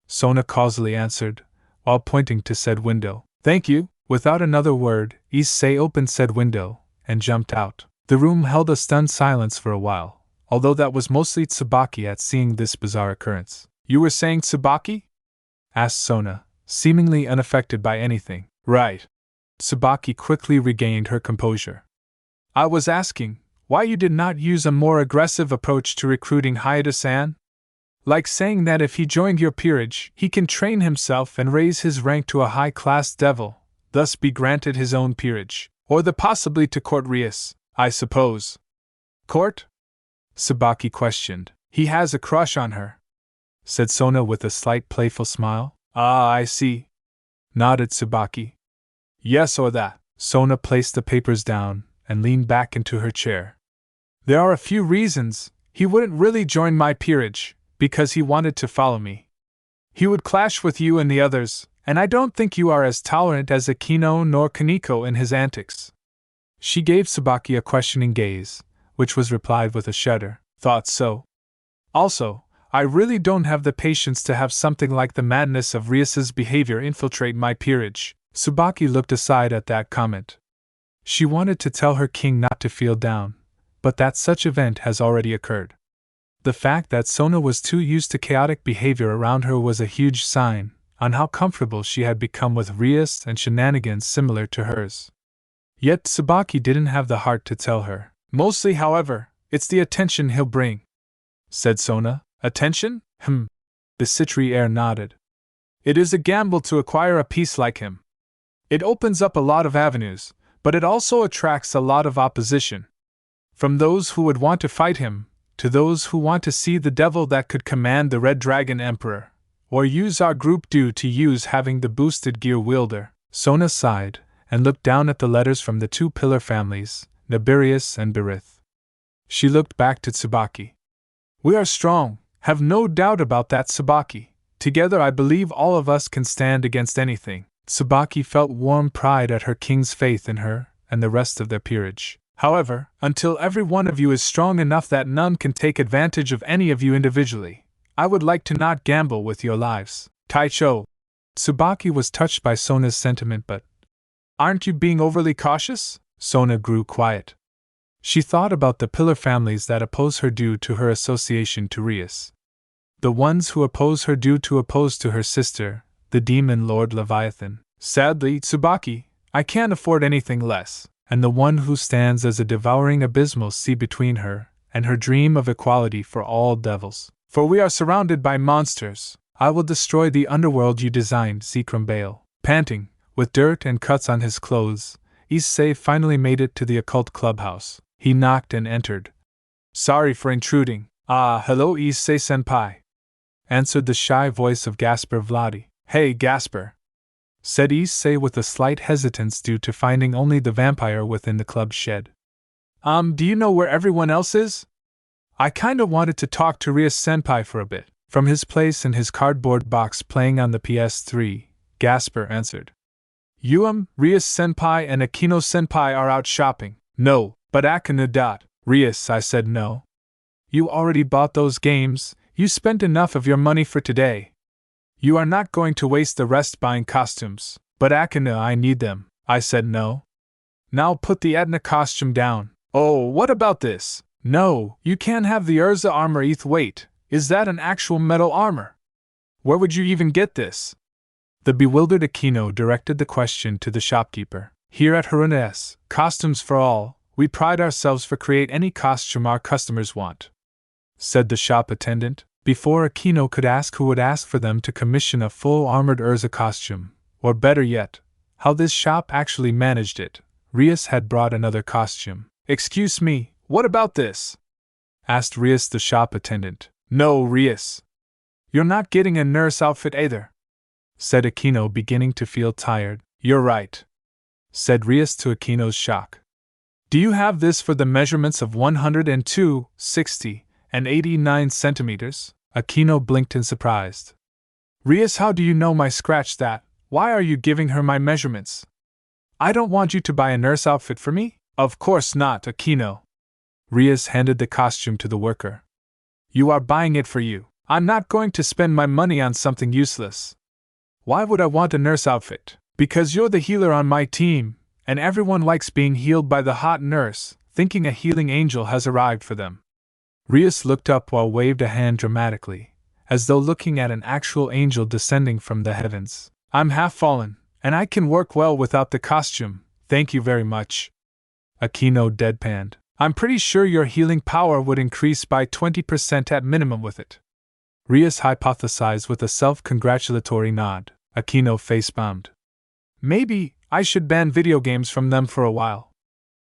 Sona causally answered, while pointing to said window. Thank you. Without another word, Issei opened said window and jumped out. The room held a stunned silence for a while, although that was mostly Tsubaki at seeing this bizarre occurrence. You were saying, Tsubaki? Asked Sona, seemingly unaffected by anything. Right. Tsubaki quickly regained her composure. I was asking why you did not use a more aggressive approach to recruiting Hayate-san? Like saying that if he joined your peerage, he can train himself and raise his rank to a high-class devil, thus be granted his own peerage, or the possibly to court Rias, I suppose. Court? Tsubaki questioned. He has a crush on her, said Sona with a slight playful smile. Ah, I see, nodded Tsubaki. Yes, or that. Sona placed the papers down and leaned back into her chair. There are a few reasons. He wouldn't really join my peerage, because he wanted to follow me. He would clash with you and the others, and I don't think you are as tolerant as Akino nor Koneko in his antics. She gave Tsubaki a questioning gaze, which was replied with a shudder. Thought so. Also, I really don't have the patience to have something like the madness of Rias's behavior infiltrate my peerage. Tsubaki looked aside at that comment. She wanted to tell her king not to feel down, but that such event has already occurred. The fact that Sona was too used to chaotic behavior around her was a huge sign on how comfortable she had become with Rias and shenanigans similar to hers. Yet Tsubaki didn't have the heart to tell her. Mostly, however, it's the attention he'll bring, said Sona. Attention? The Sitri heir nodded. It is a gamble to acquire a piece like him. It opens up a lot of avenues, but it also attracts a lot of opposition. From those who would want to fight him, to those who want to see the devil that could command the Red Dragon Emperor, or use our group due to use having the boosted gear wielder. Sona sighed, and looked down at the letters from the two pillar families, Nabirius and Berith. She looked back to Tsubaki. We are strong, have no doubt about that, Tsubaki. Together I believe all of us can stand against anything. Tsubaki felt warm pride at her king's faith in her and the rest of their peerage. However, until every one of you is strong enough that none can take advantage of any of you individually, I would like to not gamble with your lives. Taicho. Tsubaki was touched by Sona's sentiment, but aren't you being overly cautious? Sona grew quiet. She thought about the pillar families that oppose her due to her association to Rias. The ones who oppose her due to oppose to her sister, the demon Lord Leviathan. Sadly, Tsubaki, I can't afford anything less. And the one who stands as a devouring abysmal sea between her and her dream of equality for all devils. For we are surrounded by monsters. I will destroy the underworld you designed, Zikram Bale. Panting, with dirt and cuts on his clothes, Issei finally made it to the occult clubhouse. He knocked and entered. Sorry for intruding. Ah, hello Issei-senpai, answered the shy voice of Gasper Vladi. Hey Gasper, said Issei with a slight hesitance due to finding only the vampire within the club shed. Do you know where everyone else is? I kinda wanted to talk to Rias-senpai for a bit. From his place in his cardboard box playing on the PS3, Gasper answered. Rias-senpai and Akino-senpai are out shopping. No, but Akino. Rias, I said no. You already bought those games, you spent enough of your money for today. You are not going to waste the rest buying costumes. But Akina, I need them. I said no. Now put the Etna costume down. Oh, what about this? No, you can't have the Urza armor. Wait, is that an actual metal armor? Where would you even get this? The bewildered Akino directed the question to the shopkeeper. Here at Haruna's Costumes for All, we pride ourselves for create any costume our customers want, said the shop attendant. Before Akino could ask who would ask for them to commission a full armored Urza costume, or better yet, how this shop actually managed it, Rias had brought another costume. Excuse me, what about this? Asked Rias the shop attendant. No, Rias. You're not getting a nurse outfit either, said Akino, beginning to feel tired. You're right, said Rias to Akino's shock. Do you have this for the measurements of 102, 60, and 89 centimeters? Akino blinked in surprise. Rias, how do you know my scratch that? Why are you giving her my measurements? I don't want you to buy a nurse outfit for me? Of course not, Akino. Rias handed the costume to the worker. You are buying it for you. I'm not going to spend my money on something useless. Why would I want a nurse outfit? Because you're the healer on my team, and everyone likes being healed by the hot nurse, thinking a healing angel has arrived for them. Rias looked up while waved a hand dramatically, as though looking at an actual angel descending from the heavens. I'm half fallen, and I can work well without the costume, thank you very much. Akino deadpanned. I'm pretty sure your healing power would increase by 20% at minimum with it. Rias hypothesized with a self-congratulatory nod. Akino face-bombed. Maybe I should ban video games from them for a while.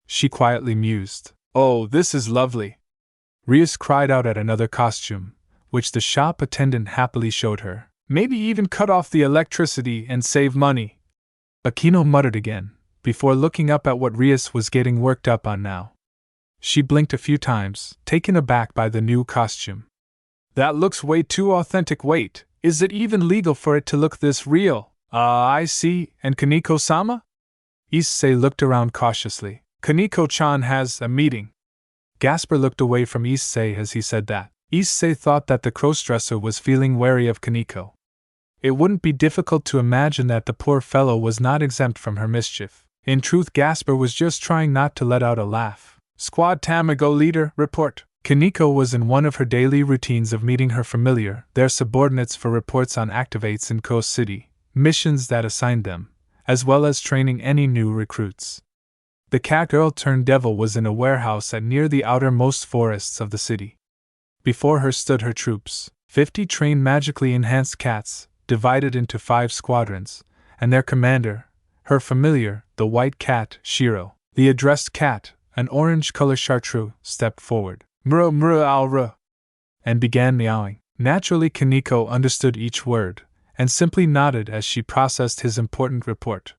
She quietly mused. Oh, this is lovely. Rias cried out at another costume, which the shop attendant happily showed her. Maybe even cut off the electricity and save money. Akino muttered again, before looking up at what Rias was getting worked up on now. She blinked a few times, taken aback by the new costume. That looks way too authentic. Wait, is it even legal for it to look this real? I see. And Koneko-sama? Issei looked around cautiously. Koneko-chan has a meeting. Gasper looked away from Issei as he said that. Issei thought that the crossdresser was feeling wary of Koneko. It wouldn't be difficult to imagine that the poor fellow was not exempt from her mischief. In truth, Gasper was just trying not to let out a laugh. Squad Tamago leader, report. Koneko was in one of her daily routines of meeting her familiar, their subordinates for reports on activates in Coast City, missions that assigned them, as well as training any new recruits. The cat girl turned devil was in a warehouse at near the outermost forests of the city. Before her stood her troops, 50 trained magically enhanced cats, divided into 5 squadrons, and their commander, her familiar, the white cat, Shiro. The addressed cat, an orange-color chartreux, stepped forward, mru mru al and began meowing. Naturally, Koneko understood each word, and simply nodded as she processed his important report.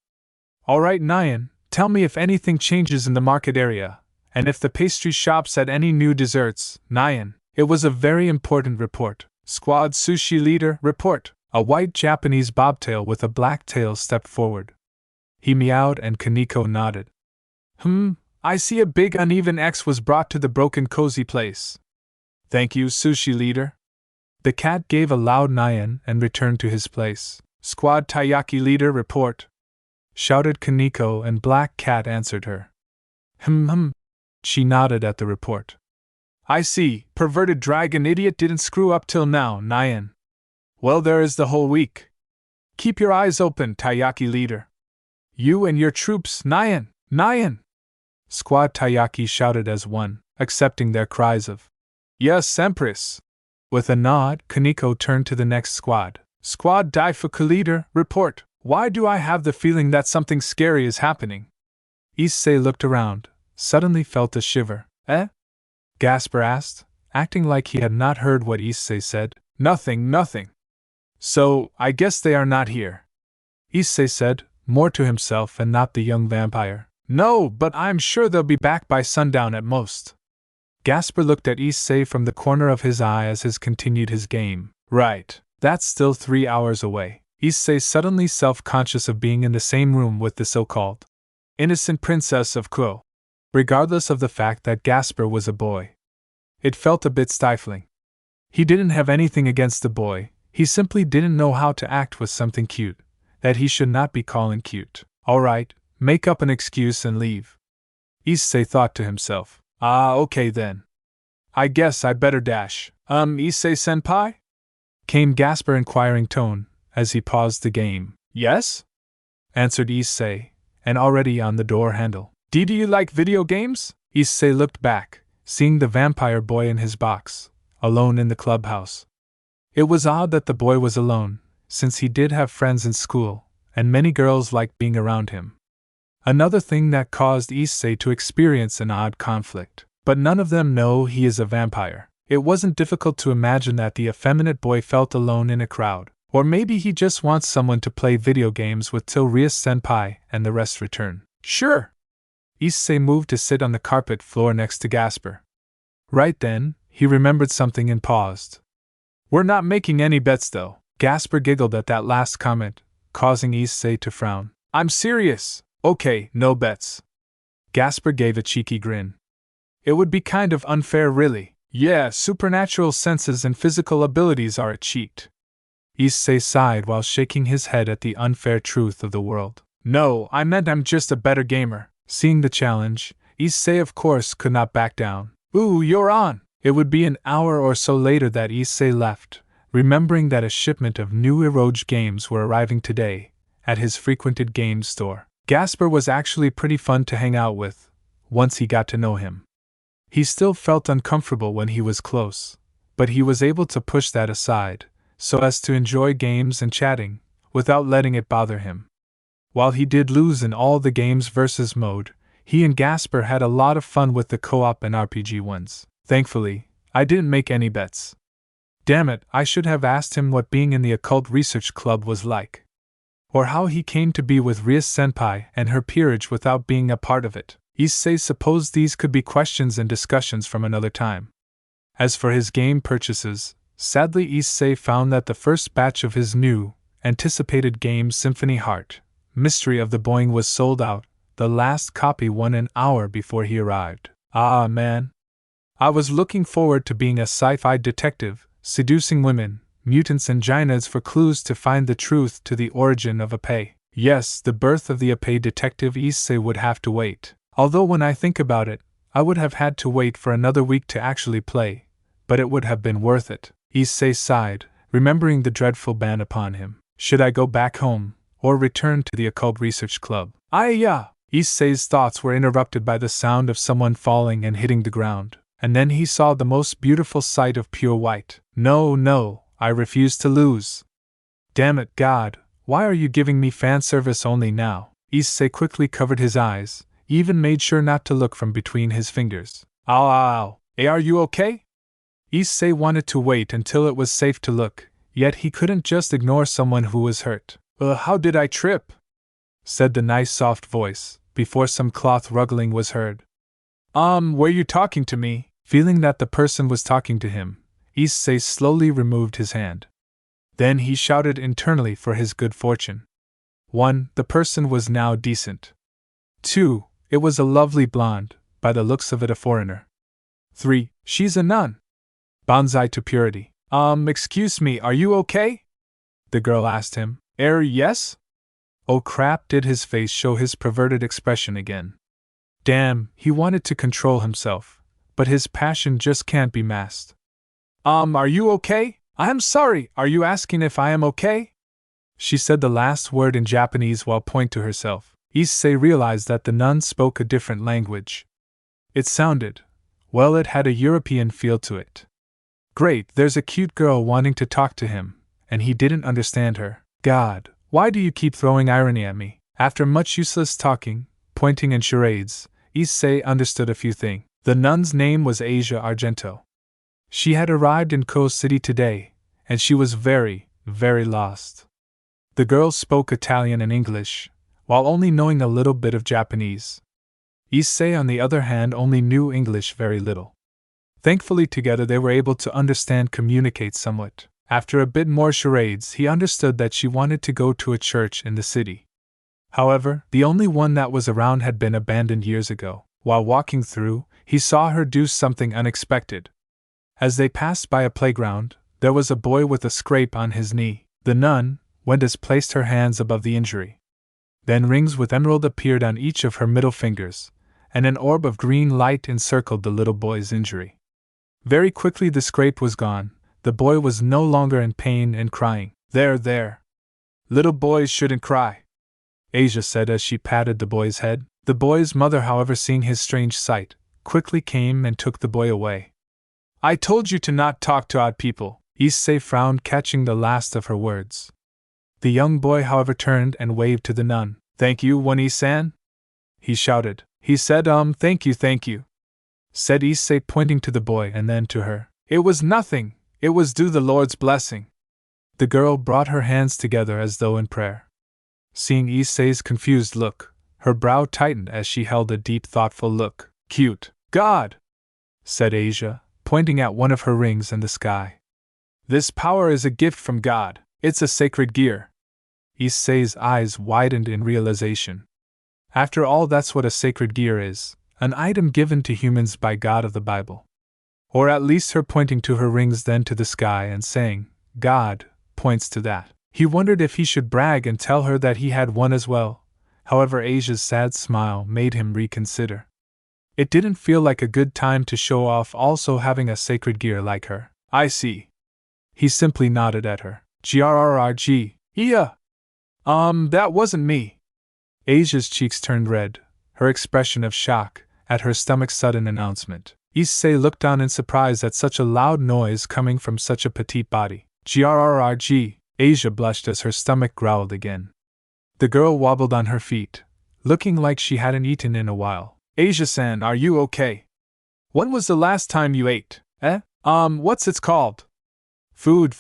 All right, Nyan, tell me if anything changes in the market area, and if the pastry shops had any new desserts, Nyan. It was a very important report. Squad Sushi Leader, report. A white Japanese bobtail with a black tail stepped forward. He meowed and Koneko nodded. I see a big uneven X was brought to the broken cozy place. Thank you, Sushi Leader. The cat gave a loud Nyan and returned to his place. Squad Taiyaki Leader, report. Shouted Koneko and Black Cat answered her. She nodded at the report. I see, perverted dragon idiot didn't screw up till now, Nyan. Well, there is the whole week. Keep your eyes open, Taiyaki Leader. You and your troops, Nyan, Nyan! Squad Taiyaki shouted as one, accepting their cries of, Yes, Empress. With a nod, Koneko turned to the next squad. Squad Daifuku Leader, report. Why do I have the feeling that something scary is happening? Issei looked around, suddenly felt a shiver. Gasper asked, acting like he had not heard what Issei said. Nothing. So, I guess they are not here. Issei said, more to himself and not the young vampire. No, but I'm sure they'll be back by sundown at most. Gasper looked at Issei from the corner of his eye as he continued his game. Right, that's still 3 hours away. Issei suddenly self-conscious of being in the same room with the so-called innocent princess of Kuo. Regardless of the fact that Gasper was a boy. It felt a bit stifling. He didn't have anything against the boy, he simply didn't know how to act with something cute, that he should not be calling cute. Alright, make up an excuse and leave. Issei thought to himself. Okay then. I guess I better dash. Issei-senpai? Came Gasper's inquiring tone, as he paused the game. Yes? Answered Issei, and already on the door handle. Do you like video games? Issei looked back, seeing the vampire boy in his box, alone in the clubhouse. It was odd that the boy was alone, since he did have friends in school, and many girls liked being around him. Another thing that caused Issei to experience an odd conflict. But none of them know he is a vampire. It wasn't difficult to imagine that the effeminate boy felt alone in a crowd. Or maybe he just wants someone to play video games with till Rias-senpai and the rest return. Sure! Issei moved to sit on the carpet floor next to Gasper. Right then, he remembered something and paused. We're not making any bets though. Gasper giggled at that last comment, causing Issei to frown. I'm serious. Okay, no bets. Gasper gave a cheeky grin. It would be kind of unfair really. Yeah, supernatural senses and physical abilities are a cheat. Issei sighed while shaking his head at the unfair truth of the world. No, I meant I'm just a better gamer. Seeing the challenge, Issei of course could not back down. Ooh, you're on! It would be an hour or so later that Issei left, remembering that a shipment of new Eroge games were arriving today, at his frequented games store. Gasper was actually pretty fun to hang out with, once he got to know him. He still felt uncomfortable when he was close, but he was able to push that aside, so as to enjoy games and chatting, without letting it bother him. While he did lose in all the games versus mode, he and Gasper had a lot of fun with the co-op and RPG ones. Thankfully, I didn't make any bets. Damn it, I should have asked him what being in the occult research club was like. Or how he came to be with Rias-senpai and her peerage without being a part of it. Issei supposed these could be questions and discussions from another time. As for his game purchases, sadly Issei found that the first batch of his new, anticipated game Symphony Heart, Mystery of the Boing was sold out, the last copy won an hour before he arrived. Ah man. I was looking forward to being a sci-fi detective, seducing women, mutants and gynads for clues to find the truth to the origin of Issei. Yes, the birth of the Issei detective Issei would have to wait. Although when I think about it, I would have had to wait for another week to actually play, but it would have been worth it. Issei sighed, remembering the dreadful ban upon him. Should I go back home, or return to the occult research club? Yeah. Issei's thoughts were interrupted by the sound of someone falling and hitting the ground, and then he saw the most beautiful sight of pure white. No, I refuse to lose. Damn it, God, why are you giving me fan service only now? Issei quickly covered his eyes, even made sure not to look from between his fingers. Ow. Hey, are you okay? Issei wanted to wait until it was safe to look, yet he couldn't just ignore someone who was hurt. How did I trip? Said the nice soft voice, before some cloth ruggling was heard. Were you talking to me? Feeling that the person was talking to him, Issei slowly removed his hand. Then he shouted internally for his good fortune. 1. The person was now decent. 2. It was a lovely blonde, by the looks of it a foreigner. 3. She's a nun. Bonsai to purity. Excuse me, are you okay? The girl asked him. Yes? Oh crap, did his face show his perverted expression again? Damn, he wanted to control himself, but his passion just can't be masked. Are you okay? I'm sorry, are you asking if I am okay? She said the last word in Japanese while pointing to herself. Issei realized that the nun spoke a different language. It sounded, well, it had a European feel to it. Great, there's a cute girl wanting to talk to him, and he didn't understand her. God, why do you keep throwing irony at me? After much useless talking, pointing and charades, Issei understood a few things. The nun's name was Asia Argento. She had arrived in Ko City today, and she was very, very lost. The girl spoke Italian and English, while only knowing a little bit of Japanese. Issei, on the other hand, only knew English very little. Thankfully, together they were able to communicate somewhat. After a bit more charades, he understood that she wanted to go to a church in the city. However, the only one that was around had been abandoned years ago. While walking through, he saw her do something unexpected. As they passed by a playground, there was a boy with a scrape on his knee. The nun, Wenda's, placed her hands above the injury. Then rings with emerald appeared on each of her middle fingers, and an orb of green light encircled the little boy's injury. Very quickly the scrape was gone. The boy was no longer in pain and crying. There. Little boys shouldn't cry, Asia said as she patted the boy's head. The boy's mother, however, seeing his strange sight, quickly came and took the boy away. I told you to not talk to odd people, Issei frowned, catching the last of her words. The young boy, however, turned and waved to the nun. Thank you, Wani-san? He shouted. He said, thank you, said Issei, pointing to the boy and then to her. It was nothing. It was due the Lord's blessing. The girl brought her hands together as though in prayer. Seeing Issei's confused look, her brow tightened as she held a deep, thoughtful look. Cute. God! Said Asia, pointing at one of her rings in the sky. This power is a gift from God. It's a sacred gear. Issei's eyes widened in realization. After all, that's what a sacred gear is, an item given to humans by God of the Bible. Or at least her pointing to her rings, then to the sky, and saying, God, points to that. He wondered if he should brag and tell her that he had one as well. However, Asia's sad smile made him reconsider. It didn't feel like a good time to show off also having a sacred gear like her. I see. He simply nodded at her. Grrrg. Yeah. That wasn't me. Asia's cheeks turned red, her expression of shock at her stomach's sudden announcement. Issei looked on in surprise at such a loud noise coming from such a petite body. Grrrg. Asia blushed as her stomach growled again. The girl wobbled on her feet, looking like she hadn't eaten in a while. Asia-san, are you okay? When was the last time you ate? What's it called? Food.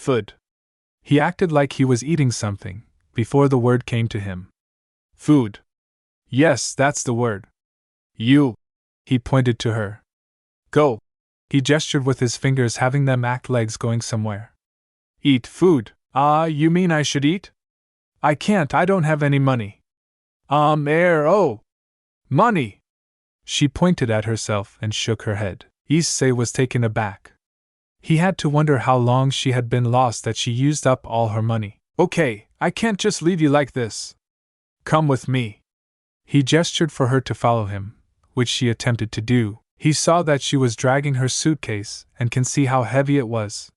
He acted like he was eating something, before the word came to him. Food. Yes, that's the word. You. He pointed to her. Go. He gestured with his fingers, having them act legs going somewhere. Eat food. You mean I should eat? I can't, I don't have any money. Money! She pointed at herself and shook her head. Issei was taken aback. He had to wonder how long she had been lost that she used up all her money. Okay, I can't just leave you like this. Come with me. He gestured for her to follow him, which she attempted to do. He saw that she was dragging her suitcase and can see how heavy it was.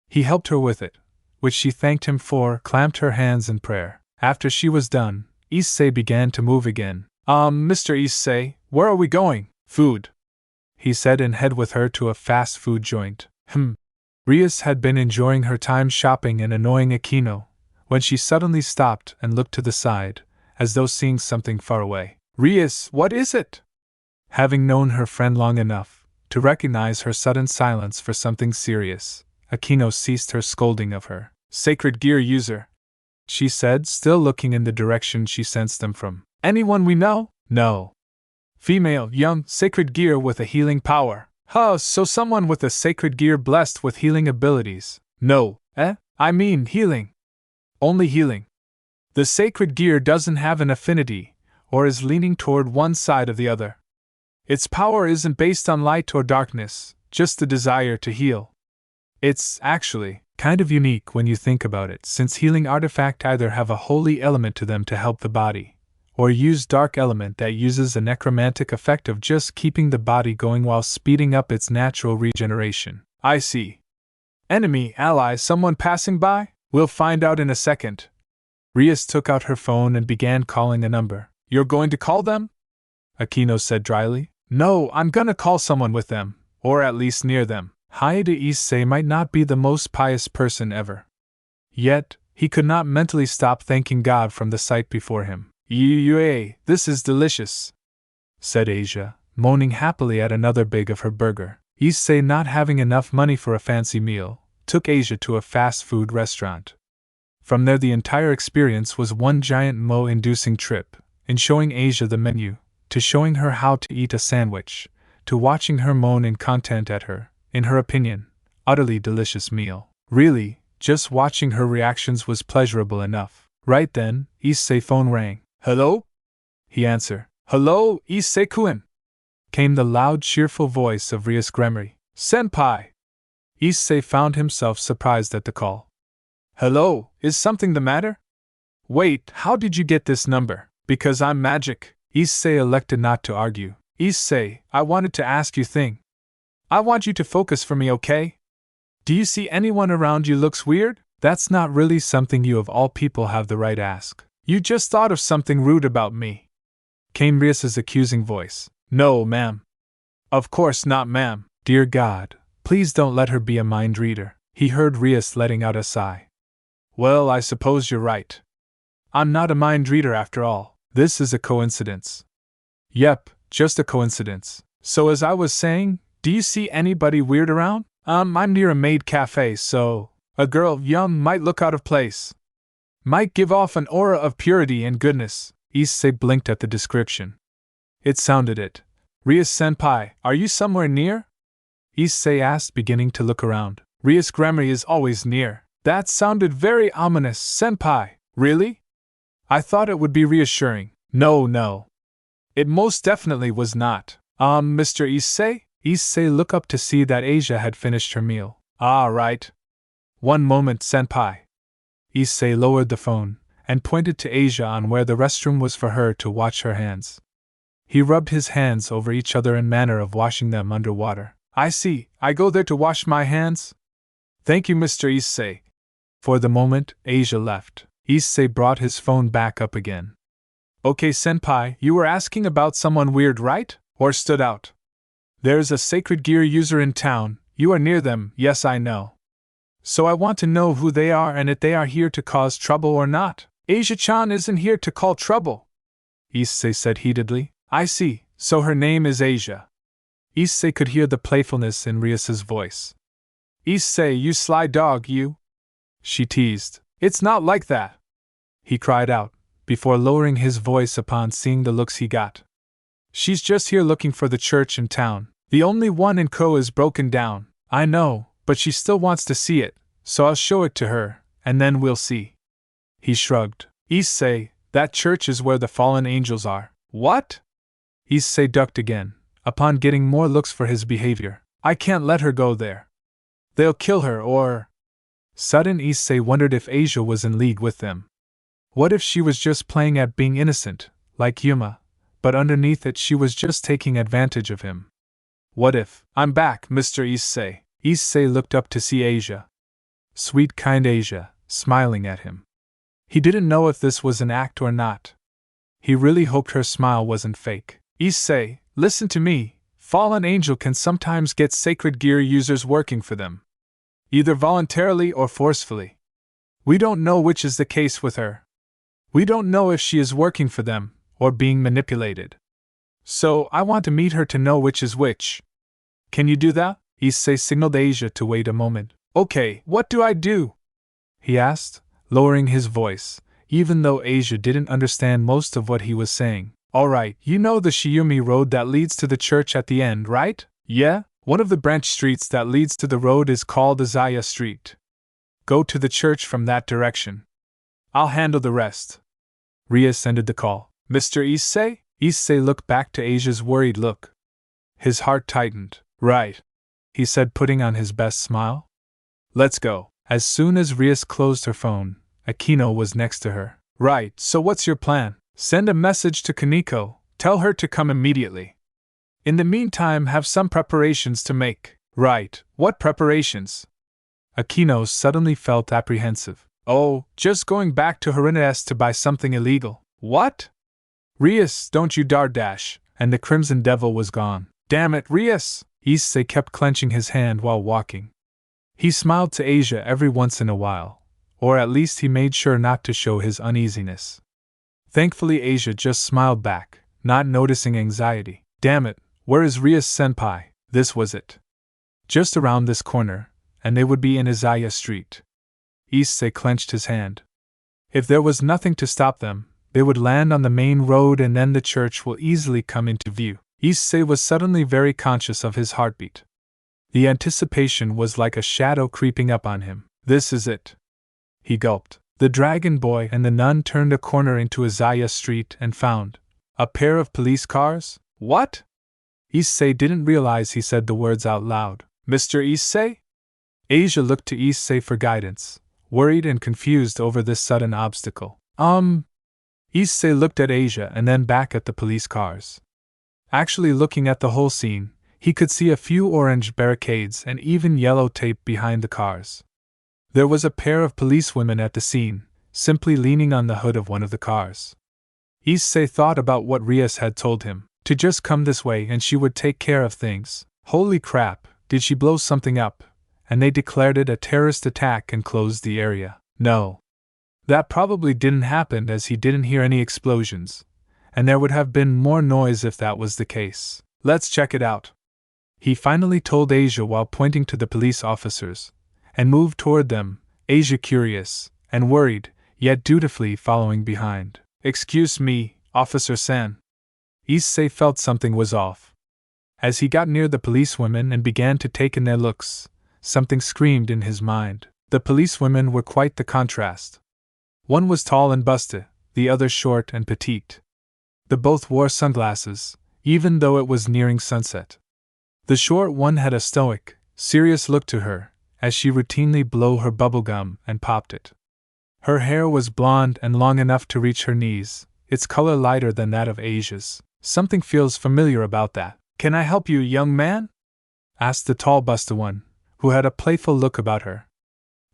He helped her with it, which she thanked him for, clamped her hands in prayer. After she was done, Issei began to move again. Mr. Issei, where are we going? Food, he said and headed with her to a fast food joint. Rias had been enjoying her time shopping and annoying Akino, when she suddenly stopped and looked to the side, as though seeing something far away. Rias, what is it? Having known her friend long enough to recognize her sudden silence for something serious, Akino ceased her scolding of her. Sacred gear user, she said, still looking in the direction she sensed them from. Anyone we know? No. Female, young, sacred gear with a healing power. So someone with a sacred gear blessed with healing abilities. No, I mean healing. Only healing. The sacred gear doesn't have an affinity, or is leaning toward one side or the other. Its power isn't based on light or darkness, just the desire to heal. It's, actually, kind of unique when you think about it, since healing artifacts either have a holy element to them to help the body, or use dark element that uses a necromantic effect of just keeping the body going while speeding up its natural regeneration. I see. Enemy, ally, someone passing by? We'll find out in a second. Rias took out her phone and began calling a number. You're going to call them? Akino said dryly. No, I'm gonna call someone with them, or at least near them. Haida Issei might not be the most pious person ever. Yet, he could not mentally stop thanking God from the sight before him. This is delicious, said Asia, moaning happily at another big of her burger. Issei, not having enough money for a fancy meal, took Asia to a fast food restaurant. From there the entire experience was one giant mo-inducing trip, in showing Asia the menu, to showing her how to eat a sandwich, to watching her moan in content at her, in her opinion, utterly delicious meal. Really, just watching her reactions was pleasurable enough. Right then, Issei's phone rang. Hello? He answered. Hello, Issei-kun, came the loud, cheerful voice of Rias Gremory. Senpai! Issei found himself surprised at the call. Hello, is something the matter? Wait, how did you get this number? Because I'm magic. Issei elected not to argue. Issei, I wanted to ask you thing. I want you to focus for me, okay? Do you see anyone around you looks weird? That's not really something you of all people have the right ask. You just thought of something rude about me, came Rias's accusing voice. No, ma'am. Of course not, ma'am. Dear God, please don't let her be a mind reader. He heard Rias letting out a sigh. Well, I suppose you're right. I'm not a mind reader after all. This is a coincidence. Yep, just a coincidence. So as I was saying, do you see anybody weird around? I'm near a maid cafe, so a girl young might look out of place. Might give off an aura of purity and goodness. Issei blinked at the description. It sounded it. Rias-senpai, are you somewhere near? Issei asked, beginning to look around. Rias Gremory is always near. That sounded very ominous, senpai. Really? I thought it would be reassuring. No. It most definitely was not. Mr. Issei? Issei looked up to see that Asia had finished her meal. Ah, right. One moment, senpai. Issei lowered the phone and pointed to Asia on where the restroom was for her to wash her hands. He rubbed his hands over each other in manner of washing them under water. I see, I go there to wash my hands? Thank you, Mr. Issei. For the moment, Asia left. Issei brought his phone back up again. Okay, senpai, you were asking about someone weird, right? Or stood out? There's a sacred gear user in town. You are near them, yes, I know. So I want to know who they are and if they are here to cause trouble or not. Asia-chan isn't here to call trouble, Issei said heatedly. I see, so her name is Asia. Issei could hear the playfulness in Rias's voice. Issei, you sly dog, you, she teased. It's not like that, he cried out, before lowering his voice upon seeing the looks he got. She's just here looking for the church in town. The only one in Ko is broken down, I know, but she still wants to see it, so I'll show it to her, and then we'll see. He shrugged. Issei, that church is where the fallen angels are. What? Issei ducked again, upon getting more looks for his behavior. I can't let her go there. They'll kill her or… Sudden Issei wondered if Asia was in league with them. What if she was just playing at being innocent, like Yuma, but underneath it she was just taking advantage of him? What if? I'm back, Mr. Issei. Issei looked up to see Asia. Sweet, kind Asia, smiling at him. He didn't know if this was an act or not. He really hoped her smile wasn't fake. Issei, listen to me. Fallen Angel can sometimes get sacred gear users working for them. Either voluntarily or forcefully. We don't know which is the case with her. We don't know if she is working for them, or being manipulated. So, I want to meet her to know which is which. Can you do that? Issei signaled Asia to wait a moment. Okay, what do I do? He asked, lowering his voice, even though Asia didn't understand most of what he was saying. Alright, you know the Shiumi road that leads to the church at the end, right? Yeah? One of the branch streets that leads to the road is called Issei Street. Go to the church from that direction. I'll handle the rest. Rias ended the call. Mr. Issei? Issei looked back to Asia's worried look. His heart tightened. Right, he said, putting on his best smile. Let's go. As soon as Rias closed her phone, Akino was next to her. Right, so what's your plan? Send a message to Koneko, tell her to come immediately. In the meantime, have some preparations to make. Right, what preparations? Akino suddenly felt apprehensive. Oh, just going back to Harem to buy something illegal. What? Rias, don't you dare dash, and the Crimson Devil was gone. Damn it, Rias! Issei kept clenching his hand while walking. He smiled to Asia every once in a while, or at least he made sure not to show his uneasiness. Thankfully Asia just smiled back, not noticing anxiety. Damn it, where is Rias senpai? This was it. Just around this corner, and they would be in Issei Street. Issei clenched his hand. If there was nothing to stop them, they would land on the main road and then the church will easily come into view. Issei was suddenly very conscious of his heartbeat. The anticipation was like a shadow creeping up on him. This is it. He gulped. The dragon boy and the nun turned a corner into Issei Street and found a pair of police cars? What? Issei didn't realize he said the words out loud. Mr. Issei? Asia looked to Issei for guidance, worried and confused over this sudden obstacle. Issei looked at Asia and then back at the police cars. Actually looking at the whole scene, he could see a few orange barricades and even yellow tape behind the cars. There was a pair of policewomen at the scene, simply leaning on the hood of one of the cars. Issei thought about what Rias had told him, to just come this way and she would take care of things. Holy crap, did she blow something up? And they declared it a terrorist attack and closed the area. No. That probably didn't happen as he didn't hear any explosions, and there would have been more noise if that was the case. Let's check it out. He finally told Asia while pointing to the police officers, and moved toward them, Asia curious and worried, yet dutifully following behind. Excuse me, Officer San. Issei felt something was off. As he got near the policewomen and began to take in their looks, something screamed in his mind. The policewomen were quite the contrast. One was tall and busty, the other short and petite. They both wore sunglasses, even though it was nearing sunset. The short one had a stoic, serious look to her, as she routinely blew her bubble gum and popped it. Her hair was blonde and long enough to reach her knees, its color lighter than that of Asia's. Something feels familiar about that. Can I help you, young man? Asked the tall busty one, who had a playful look about her.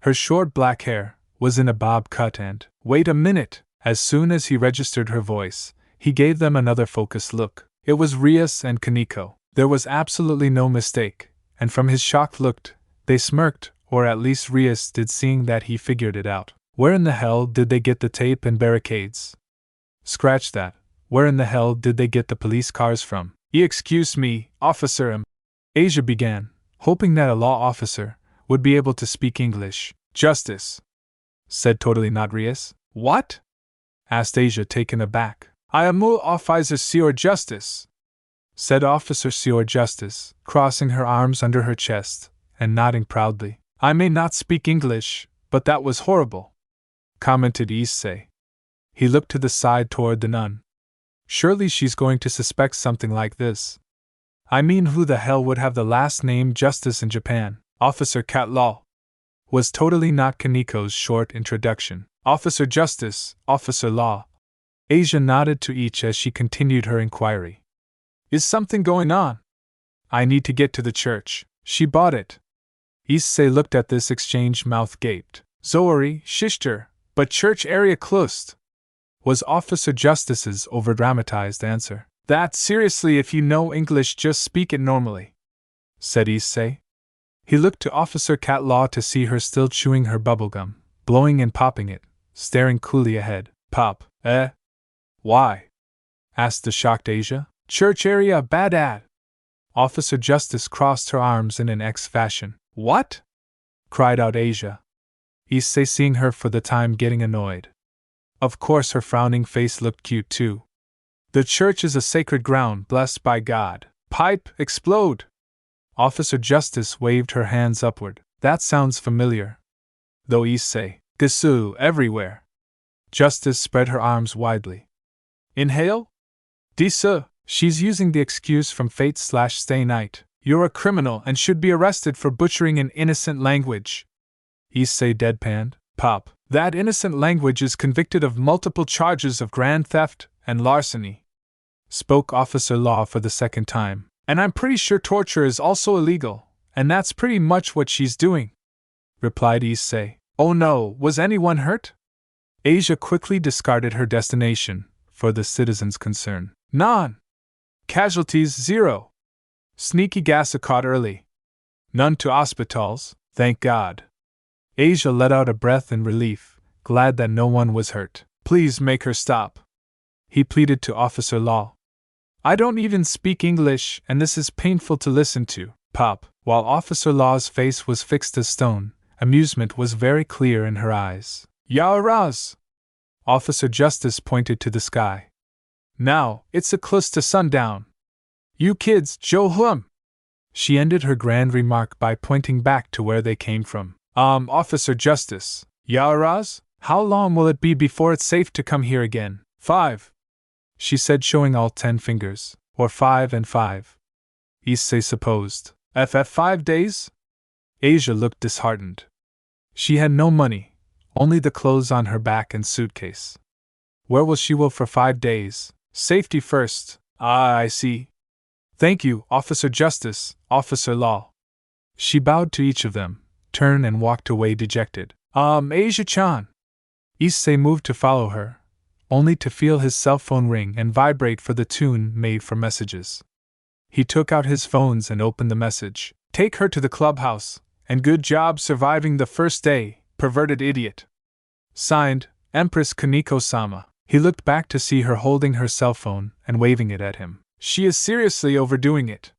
Her short black hair was in a bob cut and, wait a minute, as soon as he registered her voice, he gave them another focused look. It was Rias and Koneko. There was absolutely no mistake, and from his shocked look, they smirked, or at least Rias did, seeing that he figured it out. Where in the hell did they get the tape and barricades? Scratch that. Where in the hell did they get the police cars from? Excuse me, officer. Asia began, hoping that a law officer would be able to speak English. Justice, said totally not Rias. What? Asked Asia, taken aback. I am Officer Sr. Justice, said Officer Sr. Justice, crossing her arms under her chest and nodding proudly. I may not speak English, but that was horrible, commented Issei. He looked to the side toward the nun. Surely she's going to suspect something like this. I mean, who the hell would have the last name Justice in Japan? Officer Cat Law was totally not Kaneko's short introduction. Officer Justice, Officer Law. Asia nodded to each as she continued her inquiry. Is something going on? I need to get to the church. She bought it. Issei looked at this exchange, mouth gaped. Zoari, Shishter, but church area closed, was Officer Justice's overdramatized answer. That seriously, if you know English, just speak it normally, said Issei. He looked to Officer Catlaw to see her still chewing her bubblegum, blowing and popping it, staring coolly ahead. Pop, eh? Why? Asked the shocked Asia. Church area bad ad. Officer Justice crossed her arms in an X fashion. What? Cried out Asia. Issei, seeing her for the time, getting annoyed. Of course her frowning face looked cute too. The church is a sacred ground blessed by God. Pipe, explode! Officer Justice waved her hands upward. That sounds familiar. Though Issei, Gasu, everywhere. Justice spread her arms widely. Inhale? Disa, she's using the excuse from fate/stay night. You're a criminal and should be arrested for butchering an innocent language. Issei deadpanned. Pop, that innocent language is convicted of multiple charges of grand theft and larceny. Spoke Officer Law for the second time. And I'm pretty sure torture is also illegal, and that's pretty much what she's doing, replied Issei. Oh no, was anyone hurt? Asia quickly discarded her destination, for the citizens' concern. None. Casualties 0. Sneaky gas caught early. None to hospitals, thank God. Asia let out a breath in relief, glad that no one was hurt. Please make her stop, he pleaded to Officer Law. I don't even speak English, and this is painful to listen to. Pop, while Officer Law's face was fixed as stone, amusement was very clear in her eyes. Yaraz! Officer Justice pointed to the sky. Now, it's a close to sundown. You kids, Joe Hum! She ended her grand remark by pointing back to where they came from. Officer Justice, Yaraz, how long will it be before it's safe to come here again? 5. She said, showing all 10 fingers. Or 5 and 5. Issei supposed. 5 days? Asia looked disheartened. She had no money, only the clothes on her back and suitcase. Where will she will for 5 days? Safety first. Ah, I see. Thank you, Officer Justice, Officer Law. She bowed to each of them, turned and walked away dejected. Asia-chan. Issei moved to follow her, only to feel his cell phone ring and vibrate for the tune made for messages. He took out his phones and opened the message. Take her to the clubhouse, and good job surviving the first day, perverted idiot. Signed, Empress Koneko-sama. He looked back to see her holding her cell phone and waving it at him. She is seriously overdoing it,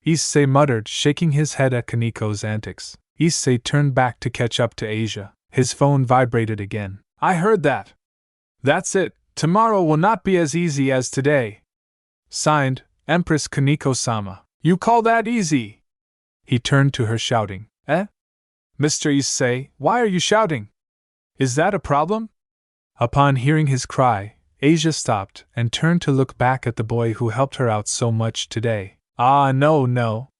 Issei muttered, shaking his head at Kaneko's antics. Issei turned back to catch up to Asia. His phone vibrated again. I heard that. That's it. Tomorrow will not be as easy as today. Signed, Empress Koneko-sama. You call that easy? He turned to her, shouting. Mr. Issei, why are you shouting? Is that a problem? Upon hearing his cry, Asia stopped and turned to look back at the boy who helped her out so much today. Ah, no.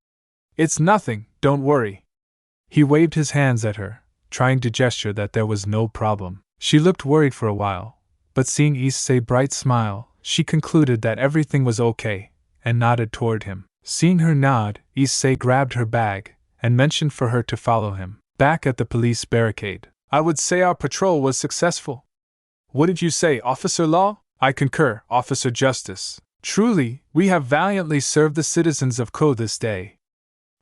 It's nothing, don't worry. He waved his hands at her, trying to gesture that there was no problem. She looked worried for a while, but seeing Issei's bright smile, she concluded that everything was okay, and nodded toward him. Seeing her nod, Issei grabbed her bag, and motioned for her to follow him. Back at the police barricade. I would say our patrol was successful. What did you say, Officer Law? I concur, Officer Justice. Truly, we have valiantly served the citizens of Ko this day,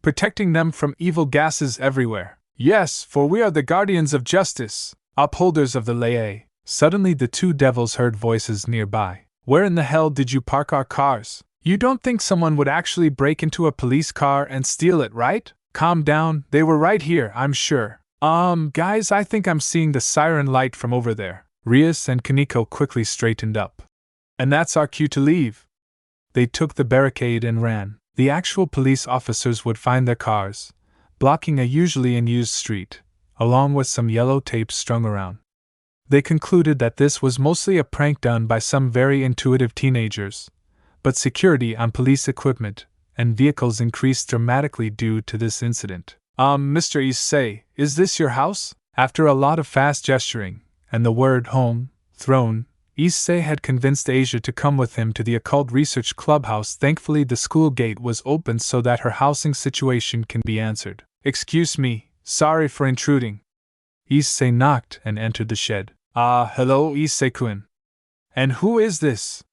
protecting them from evil gases everywhere. Yes, for we are the guardians of justice, upholders of the law. Suddenly the two devils heard voices nearby. Where in the hell did you park our cars? You don't think someone would actually break into a police car and steal it, right? Calm down, they were right here, I'm sure. Guys, I think I'm seeing the siren light from over there. Rias and Koneko quickly straightened up. And that's our cue to leave. They took the barricade and ran. The actual police officers would find their cars, blocking a usually unused street, along with some yellow tape strung around. They concluded that this was mostly a prank done by some very intuitive teenagers, but security on police equipment and vehicles increased dramatically due to this incident. Mr. Issei, is this your house? After a lot of fast gesturing, and the word home thrown Issei had convinced Asia to come with him to the occult research clubhouse. Thankfully, the school gate was opened so that her housing situation can be answered. Excuse me, sorry for intruding. Issei knocked and entered the shed. Hello, Issei-kun. And who is this?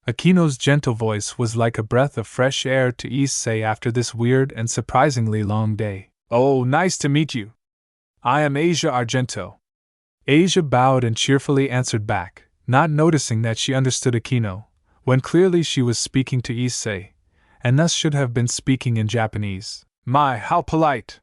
Akino's gentle voice was like a breath of fresh air to Issei after this weird and surprisingly long day. Oh, nice to meet you. I am Asia Argento. Asia bowed and cheerfully answered back, not noticing that she understood Akino, when clearly she was speaking to Issei, and thus should have been speaking in Japanese. My, how polite!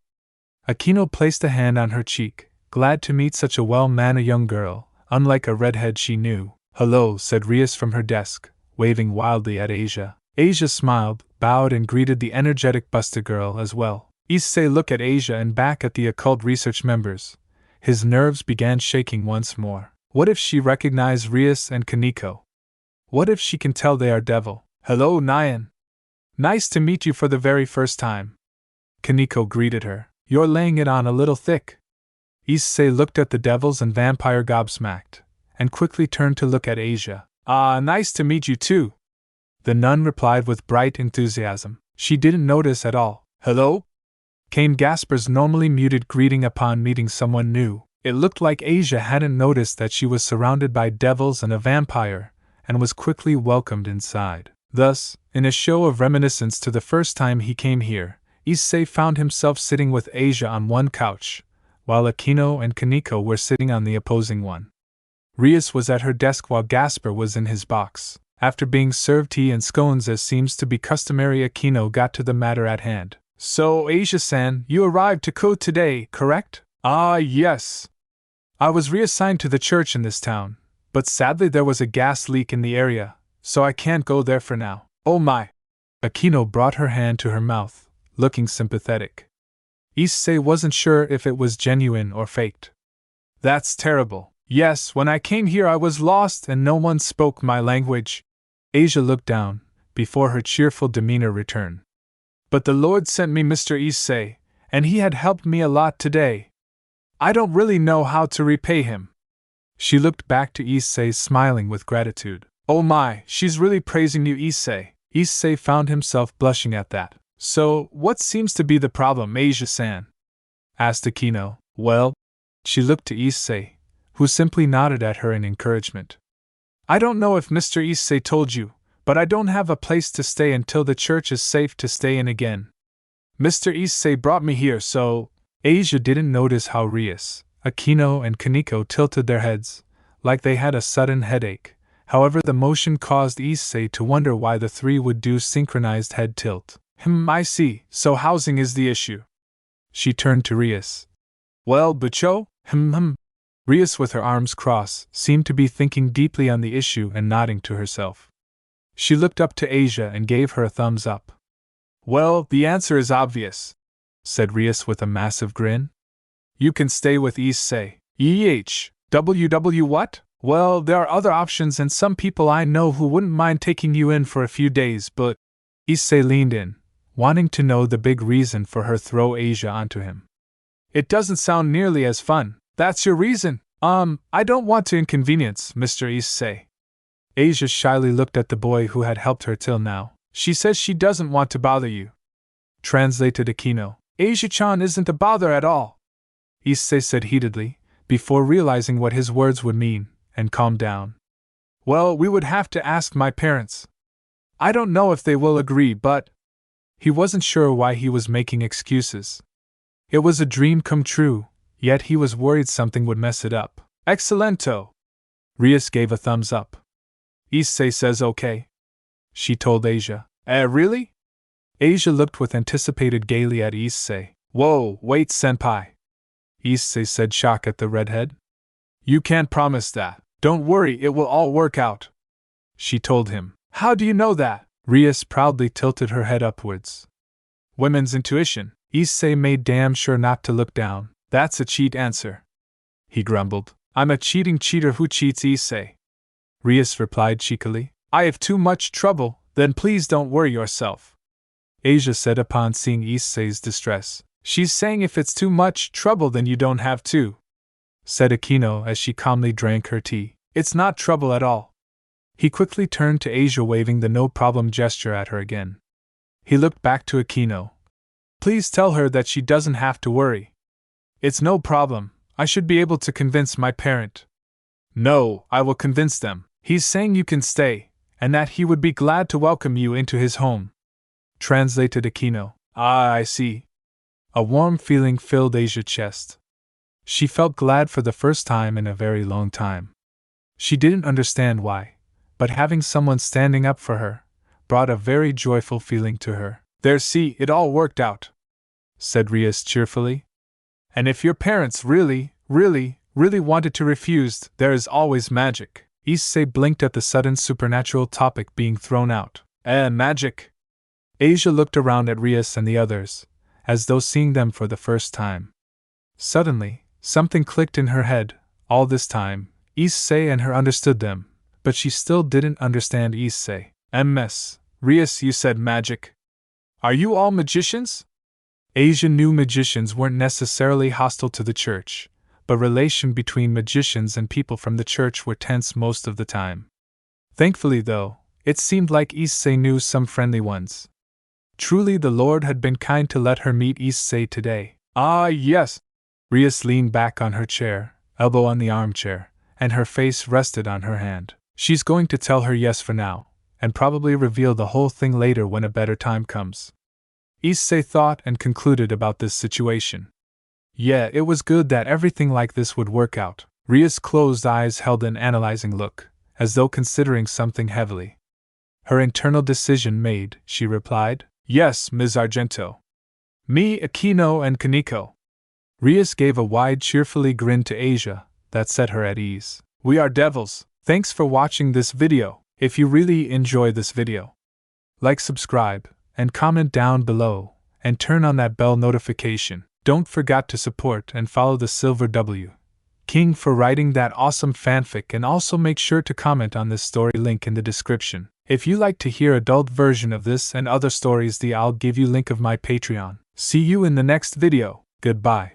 Akino placed a hand on her cheek, glad to meet such a well-mannered young girl, unlike a redhead she knew. Hello, said Rias from her desk, waving wildly at Asia. Asia smiled, bowed and greeted the energetic busted girl as well. Issei looked at Asia and back at the occult research members. His nerves began shaking once more. What if she recognized Rias and Koneko? What if she can tell they are devil? Hello, Nyan. Nice to meet you for the very first time. Koneko greeted her. You're laying it on a little thick. Issei looked at the devils and vampire gobsmacked, and quickly turned to look at Asia. Nice to meet you too. The nun replied with bright enthusiasm. She didn't notice at all. Hello? Came Gasper's normally muted greeting upon meeting someone new. It looked like Asia hadn't noticed that she was surrounded by devils and a vampire, and was quickly welcomed inside. Thus, in a show of reminiscence to the first time he came here, Issei found himself sitting with Asia on one couch, while Akino and Koneko were sitting on the opposing one. Rias was at her desk while Gasper was in his box. After being served tea and scones as seems to be customary, Akino got to the matter at hand. So, Asia-san, you arrived to Ko today, correct? Yes. I was reassigned to the church in this town, but sadly there was a gas leak in the area, so I can't go there for now. Oh my! Akino brought her hand to her mouth, looking sympathetic. Issei wasn't sure if it was genuine or faked. That's terrible. Yes, when I came here I was lost and no one spoke my language. Asia looked down, before her cheerful demeanor returned. But the Lord sent me Mr. Issei, and he had helped me a lot today. I don't really know how to repay him. She looked back to Issei, smiling with gratitude. Oh my, she's really praising you, Issei. Issei found himself blushing at that. So, what seems to be the problem, Asia-san? Asked Akino. Well, she looked to Issei, who simply nodded at her in encouragement. I don't know if Mr. Issei told you, but I don't have a place to stay until the church is safe to stay in again. Mr. Issei brought me here, so... Asia didn't notice how Rias, Akino and Koneko tilted their heads, like they had a sudden headache. However, the motion caused Issei to wonder why the three would do synchronized head tilt. I see, so housing is the issue. She turned to Rias. Well, Bucho? Rias, with her arms crossed, seemed to be thinking deeply on the issue and nodding to herself. She looked up to Asia and gave her a thumbs up. Well, the answer is obvious, said Rias with a massive grin. You can stay with Issei. WW what? Well, there are other options and some people I know who wouldn't mind taking you in for a few days, but... Issei leaned in, wanting to know the big reason for her throw Asia onto him. It doesn't sound nearly as fun. That's your reason? I don't want to inconvenience Mr. Issei. Asia shyly looked at the boy who had helped her till now. She says she doesn't want to bother you. Translated Akino. Asia-chan isn't a bother at all, Issei said heatedly, before realizing what his words would mean, and calmed down. Well, we would have to ask my parents. I don't know if they will agree, but... He wasn't sure why he was making excuses. It was a dream come true, yet he was worried something would mess it up. Excellento! Rias gave a thumbs up. Issei says okay, she told Asia. Really? Asia looked with anticipated gaily at Issei. Whoa, wait, senpai. Issei said, shocked at the redhead. You can't promise that. Don't worry, it will all work out, she told him. How do you know that? Rias proudly tilted her head upwards. Women's intuition. Issei made damn sure not to look down. That's a cheat answer, he grumbled. I'm a cheating cheater who cheats, Issei. Rias replied cheekily. I have too much trouble, then please don't worry yourself, Asia said upon seeing Issei's distress. She's saying if it's too much trouble then you don't have to, said Akino as she calmly drank her tea. It's not trouble at all. He quickly turned to Asia, waving the no problem gesture at her again. He looked back to Akino. Please tell her that she doesn't have to worry. It's no problem, I should be able to convince my parent. No, I will convince them. He's saying you can stay, and that he would be glad to welcome you into his home. Translated Akino. Ah, I see. A warm feeling filled Asia's chest. She felt glad for the first time in a very long time. She didn't understand why, but having someone standing up for her brought a very joyful feeling to her. There, see, it all worked out, said Rias cheerfully. And if your parents really wanted to refuse, there is always magic. Issei blinked at the sudden supernatural topic being thrown out. Magic? Asia looked around at Rias and the others, as though seeing them for the first time. Suddenly, something clicked in her head. All this time, Issei and her understood them, but she still didn't understand Issei. Ms. Rias, you said magic. Are you all magicians? Asia knew magicians weren't necessarily hostile to the church, but relation between magicians and people from the church were tense most of the time. Thankfully, though, it seemed like Issei knew some friendly ones. Truly the Lord had been kind to let her meet Issei today. Ah, yes! Rias leaned back on her chair, elbow on the armchair, and her face rested on her hand. She's going to tell her yes for now, and probably reveal the whole thing later when a better time comes. Issei thought and concluded about this situation. Yeah, it was good that everything like this would work out. Rias' closed eyes held an analyzing look, as though considering something heavily. Her internal decision made, she replied, Yes, Ms. Argento. Me, Akino, and Koneko. Rias gave a wide, cheerfully grin to Asia that set her at ease. We are devils. Thanks for watching this video. If you really enjoy this video, like, subscribe, and comment down below, and turn on that bell notification. Don't forget to support and follow the Silver W. King for writing that awesome fanfic, and also make sure to comment on this story, link in the description. If you like to hear adult version of this and other stories, I'll give you link of my Patreon. See you in the next video. Goodbye.